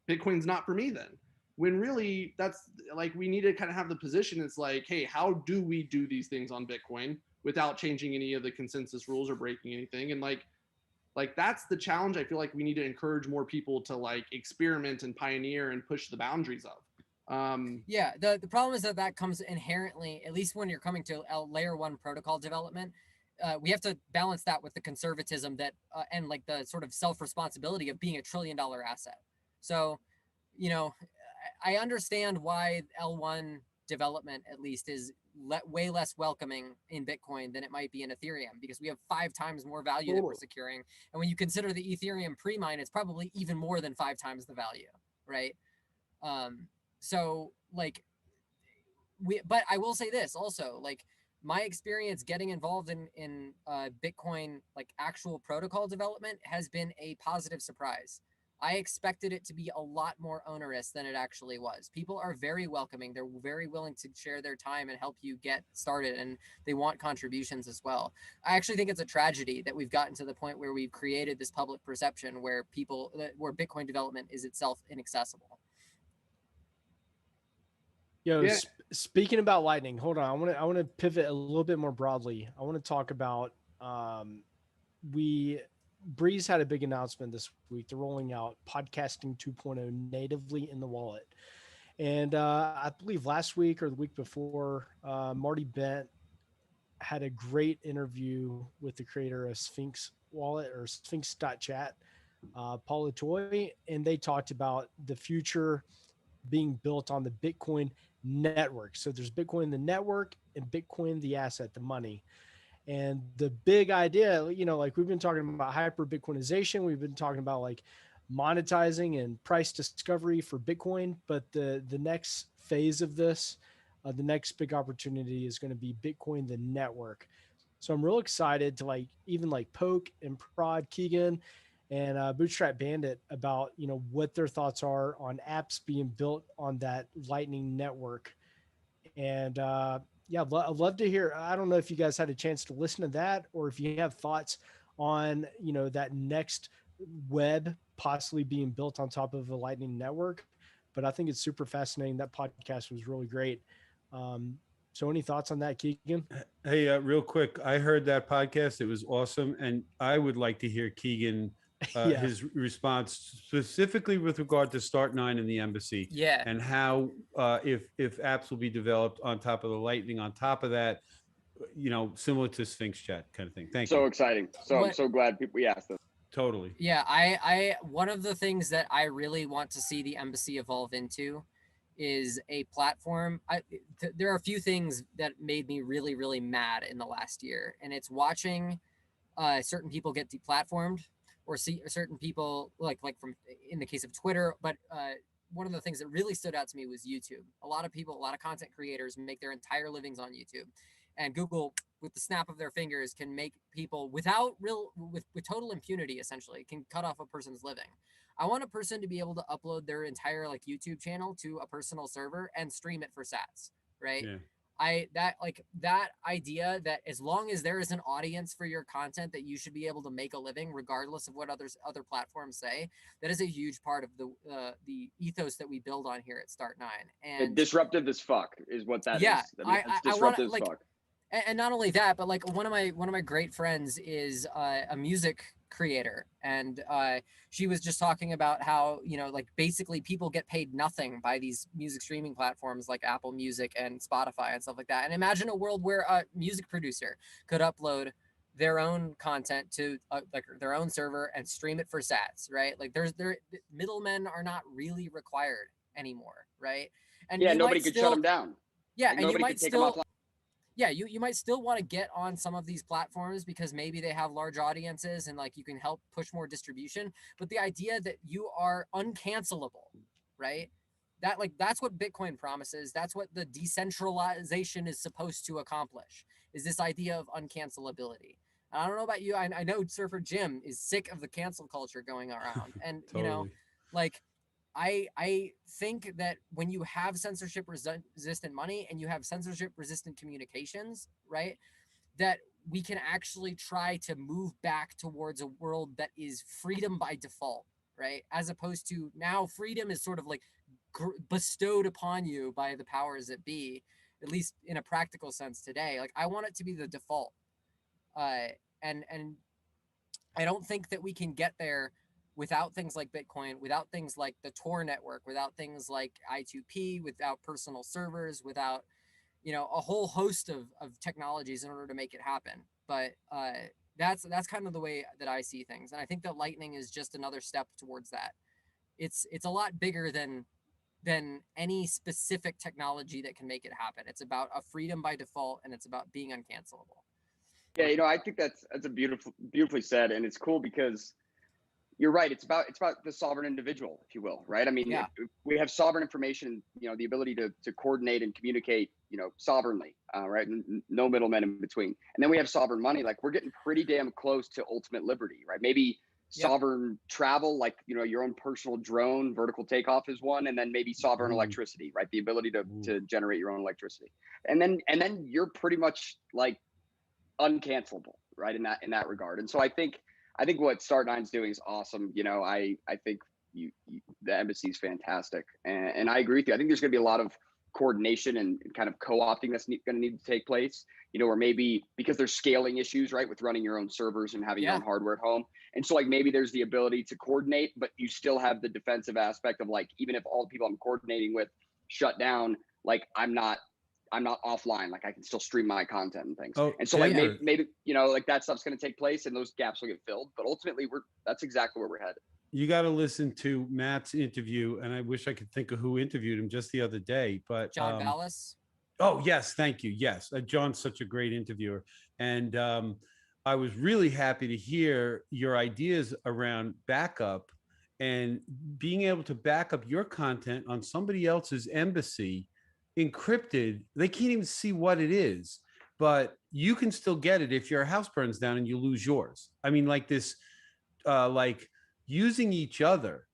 Bitcoin's not for me then. When really that's like, we need to kind of have the position. It's like, hey, how do we do these things on Bitcoin without changing any of the consensus rules or breaking anything? And like that's the challenge I feel like we need to encourage more people to like experiment and pioneer and push the boundaries of. The problem is that comes inherently, at least when you're coming to a layer one protocol development, we have to balance that with the conservatism that and like the sort of self-responsibility of being $1 trillion asset. So, I understand why L1 development at least is way less welcoming in Bitcoin than it might be in Ethereum, because we have 5 times more value that we're securing. And when you consider the Ethereum pre-mine, it's probably even more than 5 times the value, right? So like but I will say this also, like my experience getting involved in Bitcoin, like actual protocol development, has been a positive surprise. I expected it to be a lot more onerous than it actually was. People are very welcoming. They're very willing to share their time and help you get started, and they want contributions as well. I actually think it's a tragedy that we've gotten to the point where we've created this public perception where where Bitcoin development is itself inaccessible. Speaking about Lightning, hold on. I want to pivot a little bit more broadly. I want to talk about Breeze had a big announcement this week. They're rolling out podcasting 2.0 natively in the wallet. And I believe last week or the week before, Marty Bent had a great interview with the creator of Sphinx wallet or Sphinx.chat. Paul Latoy, and they talked about the future being built on the Bitcoin network. So there's Bitcoin the network and Bitcoin the asset, the money. And the big idea, like we've been talking about hyper Bitcoinization, we've been talking about like monetizing and price discovery for Bitcoin, but the next phase of this, the next big opportunity is going to be Bitcoin the network. So I'm real excited to like even like poke and prod Keegan and Bootstrap Bandit about what their thoughts are on apps being built on that Lightning network. And yeah, I'd love to hear. I don't know if you guys had a chance to listen to that, or if you have thoughts on that next web possibly being built on top of a Lightning network. But I think it's super fascinating. That podcast was really great. So, any thoughts on that, Keegan? Hey, real quick, I heard that podcast. It was awesome, and I would like to hear Keegan Yeah. his response specifically with regard to Start9 and the embassy, Yeah. and how if apps will be developed on top of the Lightning, on top of that, similar to Sphinx Chat kind of thing. Thank you. So exciting. So I'm so glad we asked this. Totally. Yeah, I one of the things that I really want to see the embassy evolve into is a platform. There are a few things that made me really, really mad in the last year, and it's watching certain people get deplatformed, or see certain people like from in the case of Twitter. But one of the things that really stood out to me was YouTube. A lot of people, a lot of content creators make their entire livings on YouTube, and Google, with the snap of their fingers, can make people with total impunity, essentially, can cut off a person's living. I want a person to be able to upload their entire like YouTube channel to a personal server and stream it for sats, right? Yeah. That idea that as long as there is an audience for your content, that you should be able to make a living regardless of what other platforms say. That is a huge part of the ethos that we build on here at Start9. And disruptive as fuck is what that is. I mean, it's disruptive as fuck. And not only that, but like one of my great friends is a music creator, and she was just talking about how like basically people get paid nothing by these music streaming platforms like Apple Music and Spotify and stuff like that. And imagine a world where a music producer could upload their own content to like their own server and stream it for sats, right? Like middlemen are not really required anymore, right? And yeah, nobody could shut them down. Yeah, like, and nobody could take them offline. Yeah, you might still want to get on some of these platforms because maybe they have large audiences and like you can help push more distribution. But the idea that you are uncancelable, right? That's what Bitcoin promises. That's what the decentralization is supposed to accomplish, is this idea of uncancelability. And I don't know about you. I know Surfer Jim is sick of the cancel culture going around. And Totally. like I think that when you have censorship resistant money and you have censorship resistant communications, right, that we can actually try to move back towards a world that is freedom by default, right? As opposed to now freedom is sort of like bestowed upon you by the powers that be, at least in a practical sense today. Like I want it to be the default. And I don't think that we can get there without things like Bitcoin, without things like the Tor network, without things like I2P, without personal servers, without, a whole host of technologies in order to make it happen. But that's kind of the way that I see things. And I think that Lightning is just another step towards that. It's a lot bigger than any specific technology that can make it happen. It's about a freedom by default, and it's about being uncancelable. Yeah, I think that's a beautifully said, and it's cool because you're right. It's about the sovereign individual, if you will, right? I mean, we have sovereign information, the ability to coordinate and communicate, sovereignly, right? No middlemen in between. And then we have sovereign money. Like we're getting pretty damn close to ultimate liberty, right? Maybe sovereign travel, like, your own personal drone, vertical takeoff is one. And then maybe sovereign electricity, right? The ability to generate your own electricity. And then you're pretty much like uncancelable, right? In that regard. And so I think what Start9's doing is awesome. I think the embassy is fantastic, and I agree with you. I think there's going to be a lot of coordination and kind of co-opting that's going to need to take place. Or maybe because there's scaling issues, right, with running your own servers and having your own hardware at home. And so like maybe there's the ability to coordinate, but you still have the defensive aspect of like, even if all the people I'm coordinating with shut down, like I'm not offline. Like I can still stream my content and things. And so like maybe like that stuff's going to take place and those gaps will get filled. But ultimately that's exactly where we're headed. You got to listen to Matt's interview, and I wish I could think of who interviewed him just the other day. But John Vallis. oh yes, thank you. Yes, John's such a great interviewer, and I was really happy to hear your ideas around backup and being able to back up your content on somebody else's embassy, encrypted. They can't even see what it is, but you can still get it if your house burns down and you lose yours. I mean, like this, like using each other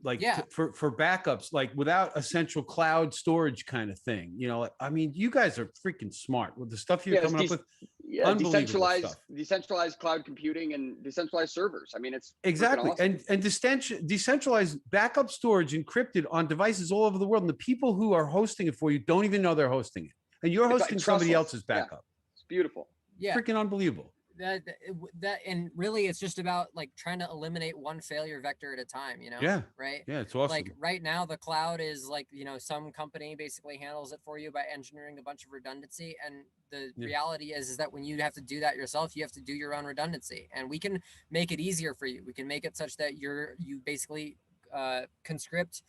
like Yeah. for backups, like without a central cloud storage kind of thing. You know, I mean, you guys are freaking smart with the stuff you're coming up with. Unbelievable stuff. Decentralized cloud computing and decentralized servers. I mean, it's Exactly. awesome. And decentralized backup storage encrypted on devices all over the world. And the people who are hosting it for you don't even know they're hosting it. And you're hosting somebody else's backup. Yeah. It's beautiful. Yeah. Freaking unbelievable. That and really it's just about like trying to eliminate one failure vector at a time, you know? Yeah. Right. Yeah, it's awesome. Like right now the cloud is like, you know, some company basically handles it for you by engineering a bunch of redundancy, and the reality is that when you have to do that yourself, you have to do your own redundancy, and we can make it easier for you. We can make it such that you basically conscript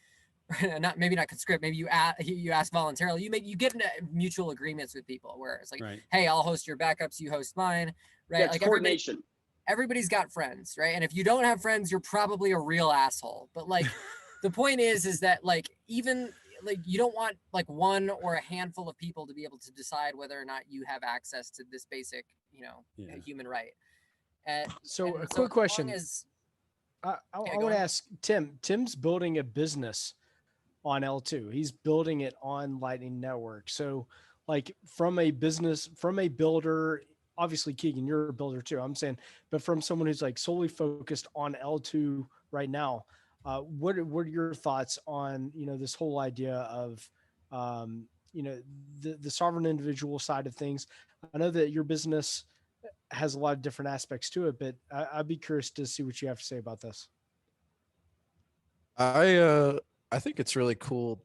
maybe not conscript, maybe you ask voluntarily, you get into mutual agreements with people where it's like, hey, I'll host your backups, you host mine, right? Yeah, like coordination. Everybody's got friends, right? And if you don't have friends, you're probably a real asshole. But like the point is that like even like you don't want like one or a handful of people to be able to decide whether or not you have access to this basic, you know, human right. So a quick question is I want to ask Tim. Tim's building a business on L2. He's building it on Lightning Network. So like from a builder, obviously Keegan, you're a builder too, I'm saying, but from someone who's like solely focused on L2 right now, what are your thoughts on, you know, this whole idea of, you know, the sovereign individual side of things? I know that your business has a lot of different aspects to it, but I'd be curious to see what you have to say about this. I think it's really cool.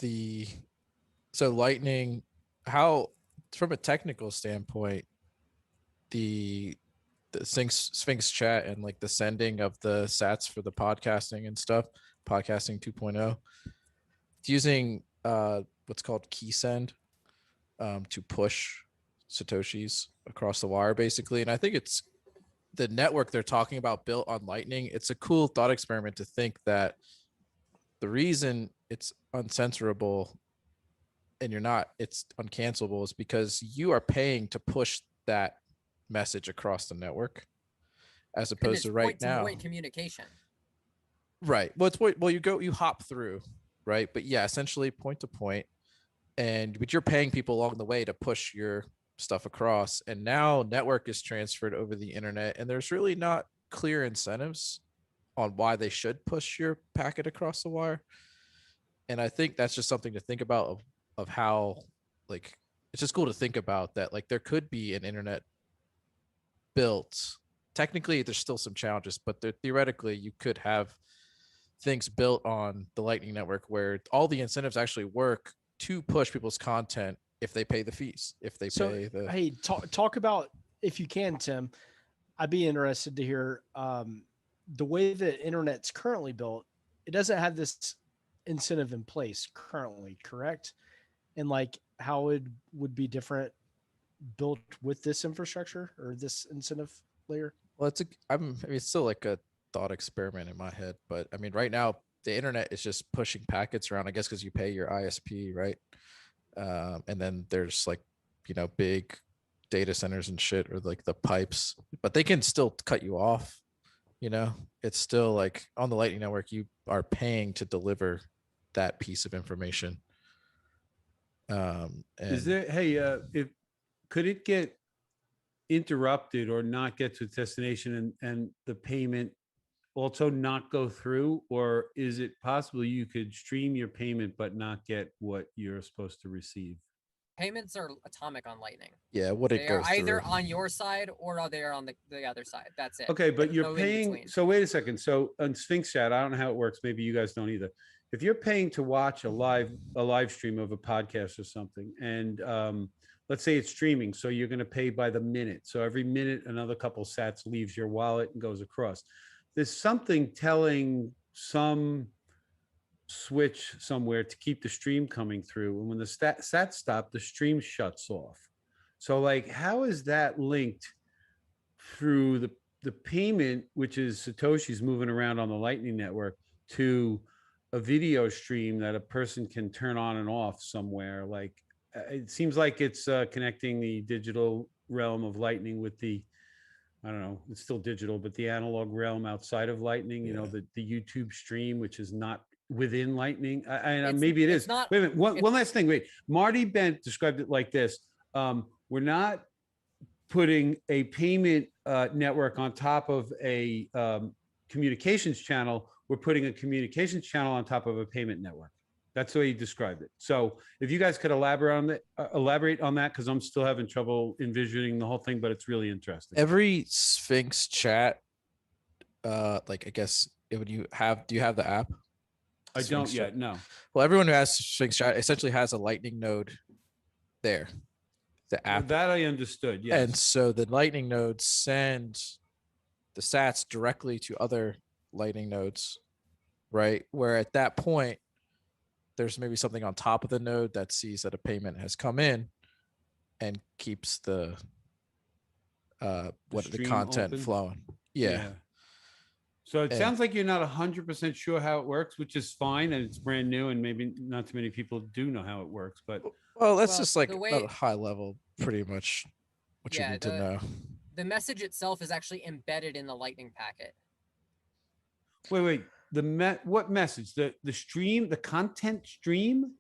So Lightning, how from a technical standpoint, the Sphinx chat and like the sending of the sats for the podcasting and stuff, podcasting 2.0, it's using what's called key send to push Satoshis across the wire basically. And I think it's the network they're talking about built on Lightning. It's a cool thought experiment to think that the reason it's uncensorable and it's uncancelable is because you are paying to push that message across the network, as opposed to right now point communication. Right. Well, you hop through, right? But yeah, essentially point to point, but you're paying people along the way to push your stuff across. And now network is transferred over the internet, and there's really not clear incentives on why they should push your packet across the wire. And I think that's just something to think about of how, like, it's just cool to think about that, like, there could be an internet built. Technically, there's still some challenges, but theoretically, you could have things built on the Lightning Network where all the incentives actually work to push people's content if they pay the fees, if they pay the. Hey, talk about, if you can, Tim. I'd be interested to hear the way that internet's currently built. It doesn't have this incentive in place currently, correct? And like how it would be different built with this infrastructure or this incentive layer. Well, it's still like a thought experiment in my head, but I mean, right now the internet is just pushing packets around, I guess, because you pay your ISP, right? And then there's like, big data centers and shit, or like the pipes, but they can still cut you off. It's still like on the Lightning Network, you are paying to deliver that piece of information. Is there, could it get interrupted or not get to its destination and the payment also not go through? Or is it possible you could stream your payment but not get what you're supposed to receive? Payments are atomic on Lightning. Yeah, they are either on your side or they are on the other side. That's it. Okay, but you're paying. So wait a second. So on Sphinx Chat, I don't know how it works. Maybe you guys don't either. If you're paying to watch a live stream of a podcast or something, and let's say it's streaming, so you're going to pay by the minute. So every minute, another couple sats leaves your wallet and goes across. there's something telling some switch somewhere to keep the stream coming through. And when the sat stop, the stream shuts off. So like, how is that linked through the payment, which is Satoshi's moving around on the Lightning Network, to a video stream that a person can turn on and off somewhere? Like, it seems like it's connecting the digital realm of Lightning with the, I don't know, it's still digital, but the analog realm outside of Lightning, you know, the YouTube stream, which is not within Lightning. Maybe it is. Not, wait a minute. One last thing. Wait, Marty Bent described it like this. We're not putting a payment network on top of a communications channel. We're putting a communications channel on top of a payment network. That's the way he described it. So if you guys could elaborate on that, because I'm still having trouble envisioning the whole thing, but it's really interesting. Every Sphinx chat, like I guess do you have the app? I don't yet. No. Well, everyone who has Sphinx chat essentially has a Lightning node there. The app that I understood. Yes. And so the Lightning nodes send the sats directly to other Lightning nodes, right? Where at that point, there's maybe something on top of the node that sees that a payment has come in and keeps the content open? flowing. Yeah. So it sounds like you're not 100% sure how it works, which is fine, and it's brand new, and maybe not too many people do know how it works. But that's just like a high level, pretty much what you need to know. The message itself is actually embedded in the Lightning packet. Wait. What message? The stream, the content stream?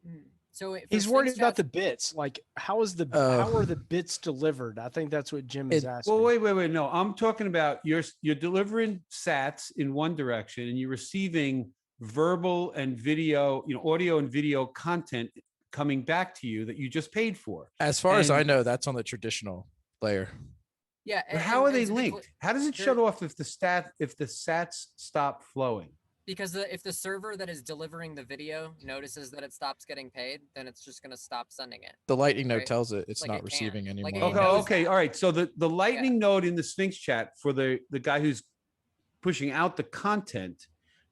So he's worried about the bits. Like, how are the bits delivered? I think that's what Jim is asking. Well, wait. No, I'm talking about you're delivering sats in one direction, and you're receiving verbal and video, audio and video content coming back to you that you just paid for. As far as I know, that's on the traditional layer. Yeah. But how are they linked? How does it shut off if the sats stop flowing? Because if the server that is delivering the video notices that it stops getting paid, then it's just going to stop sending it. The Lightning node tells it it's not receiving anymore. Okay. All right. So the Lightning node in the Sphinx chat for the guy who's pushing out the content,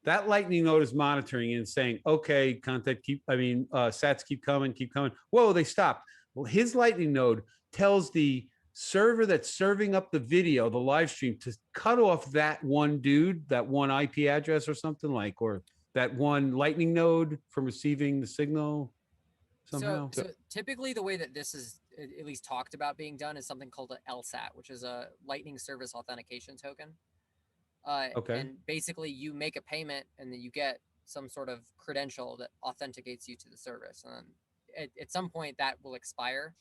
that Lightning node is monitoring and saying, okay, sats keep coming. Whoa, they stopped. Well, his Lightning node tells the server that's serving up the video, the live stream, to cut off that one dude, that one IP address or something like, or that one Lightning node from receiving the signal somehow. So typically the way that this is at least talked about being done is something called an LSAT, which is a Lightning Service Authentication Token. Okay. And basically you make a payment and then you get some sort of credential that authenticates you to the service. And then at some point that will expire,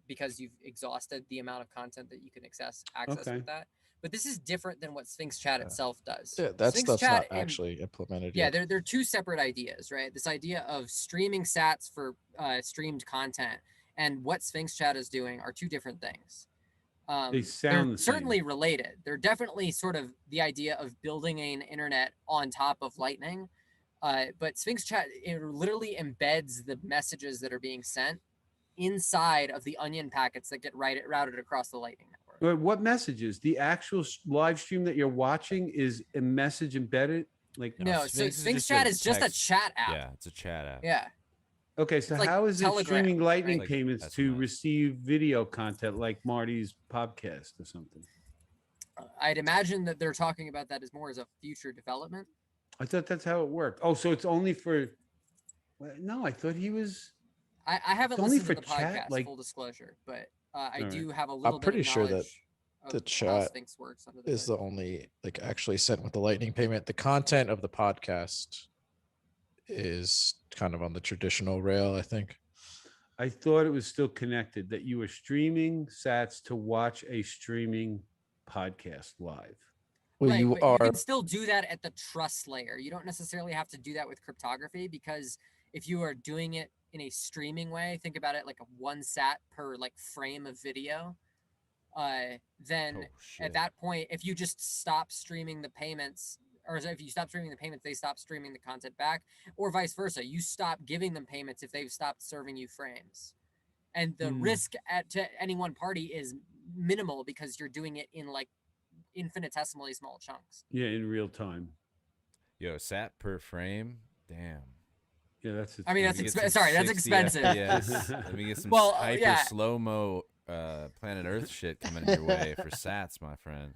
because you've exhausted the amount of content that you can access with that. But this is different than what Sphinx Chat itself does. Yeah, that's not actually implemented yet. Yeah, they're two separate ideas, right? This idea of streaming sats for streamed content and what Sphinx Chat is doing are two different things. They sound they're certainly related. They're definitely sort of the idea of building an internet on top of Lightning. But Sphinx Chat, it literally embeds the messages that are being sent inside of the onion packets that get routed across the Lightning network. What messages? The actual live stream that you're watching is a message embedded? Like no, Sphinx Chat is just a chat app. Yeah, it's a chat app. Yeah. Okay, so like how is it Telegram, streaming Lightning right? payments to receive video content like Marty's podcast or something? I'd imagine that they're talking about that as more as a future development. I thought that's how it worked. Oh, so it's only for... No, I thought he was... I haven't listened to the podcast, full disclosure, but I do have a little bit of knowledge. I'm pretty sure that the chat is the only actually sent with the Lightning payment. The content of the podcast is kind of on the traditional rail, I think. I thought it was still connected, that you were streaming sats to watch a streaming podcast live. Well, right, you can still do that at the trust layer. You don't necessarily have to do that with cryptography, because if you are doing it in a streaming way, think about it like a 1 sat per frame of video. Then at that point, if you just stop streaming the payments, or if you stop streaming the payments, they stop streaming the content back, or vice versa. You stop giving them payments if they've stopped serving you frames. And the risk to any one party is minimal, because you're doing it in infinitesimally small chunks. Yeah, in real time. Yo, sat per frame. Damn. Yeah, that's. I mean, Let that's me get some sorry, that's 60 expensive. FPS. Let me get some Well, hyper yeah. slow mo Planet Earth shit coming your way for sats, my friend.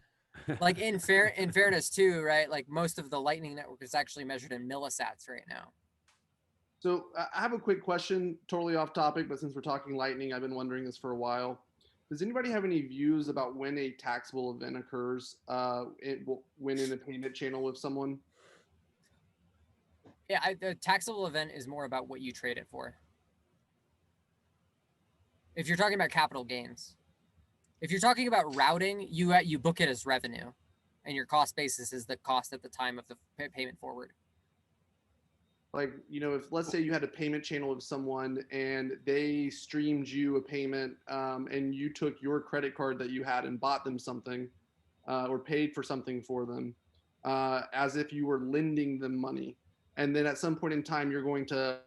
Like in fairness too, right? Like most of the Lightning Network is actually measured in millisats right now. So I have a quick question, totally off topic, but since we're talking Lightning, I've been wondering this for a while. Does anybody have any views about when a taxable event occurs when in a payment channel with someone? Yeah, the taxable event is more about what you trade it for. If you're talking about capital gains, if you're talking about routing, you book it as revenue, and your cost basis is the cost at the time of the payment forward. Like, if let's say you had a payment channel with someone and they streamed you a payment, and you took your credit card that you had and bought them something, or paid for something for them, as if you were lending them money. And then at some point in time, you're going to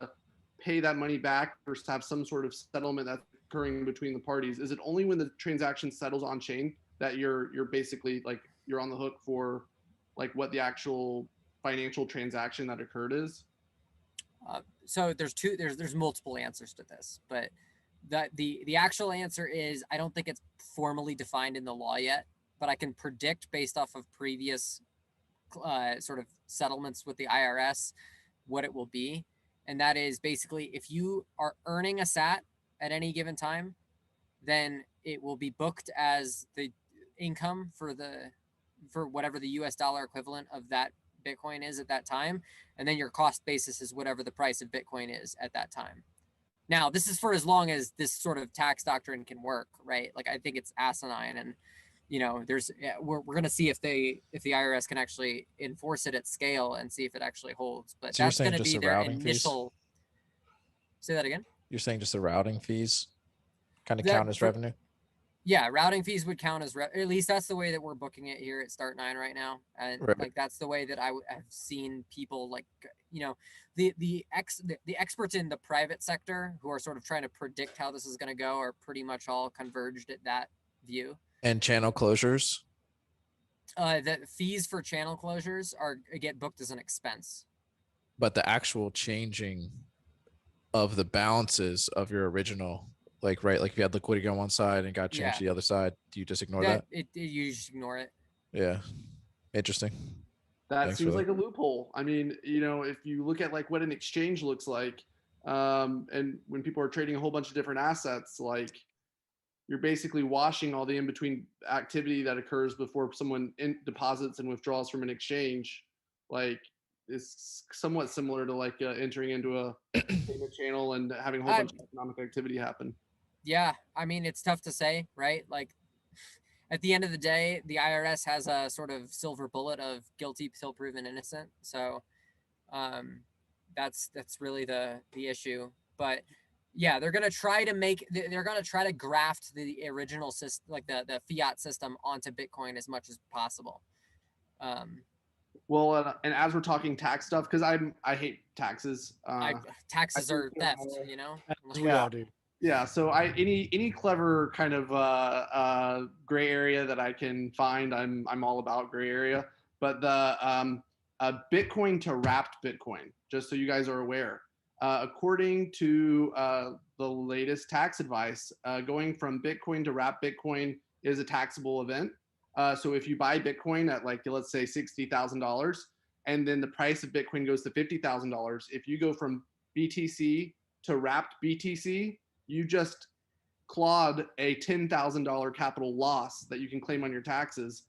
pay that money back or have some sort of settlement that's occurring between the parties. Is it only when the transaction settles on chain that you're basically like you're on the hook for like what the actual financial transaction that occurred is? So there's multiple answers to this, but the actual answer is I don't think it's formally defined in the law yet, but I can predict based off of previous sort of settlements with the IRS what it will be. And that is basically if you are earning a SAT at any given time, then it will be booked as the income for whatever the US dollar equivalent of that Bitcoin is at that time. And then your cost basis is whatever the price of Bitcoin is at that time. Now, this is for as long as this sort of tax doctrine can work, right? Like I think it's asinine, and we're going to see if the IRS can actually enforce it at scale and see if it actually holds. But So that's going to be their initial. Say that again. You're saying just the routing fees kind of count as revenue? Yeah, routing fees would count as at least that's the way that we're booking it here at Start9 right now, and like that's the way that I have seen people like the experts in the private sector who are sort of trying to predict how this is going to go are pretty much all converged at that view. And channel closures? The fees for channel closures get booked as an expense. But the actual changing of the balances of your original, like if you had liquidity on one side and got changed to the other side, do you just ignore that? You just ignore it. Yeah. Interesting. That seems like a loophole. I mean, if you look at like what an exchange looks like, and when people are trading a whole bunch of different assets, like you're basically washing all the in-between activity that occurs before someone deposits and withdraws from an exchange. Like it's somewhat similar to like entering into a payment channel and having a whole bunch of economic activity happen. Yeah, I mean, it's tough to say, right? Like at the end of the day, the IRS has a sort of silver bullet of guilty till proven innocent. So that's really the issue. But yeah, they're gonna try to graft the original system, like the fiat system, onto Bitcoin as much as possible. Well, and as we're talking tax stuff, because I hate taxes. Taxes are theft, As we all do. Yeah, so any clever kind of gray area that I can find, I'm all about gray area. But the Bitcoin to wrapped Bitcoin, just so you guys are aware, according to the latest tax advice, going from Bitcoin to wrapped Bitcoin is a taxable event. So if you buy Bitcoin at like let's say $60,000, and then the price of Bitcoin goes to $50,000, if you go from BTC to wrapped BTC, you just clawed a $10,000 capital loss that you can claim on your taxes,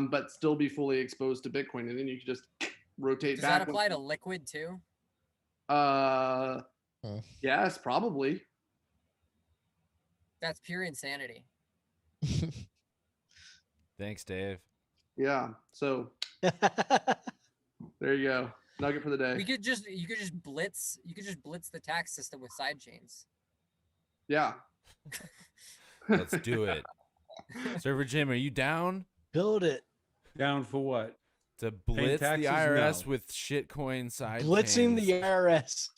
but still be fully exposed to Bitcoin, and then you can just rotate Does back. Does that apply to liquid too? Yes, probably. That's pure insanity. Thanks, Dave. Yeah. So there you go. Nugget for the day. You could just blitz the tax system with side chains. Yeah. Let's do it. Server Jim, are you down? Build it. Down for what? To blitz taxes? the IRS No. with shitcoin side Blitzing chains? the IRS.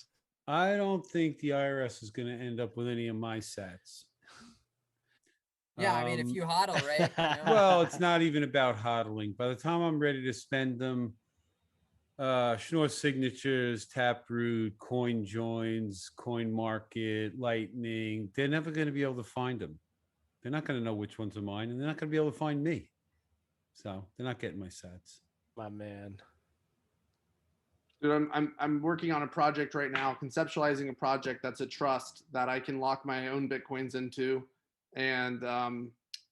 I don't think the IRS is going to end up with any of my sats. Yeah, I mean, if you hodl, right? You know? Well, it's not even about hodling. By the time I'm ready to spend them, Schnorr signatures, Taproot, Coin Joins, Coin Market, Lightning, they're never going to be able to find them. They're not going to know which ones are mine, and they're not going to be able to find me. So they're not getting my sats. My man. Dude, I'm working on a project right now, conceptualizing a project that's a trust that I can lock my own Bitcoins into, and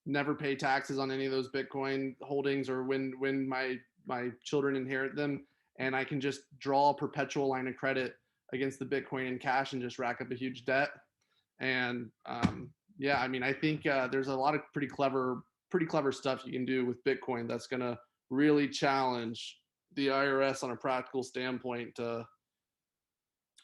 never pay taxes on any of those Bitcoin holdings, or when my children inherit them, and I can just draw a perpetual line of credit against the Bitcoin in cash and just rack up a huge debt. And yeah, I mean, I think there's a lot of pretty clever stuff you can do with Bitcoin that's gonna really challenge the IRS on a practical standpoint to.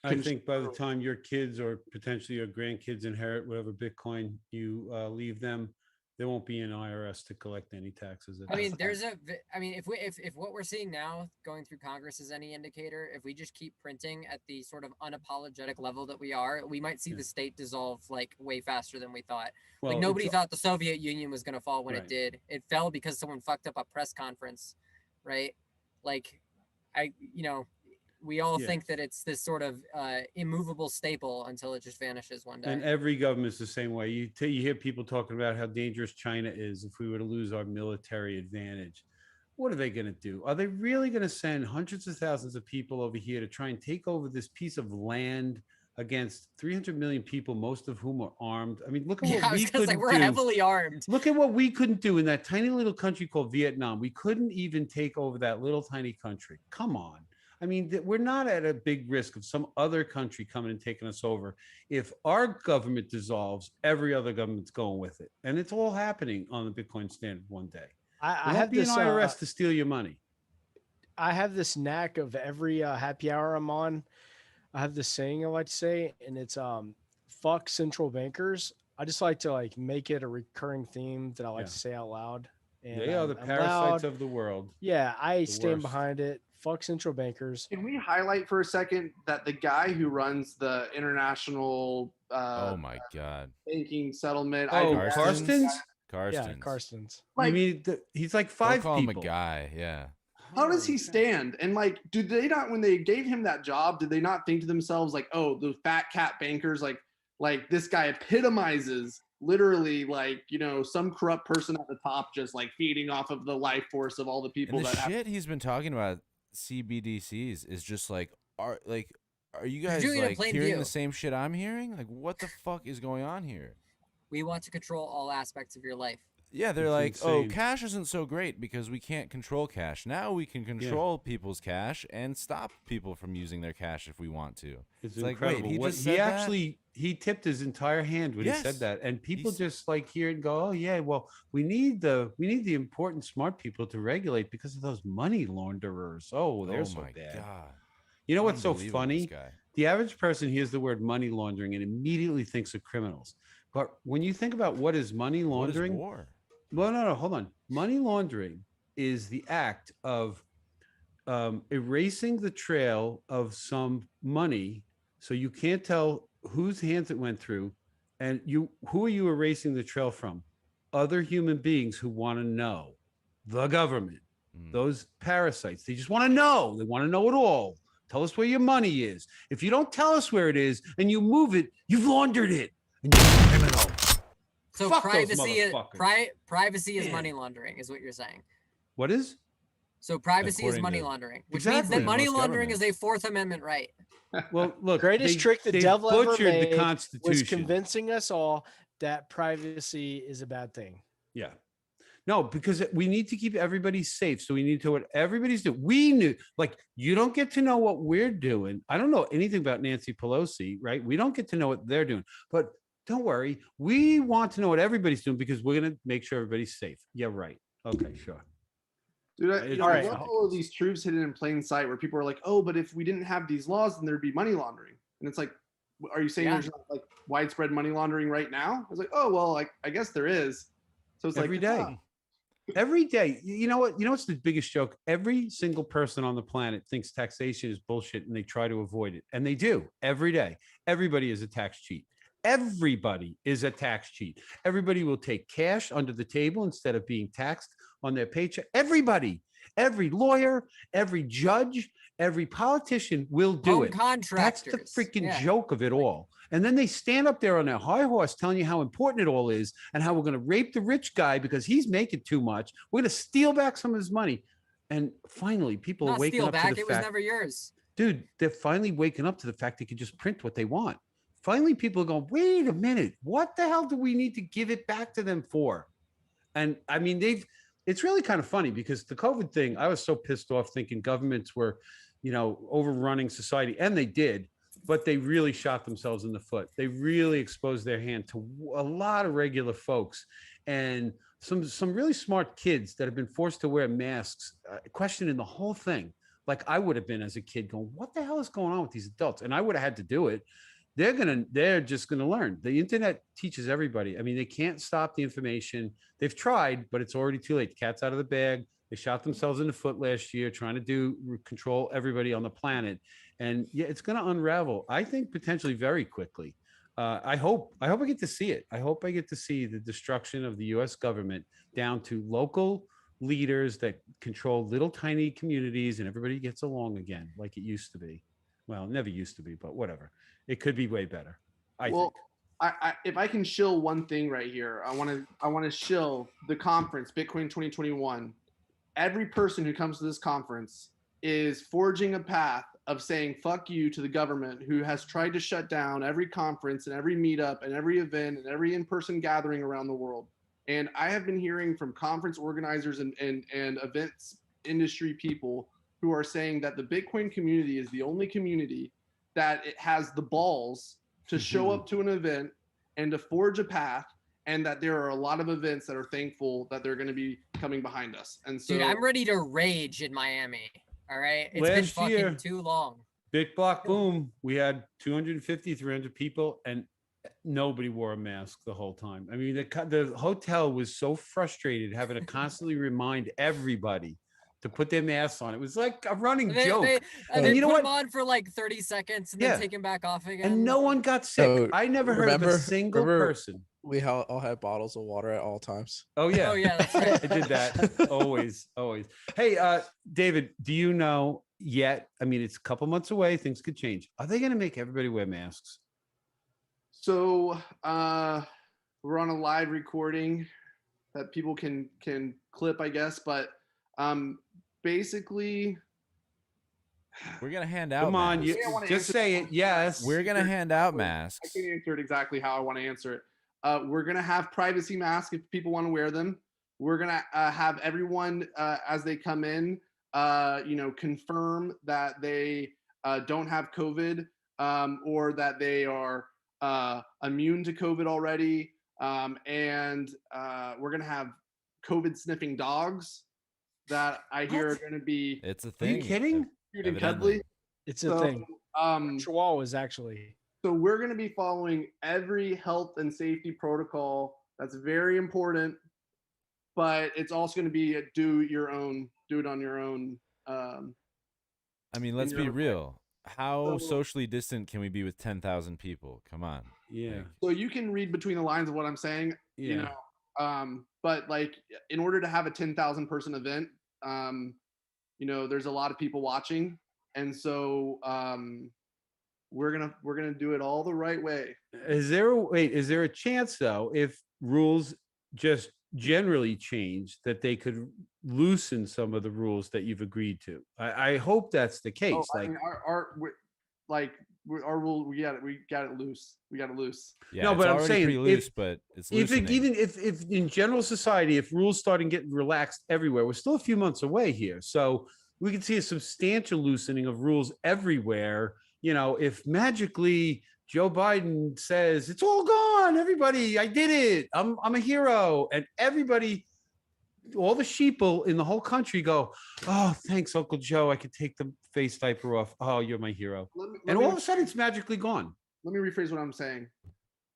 I think by the time your kids or potentially your grandkids inherit whatever Bitcoin you leave them, there won't be an IRS to collect any taxes. I mean, if what we're seeing now going through Congress is any indicator, if we just keep printing at the sort of unapologetic level that we are, we might see the state dissolve like way faster than we thought. Well, like nobody thought the Soviet Union was going to fall when Right. it did. It fell because someone fucked up a press conference, right? Like, we all think that it's this sort of immovable staple until it just vanishes one day. And every government's the same way. You hear people talking about how dangerous China is if we were to lose our military advantage. What are they going to do? Are they really going to send hundreds of thousands of people over here to try and take over this piece of land against 300 million people, most of whom are armed? I mean, look at what we couldn't do. We're heavily armed. Look at what we couldn't do in that tiny little country called Vietnam. We couldn't even take over that little tiny country. Come on. I mean, we're not at a big risk of some other country coming and taking us over. If our government dissolves, every other government's going with it. And it's all happening on the Bitcoin standard one day. I won't have be this an IRS to steal your money. I have this knack of every happy hour I'm on. I have this saying I like to say, and it's fuck central bankers. I just like to make it a recurring theme that I like to say out loud. And they are the parasites of the world. Yeah, I stand behind it. Fuck central bankers. Can we highlight for a second that the guy who runs the international oh my god banking settlement? Karstens? Yeah, Karstens. I mean, he's like five Don't call people. him a guy, yeah. How does he stand? And do they not, when they gave him that job, did they not think to themselves like, oh, the fat cat bankers, like this guy epitomizes literally some corrupt person at the top just feeding off of the life force of all the people and the shit he's been talking about CBDCs is just are you guys hearing the same shit I'm hearing? Like, what the fuck is going on here? We want to control all aspects of your life. Yeah, they're insane. Oh, cash isn't so great because we can't control cash. Now we can control people's cash and stop people from using their cash if we want to. It's incredible. Wait, he tipped his entire hand when he said that, and people just hear it and go, "Oh yeah, well we need the important smart people to regulate because of those money launderers. Oh, they're so bad." God. You know what's so funny? The average person hears the word money laundering and immediately thinks of criminals. But when you think about what is money laundering, what is war? Well, no, hold on. Money laundering is the act of erasing the trail of some money, so you can't tell whose hands it went through, and who are you erasing the trail from? Other human beings who want to know. The government, those parasites, they just want to know. They want to know it all. Tell us where your money is. If you don't tell us where it is and you move it, you've laundered it, and you're a criminal. So privacy is money laundering, is what you're saying. What is? So privacy is money laundering, which means that money laundering is a Fourth Amendment right. Well, look, greatest trick the devil ever made the Constitution was convincing us all that privacy is a bad thing. Yeah. No, because we need to keep everybody safe. So we need to know what everybody's doing. We knew, you don't get to know what we're doing. I don't know anything about Nancy Pelosi, right? We don't get to know what they're doing. But don't worry. We want to know what everybody's doing because we're going to make sure everybody's safe. Yeah, right. Okay, sure. Dude, I love all of these truths hidden in plain sight where people are like, oh, but if we didn't have these laws, then there'd be money laundering. And it's like, are you saying there's not widespread money laundering right now? I was like, oh, well, I guess there is. So it's every day. Every day. You know what's the biggest joke? Every single person on the planet thinks taxation is bullshit and they try to avoid it. And they do every day. Everybody is a tax cheat. everybody is a tax cheat. Everybody will take cash under the table instead of being taxed on their paycheck. Everybody, every lawyer, every judge, every politician will do Home it. That's contractors. the freaking Yeah. joke of it all. And then they stand up there on their high horse telling you how important it all is and how we're going to rape the rich guy because he's making too much. We're going to steal back some of his money. And finally, people are Not waking steal up back. to the It was fact, never yours. dude, they're finally waking up to the fact they can just print what they want. Finally, people are going, wait a minute, what the hell do we need to give it back to them for? And I mean, it's really kind of funny because the COVID thing, I was so pissed off thinking governments were, overrunning society, and they did, but they really shot themselves in the foot. They really exposed their hand to a lot of regular folks and some really smart kids that have been forced to wear masks, questioning the whole thing. Like I would have been as a kid going, what the hell is going on with these adults? And I would have had to do it. They're just gonna learn. The internet teaches everybody. I mean, they can't stop the information. They've tried, but it's already too late. The cat's out of the bag. They shot themselves in the foot last year trying to control everybody on the planet. And yeah, it's gonna unravel, I think, potentially very quickly. I hope I get to see it. I hope I get to see the destruction of the US government down to local leaders that control little tiny communities and everybody gets along again like it used to be. Well, it never used to be, but whatever. It could be way better. I think. If I can shill one thing right here, I want to shill the conference, Bitcoin 2021. Every person who comes to this conference is forging a path of saying fuck you to the government who has tried to shut down every conference and every meetup and every event and every in-person gathering around the world. And I have been hearing from conference organizers and events industry people who are saying that the Bitcoin community is the only community that it has the balls to show up to an event and to forge a path, and that there are a lot of events that are thankful that they're going to be coming behind us. And so, dude, I'm ready to rage in Miami. All right, it's been Last year, fucking too long. Big Block Boom, we had 250, 300 people, and nobody wore a mask the whole time. I mean, the hotel was so frustrated having to constantly remind everybody to put their masks on. It was like a running joke. They put them on for like 30 seconds and then take them back off again. And no one got sick. So, I never heard of a single person. We all had bottles of water at all times. Oh yeah. Oh yeah, that's right. I did that. Always. Hey, David, do you know yet? I mean, it's a couple months away. Things could change. Are they going to make everybody wear masks? So we're on a live recording that people can clip, I guess. But basically, we're gonna hand out. Come on, masks. you just say it. Yes, we're gonna hand out masks. I can answer it exactly how I want to answer it. We're gonna have privacy masks if people want to wear them. We're gonna have everyone as they come in, confirm that they don't have COVID or that they are immune to COVID already, and we're gonna have COVID sniffing dogs that I hear are gonna be. It's a thing. Are you kidding? Cute and cuddly. It's a thing. Chihuahuas actually. So we're going to be following every health and safety protocol. That's very important, but it's also going to be do it on your own. I mean, let's be real. How socially distant can we be with 10,000 people? Come on. Yeah. So you can read between the lines of what I'm saying, but like in order to have a 10,000 person event, there's a lot of people watching. And so, we're gonna do it all the right way. Is there a chance though, if rules just generally change, that they could loosen some of the rules that you've agreed to? I hope that's the case. I mean, our rule, we got it loose. We got it loose. Yeah, no, but I'm saying loose, but it's loosening. if in general society, if rules start getting relaxed everywhere, we're still a few months away here, so we can see a substantial loosening of rules everywhere. If magically Joe Biden says it's all gone, everybody, I did it, I'm a hero, and everybody, all the sheeple in the whole country go, oh, thanks, Uncle Joe, I could take the face diaper off. Oh, you're my hero. And all of a sudden, it's magically gone. Let me rephrase what I'm saying.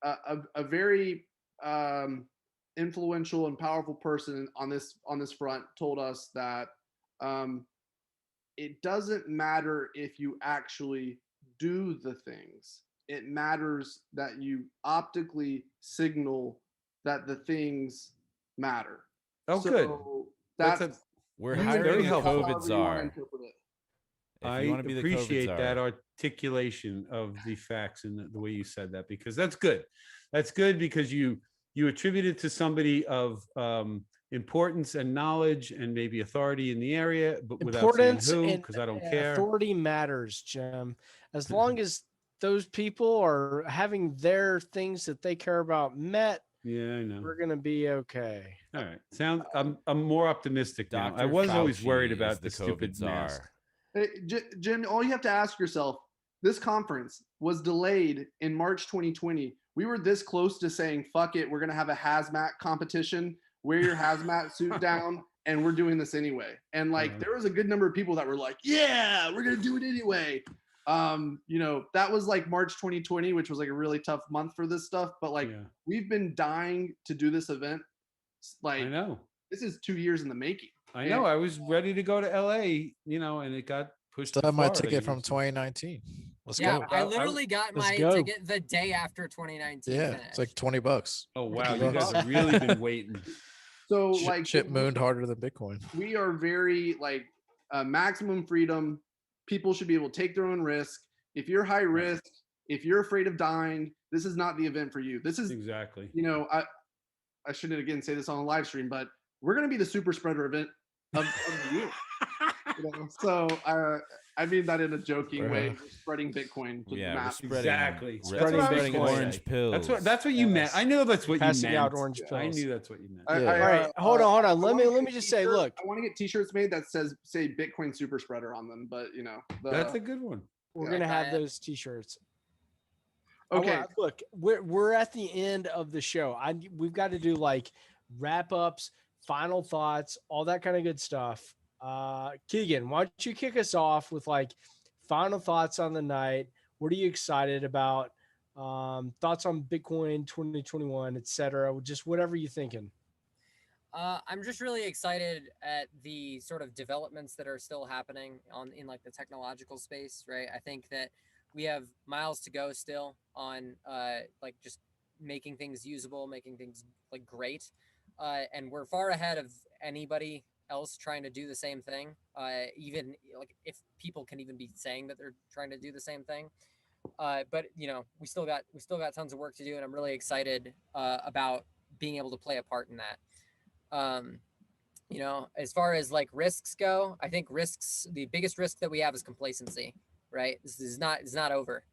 A very influential and powerful person on this front told us that it doesn't matter if you actually do the things. it matters that you optically signal that the things matter. Oh, So good. That's that's We're you hiring very the helpful. COVID however you want to czar. interpret it. If you I want to be the COVID appreciate czar. that articulation of the facts and the way you said that, because that's good. That's good because you attribute it to somebody of importance and knowledge and maybe authority in the area, but without saying Importance who, and because I don't care. authority matters, Jim. As long as those people are having their things that they care about met, Yeah, I know. we're gonna be okay. All right. I'm more optimistic now. I Dr. was always Fauci worried is about the the stupid COVID mask. czar. Hey, Jim, all you have to ask yourself, this conference was delayed in March 2020. We were this close to saying, fuck it, we're going to have a hazmat competition, wear your hazmat suit down, and we're doing this anyway. And like, there was a good number of people that were like, yeah, we're going to do it anyway. You know, that was like March 2020, which was like a really tough month for this stuff. But like, we've been dying to do this event. Like, I know. This is 2 years in the making. I know. I was ready to go to LA, you know, and it got pushed. Still to have my Florida, ticket you know, from so- 2019. Let's Yeah, go. I literally got Let's my go. ticket the day after 2019 Yeah, finished. it's like $20. Oh wow, $50. you guys have really been waiting. So like Shit mooned harder than Bitcoin. we are very like maximum freedom. People should be able to take their own risk. If you're high risk, if you're afraid of dying, this is not the event for you. This is Exactly. You know, I shouldn't again say this on a live stream, but we're going to be the super spreader event of the year. You know? So I mean that in a joking way. We're spreading Bitcoin to the Yeah, we're masses. spreading, Exactly. Spreading, That's what I was spreading gonna orange say. pills. That's what you meant. I knew that's what Passing you meant. out orange I pills. knew that's what you meant. Yeah. All right, hold on. I Let wanna me get a just say, t-shirt- look, I want to get T-shirts made that say Bitcoin super spreader on them, but you know, That's a good one. we're Yeah. gonna have those T-shirts. okay. Look, we're at the end of the show. We've got to do like wrap ups, final thoughts, all that kind of good stuff. Keegan, why don't you kick us off with like final thoughts on the night? What are you excited about? Thoughts on Bitcoin 2021, etc. Just whatever you're thinking. I'm just really excited at the sort of developments that are still happening in like the technological space, right? I think that we have miles to go still on like just making things usable, making things like great, and we're far ahead of anybody else trying to do the same thing. Even like if people can even be saying that they're trying to do the same thing. But you know, we still got tons of work to do, and I'm really excited about being able to play a part in that. You know, as far as like risks go, I think the biggest risk that we have is complacency, right? This is not over.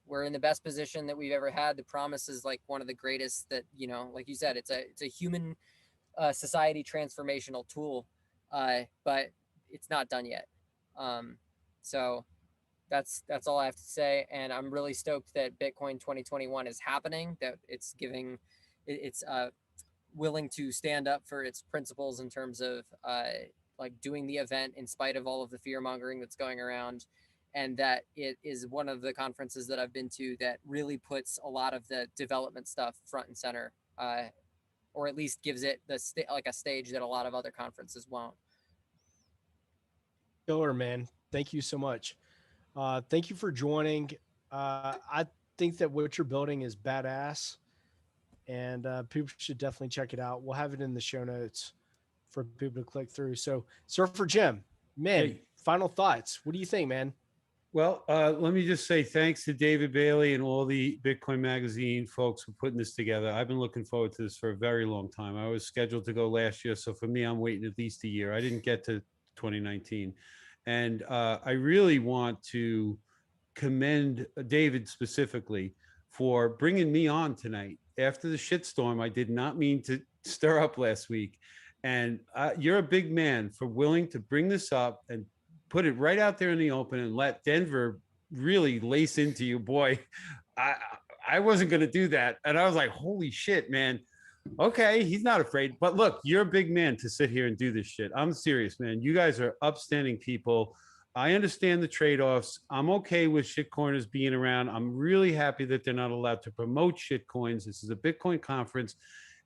We're in the best position that we've ever had. The promise is like one of the greatest that, you know, like you said, it's a human society transformational tool, but it's not done yet. So that's all I have to say. And I'm really stoked that Bitcoin 2021 is happening, that it's willing to stand up for its principles in terms of like doing the event in spite of all of the fear mongering that's going around, and that it is one of the conferences that I've been to that really puts a lot of the development stuff front and center, or at least gives it like a stage that a lot of other conferences won't. Killer, man. Thank you so much. Thank you for joining. I think that what you're building is badass, and people should definitely check it out. We'll have it in the show notes for people to click through. So, Surfer Jim, man, Hey. final thoughts. What do you think, man? Well, let me just say thanks to David Bailey and all the Bitcoin Magazine folks for putting this together. I've been looking forward to this for a very long time. I was scheduled to go last year, so for me, I'm waiting at least a year. I didn't get to 2019. And I really want to commend David specifically for bringing me on tonight. After the shitstorm, I did not mean to stir up last week. And you're a big man for willing to bring this up and put it right out there in the open and let Denver really lace into you. Boy, I wasn't going to do that. And I was like, holy shit, man. Okay, he's not afraid. But look, you're a big man to sit here and do this shit. I'm serious, man. You guys are upstanding people. I understand the trade-offs. I'm okay with shitcoiners being around. I'm really happy that they're not allowed to promote shitcoins. This is a Bitcoin conference.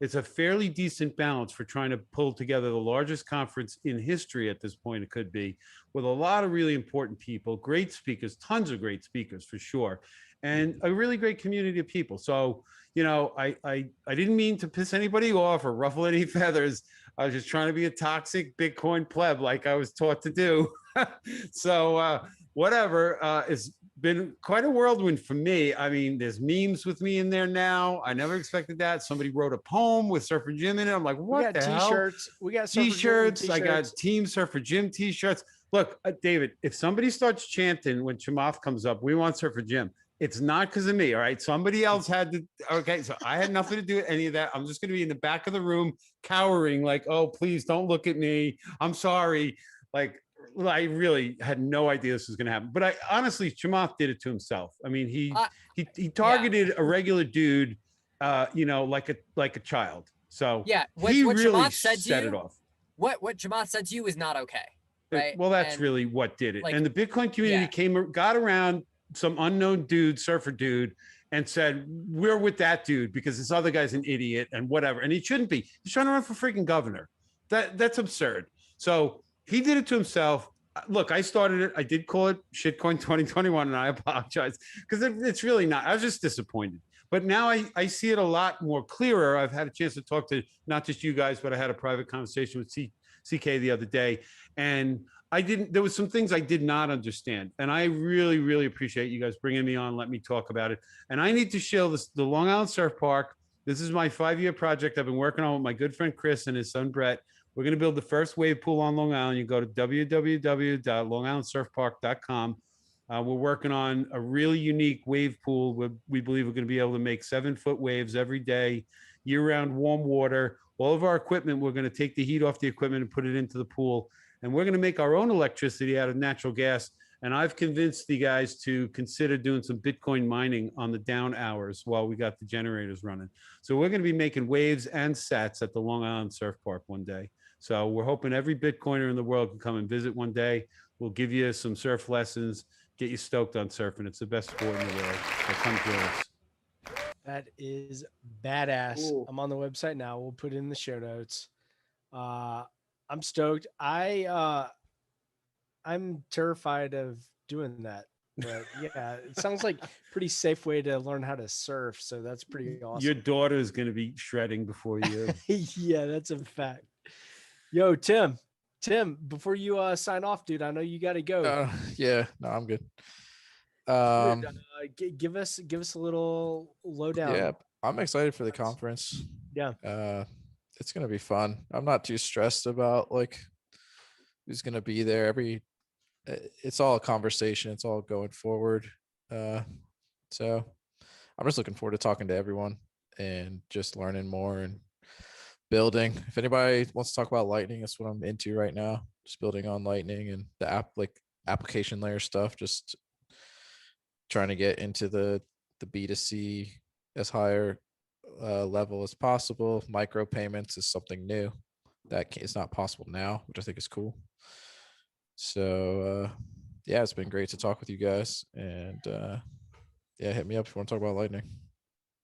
it's a fairly decent balance for trying to pull together the largest conference in history at this point. It could be, with a lot of really important people, great speakers, tons of great speakers for sure, and a really great community of people. So, you know, I didn't mean to piss anybody off or ruffle any feathers. I was just trying to be a toxic Bitcoin pleb like I was taught to do. So whatever, it's been quite a whirlwind for me. I mean, there's memes with me in there now. I never expected that. Somebody wrote a poem with Surfer Jim in it. I'm like, We what got the hell? t-shirts. We got Surfer Jim T-shirts. I got t-shirts. Team Surfer Jim t-shirts. Look, David, if somebody starts chanting when Chamath comes up, we want Surfer Jim. It's not because of me, all right? Somebody else had to. Okay, so I had nothing to do with any of that. I'm just going to be in the back of the room, cowering, like, "Oh, please don't look at me. I'm sorry." Like, I really had no idea this was going to happen. But I honestly, Chamath did it to himself. I mean, he targeted a regular dude, you know, like a child. So Yeah, what he really Chamath said to set you, it off. what Chamath said to you is not okay, right? Well, that's And, really what did it. like, And the Bitcoin community got around some unknown dude, surfer dude, and said, "We're with that dude because this other guy's an idiot and whatever." And he shouldn't be. He's trying to run for freaking governor. That's absurd. So he did it to himself. Look, I started it. I did call it Shitcoin 2021, and I apologize because it's really not. I was just disappointed. But now I see it a lot more clearer. I've had a chance to talk to not just you guys, but I had a private conversation with CK the other day, and there was some things I did not understand. And I really, really appreciate you guys bringing me on, let me talk about it. And I need to show the Long Island Surf Park. This is my 5-year project I've been working on with my good friend Chris and his son Brett. We're going to build the first wave pool on Long Island. You go to www.longislandsurfpark.com. We're working on a really unique wave pool where we believe we're going to be able to make 7-foot waves every day, year-round warm water. All of our equipment, we're going to take the heat off the equipment and put it into the pool. And we're going to make our own electricity out of natural gas. And I've convinced the guys to consider doing some Bitcoin mining on the down hours while we got the generators running. So we're going to be making waves and sats at the Long Island Surf Park one day. So we're hoping every Bitcoiner in the world can come and visit one day. We'll give you some surf lessons, get you stoked on surfing. It's the best sport in the world. So come join us. That is badass. Cool. I'm on the website now. We'll put it in the show notes. I'm stoked. I'm terrified of doing that. But yeah, it sounds like pretty safe way to learn how to surf. So that's pretty awesome. Your daughter is going to be shredding before you. Yeah, that's a fact. Yo, Tim, before you sign off, dude, I know you got to go. Yeah, no, I'm good. Give us a little lowdown. Yeah, I'm excited for the conference. Yeah. It's gonna be fun. I'm not too stressed about like who's gonna be there. It's all a conversation. It's all going forward. So I'm just looking forward to talking to everyone and just learning more and building. If anybody wants to talk about Lightning, that's what I'm into right now. Just building on Lightning and the application layer stuff. Just trying to get into the B2C as higher level as possible. Micro payments is something new that is not possible now, which I think is cool. So yeah, it's been great to talk with you guys, and yeah, hit me up if you want to talk about Lightning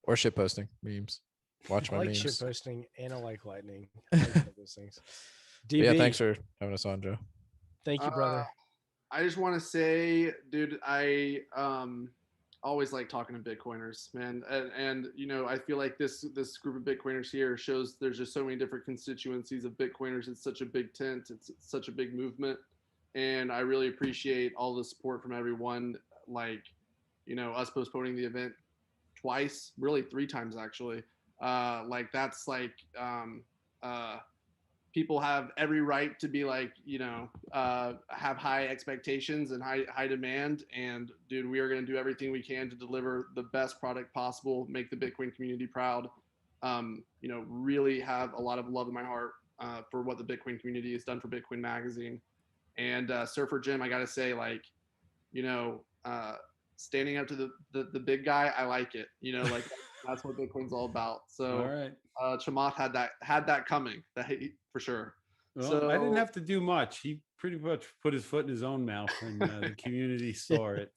or shit posting memes. Watch my memes. Shit posting and I like Lightning. I like those things. DB, Yeah, thanks for having us on, Joe. Thank you, brother. I just want to say, dude, I always like talking to Bitcoiners, man, and you know, I feel like this group of Bitcoiners here shows there's just so many different constituencies of Bitcoiners. It's such a big tent. It's such a big movement, and I really appreciate all the support from everyone. Like, you know, us postponing the event twice, really 3 times actually. Like that's like people have every right to be like, you know, have high expectations and high demand. And dude, we are going to do everything we can to deliver the best product possible, make the Bitcoin community proud. You know, really have a lot of love in my heart for what the Bitcoin community has done for Bitcoin Magazine. And Surfer Jim, I got to say, like, you know, standing up to the big guy, I like it. You know, like that's what Bitcoin's all about. So All right. Chamath had that coming, for sure. Well, So I didn't have to do much. He pretty much put his foot in his own mouth, and the community saw it.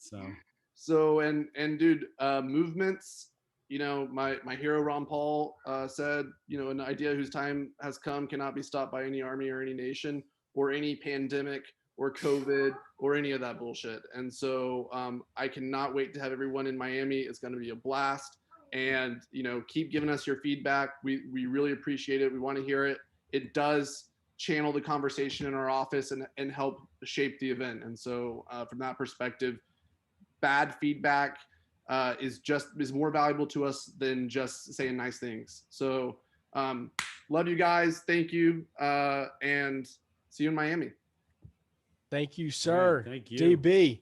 So and dude, movements you know, my hero Ron Paul said, you know, an idea whose time has come cannot be stopped by any army or any nation or any pandemic or COVID or any of that bullshit. And so I cannot wait to have everyone in Miami. It's going to be a blast. And, you know, keep giving us your feedback. We really appreciate it. We want to hear it. It does channel the conversation in our office and help shape the event. And so from that perspective, bad feedback is more valuable to us than just saying nice things. So love you guys. Thank you. And see you in Miami. Thank you, sir. Thank you. DB.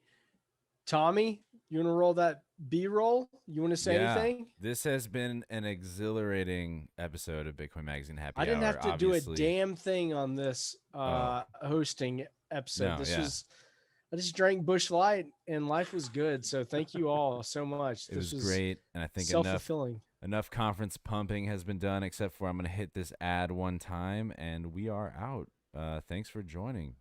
Tommy, you want to roll that B-roll? You want to say anything? This has been an exhilarating episode of Bitcoin Magazine Happy Hour. I didn't have to obviously. do a damn thing on this hosting episode. No, I just drank Bush Light and life was good. So thank you all so much. It was great. And I think self-fulfilling. Enough conference pumping has been done, except for I'm going to hit this ad one time and we are out. Thanks for joining.